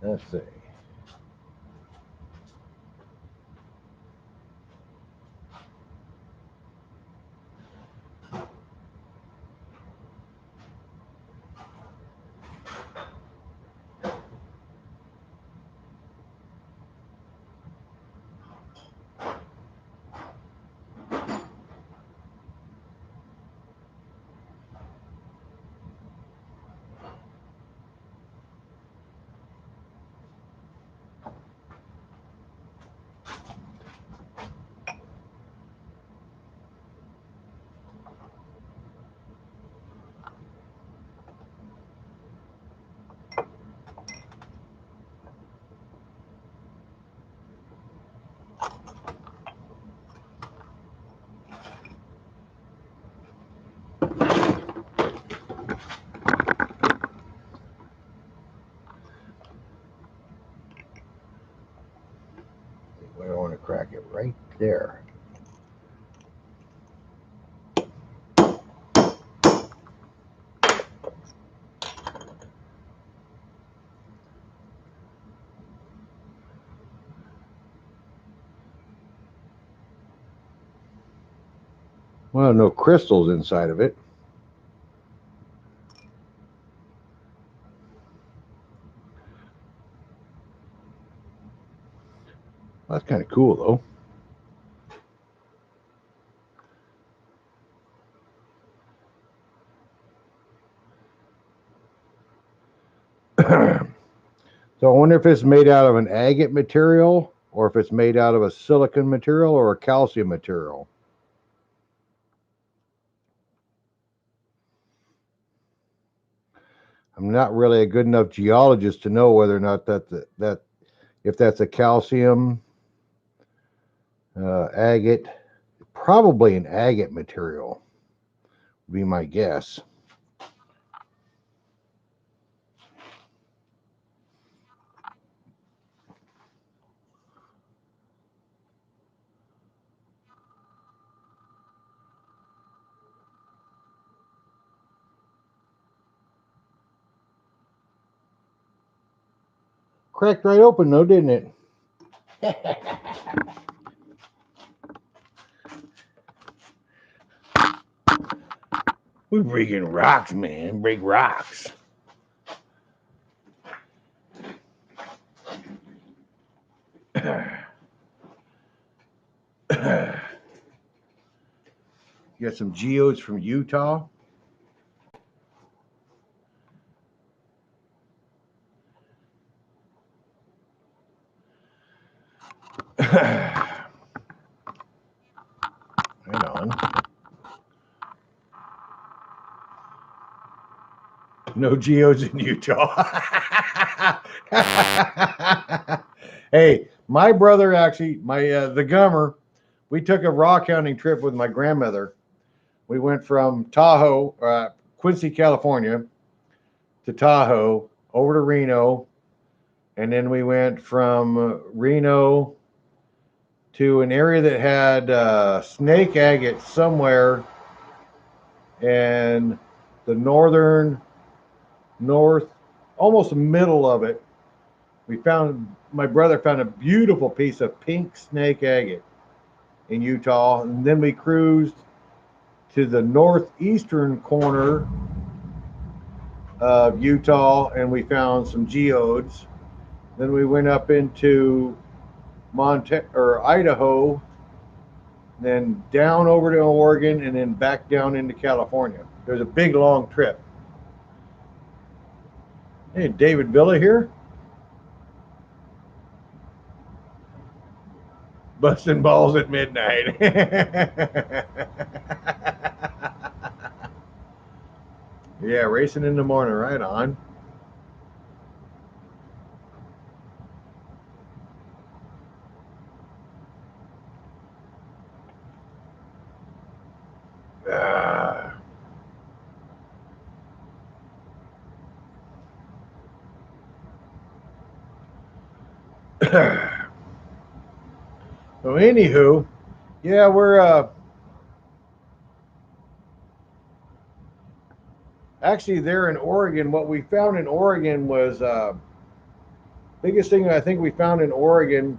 Let's see. I want to crack it right there. Well, no crystals inside of it. That's kind of cool, though. So I wonder if it's made out of an agate material, or if it's made out of a silicon material or a calcium material. I'm not really a good enough geologist to know whether or not that if that's a calcium agate, probably an agate material, would be my guess. Cracked right open though, didn't it? We're breaking rocks, man. Break rocks. You got some geodes from Utah. Right on. No geodes in Utah. Hey, my brother actually, the Gummer, we took a rock hounding trip with my grandmother. We went from Tahoe, Quincy, California, to Tahoe, over to Reno, and then we went from Reno to an area that had snake agate somewhere in the north, almost the middle of it. My brother found a beautiful piece of pink snake agate in Utah, and then we cruised to the northeastern corner of Utah, and we found some geodes. Then we went up into Idaho, then down over to Oregon, and then back down into California. It was a big, long trip. Hey, David Villa here. Busting balls at midnight. Yeah, racing in the morning, right on. Ah. So anywho, yeah, we're actually there in Oregon. What we found in Oregon was biggest thing I think we found in Oregon.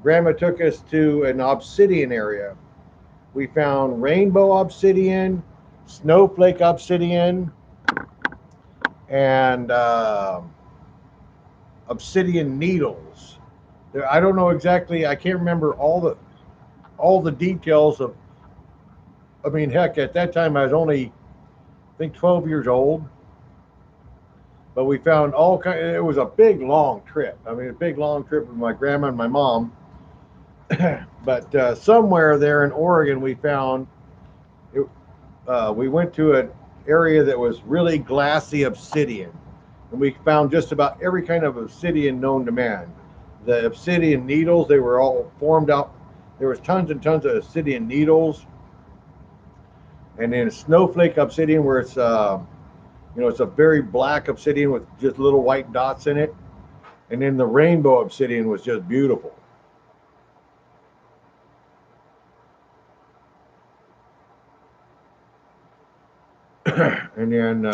Grandma took us to an obsidian area. We found rainbow obsidian, snowflake obsidian, and obsidian needles. I don't know exactly. I can't remember all the details of. I mean, heck, at that time I was only, I think, 12 years old. But we found all kind. It was a big long trip. I mean, a big long trip with my grandma and my mom. But somewhere there in Oregon, we found. It, we went to an area that was really glassy obsidian, and we found just about every kind of obsidian known to man. The obsidian needles, they were all formed out. There was tons and tons of obsidian needles, and then snowflake obsidian, where it's a very black obsidian with just little white dots in it, and then the rainbow obsidian was just beautiful. And then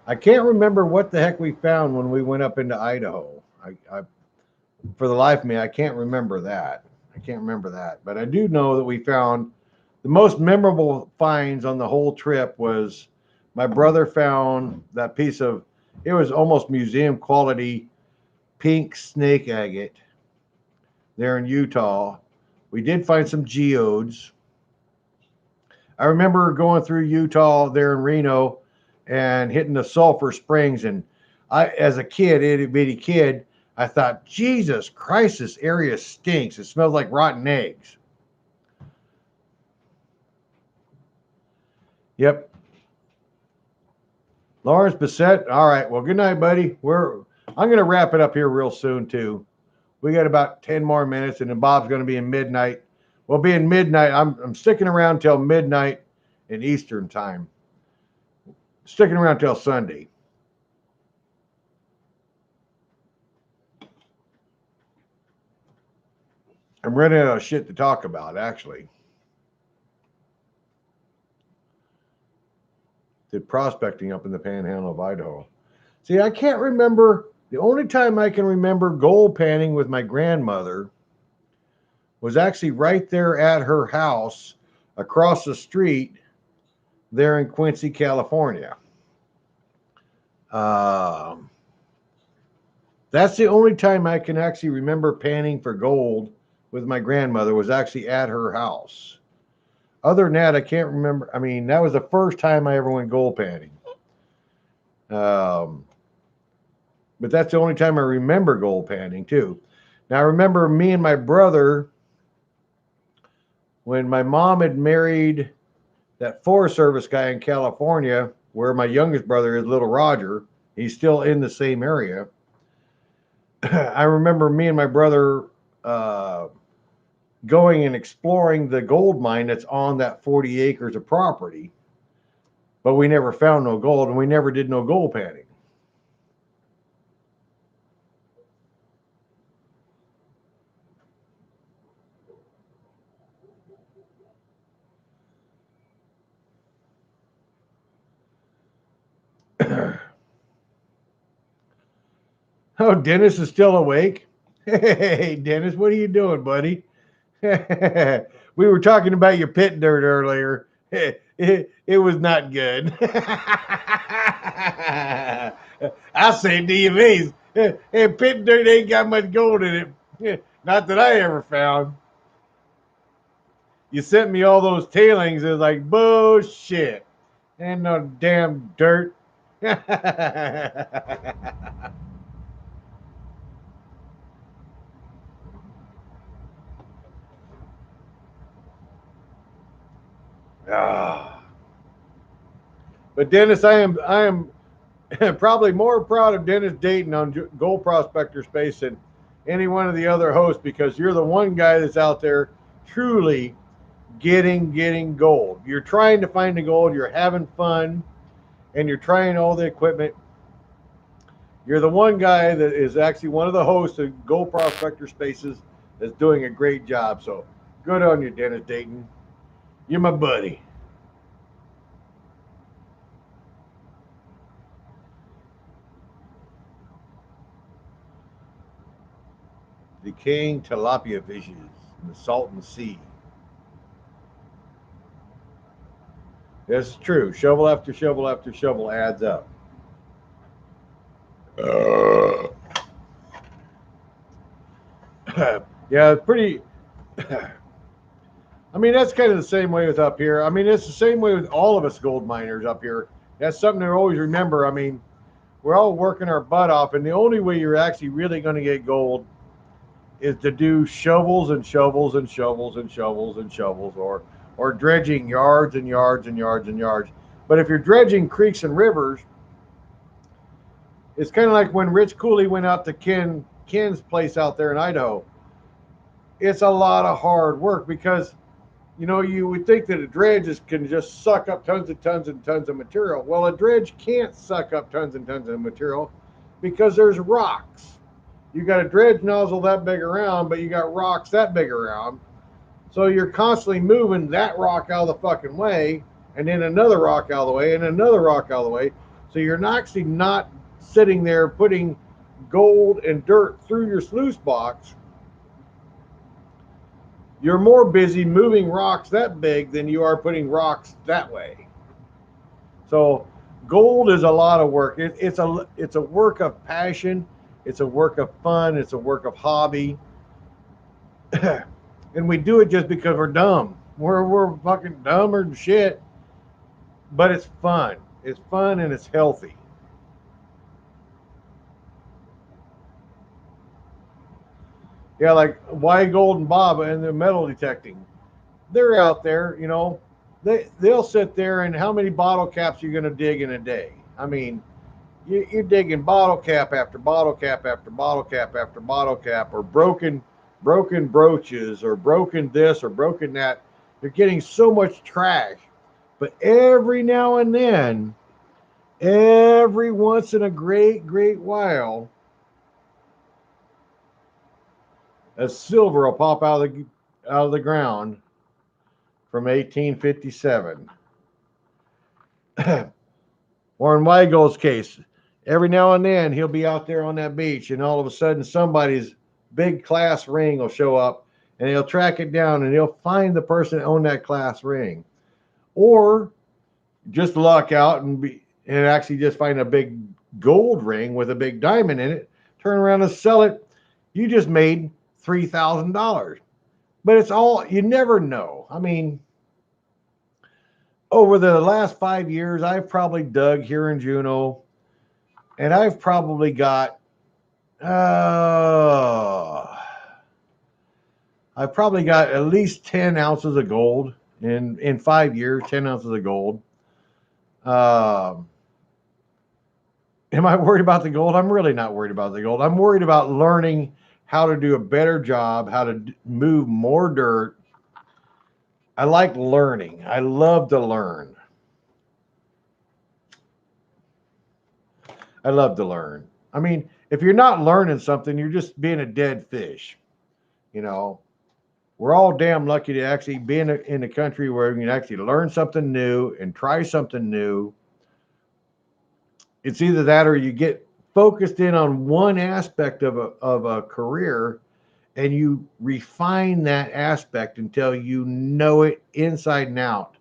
I can't remember what the heck we found when we went up into Idaho. For the life of me, I can't remember that. I can't remember that, but I do know that we found the most memorable finds on the whole trip was my brother found that piece of, it was almost museum quality pink snake agate there in Utah. We did find some geodes. I remember going through Utah there in Reno and hitting the Sulphur Springs. And as a kid, itty bitty kid, I thought, Jesus Christ, this area stinks. It smells like rotten eggs. Yep. Lawrence Bissett. All right. Well, good night, buddy. I'm going to wrap it up here real soon too. We got about 10 more minutes, and then Bob's going to be in midnight. We'll be in midnight. I'm sticking around till midnight in Eastern time. Sticking around till Sunday. I'm running out of shit to talk about, actually. Did prospecting up in the panhandle of Idaho. See, I can't remember. The only time I can remember gold panning with my grandmother was actually right there at her house across the street there in Quincy, California. That's the only time I can actually remember panning for gold with my grandmother was actually at her house. Other than that, I can't remember. I mean, that was the first time I ever went gold panning. But that's the only time I remember gold panning too. Now I remember me and my brother when my mom had married that Forest Service guy in California, where my youngest brother is, Little Roger. He's still in the same area. I remember me and my brother going and exploring the gold mine that's on that 40 acres of property, but we never found no gold, and we never did no gold panning. Oh, Dennis is still awake. Hey, Dennis, what are you doing, buddy? We were talking about your pit dirt earlier. It was not good. I say DMAs. Hey, pit dirt ain't got much gold in it. Not that I ever found. You sent me all those tailings. It was like, bullshit. Ain't no damn dirt. Ah. But Dennis, I am probably more proud of Dennis Dayton on Gold Prospector Space than any one of the other hosts because you're the one guy that's out there truly getting gold. You're trying to find the gold, you're having fun, and you're trying all the equipment. You're the one guy that is actually one of the hosts of Gold Prospector Spaces that's doing a great job. So good on you, Dennis Dayton. You're my buddy. Decaying tilapia fishes in the Salton Sea. That's true. Shovel after shovel after shovel adds up. Uh, yeah, it's pretty. I mean, that's kind of the same way with up here. I mean, it's the same way with all of us gold miners up here. That's something to always remember. I mean, we're all working our butt off, and the only way you're actually really going to get gold is to do shovels and shovels and shovels and shovels and shovels, or dredging yards and yards and yards and yards. But if you're dredging creeks and rivers, it's kind of like when Rich Cooley went out to Ken's place out there in Idaho. It's a lot of hard work because you would think that a dredge can just suck up tons and tons and tons of material. Well, a dredge can't suck up tons and tons of material because there's rocks. You got a dredge nozzle that big around, but you got rocks that big around. So you're constantly moving that rock out of the fucking way, and then another rock out of the way, and another rock out of the way. So you're actually not sitting there putting gold and dirt through your sluice box. You're more busy moving rocks that big than you are putting rocks that way. So gold is a lot of work. It's a work of passion. It's a work of fun. It's a work of hobby. And we do it just because we're dumb. We're fucking dumb or shit. But it's fun. It's fun and it's healthy. Yeah, like why Gold and Bob and the metal detecting. They're out there, they'll sit there and how many bottle caps are you going to dig in a day? I mean, you're digging bottle cap after bottle cap after bottle cap after bottle cap, or broken brooches, or broken this or broken that. You're getting so much trash. But every now and then, every once in a great while, a silver will pop out of the ground from 1857. Warren Weigel's case. Every now and then he'll be out there on that beach, and all of a sudden somebody's big class ring will show up, and he'll track it down, and he'll find the person that owned that class ring, or just luck out and actually just find a big gold ring with a big diamond in it. Turn around and sell it. You just made $3,000. But it's all, you never know. I mean, over the last 5 years, I've probably dug here in Juneau, and I've probably got, I've probably got at least 10 ounces of gold in 5 years, 10 ounces of gold. Am I worried about the gold? I'm really not worried about the gold. I'm worried about learning how to do a better job, how to move more dirt. I like learning. I love to learn. I love to learn. I mean, if you're not learning something, you're just being a dead fish. You know, we're all damn lucky to actually be in a country where we can actually learn something new and try something new. It's either that or you get focused in on one aspect of a career, and you refine that aspect until you know it inside and out.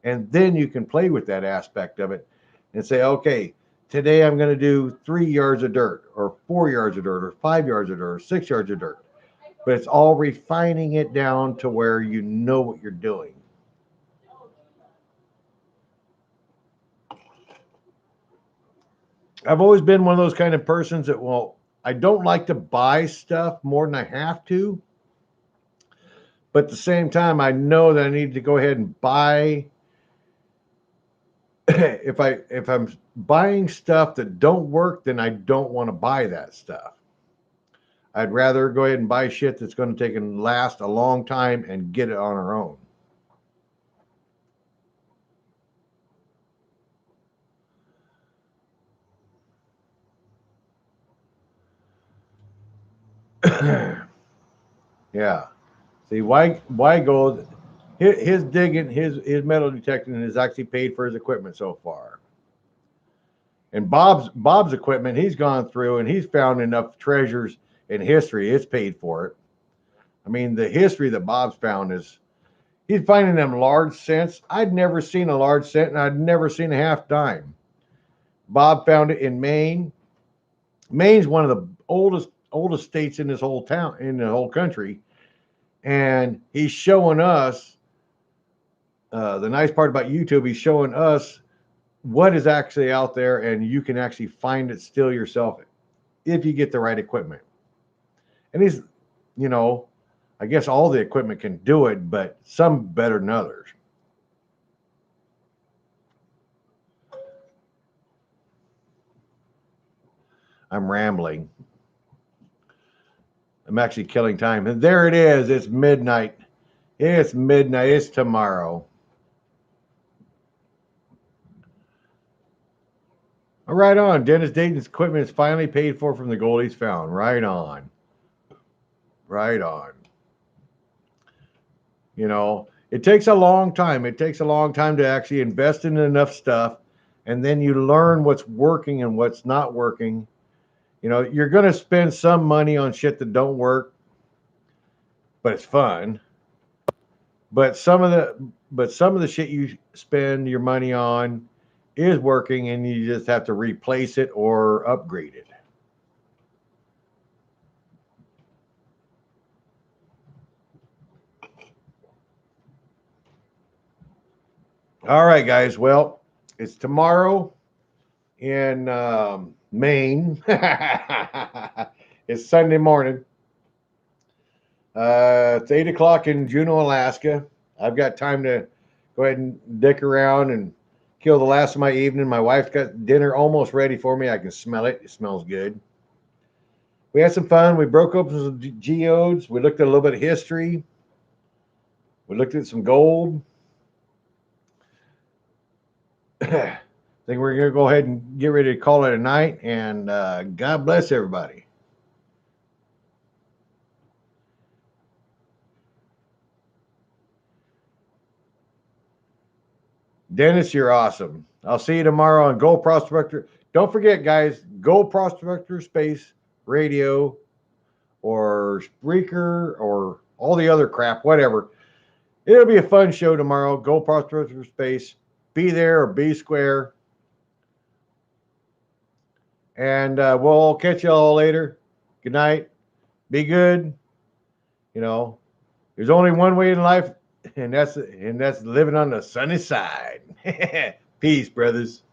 And then you can play with that aspect of it and say, okay, today I'm going to do 3 yards of dirt, or 4 yards of dirt, or 5 yards of dirt, or 6 yards of dirt. But it's all refining it down to where you know what you're doing. I've always been one of those kind of persons that, well, I don't like to buy stuff more than I have to. But at the same time, I know that I need to go ahead and buy. If I'm buying stuff that don't work, then I don't want to buy that stuff. I'd rather go ahead and buy shit that's going to take and last a long time and get it on our own. Yeah. See, why go? His digging, his metal detecting is actually paid for his equipment so far. And Bob's equipment, he's gone through and he's found enough treasures in history. It's paid for it. I mean, the history that Bob's found is, he's finding them large cents. I'd never seen a large cent, and I'd never seen a half dime. Bob found it in Maine. Maine's one of the oldest states in this whole town, in the whole country, and he's showing us. The nice part about YouTube, he's showing us what is actually out there, and you can actually find it still yourself if you get the right equipment. And he's, you know, I guess all the equipment can do it, but some better than others. I'm rambling. I'm actually killing time. And there it is. It's midnight. It's midnight. It's tomorrow. Right on. Dennis Dayton's equipment is finally paid for from the gold he's found. Right on. Right on. You know, it takes a long time. It takes a long time to actually invest in enough stuff. And then you learn what's working and what's not working. You know, you're going to spend some money on shit that don't work, but it's fun. But some of the shit you spend your money on is working, and you just have to replace it or upgrade it. All right, guys. Well, it's tomorrow in Maine. It's Sunday morning. It's 8 o'clock in Juneau, Alaska. I've got time to go ahead and dick around and kill the last of my evening. My wife's got dinner almost ready for me. I can smell it. It smells good. We had some fun. We broke open some geodes. We looked at a little bit of history. We looked at some gold. I think we're going to go ahead and get ready to call it a night. And God bless everybody. Dennis, you're awesome. I'll see you tomorrow on Gold Prospector. Don't forget, guys, Gold Prospector Space Radio or Spreaker or all the other crap, whatever. It'll be a fun show tomorrow. Gold Prospector Space. Be there or be square. And we'll catch you all later. Good night. Be good. You know, there's only one way in life, and that's living on the sunny side. Peace, brothers.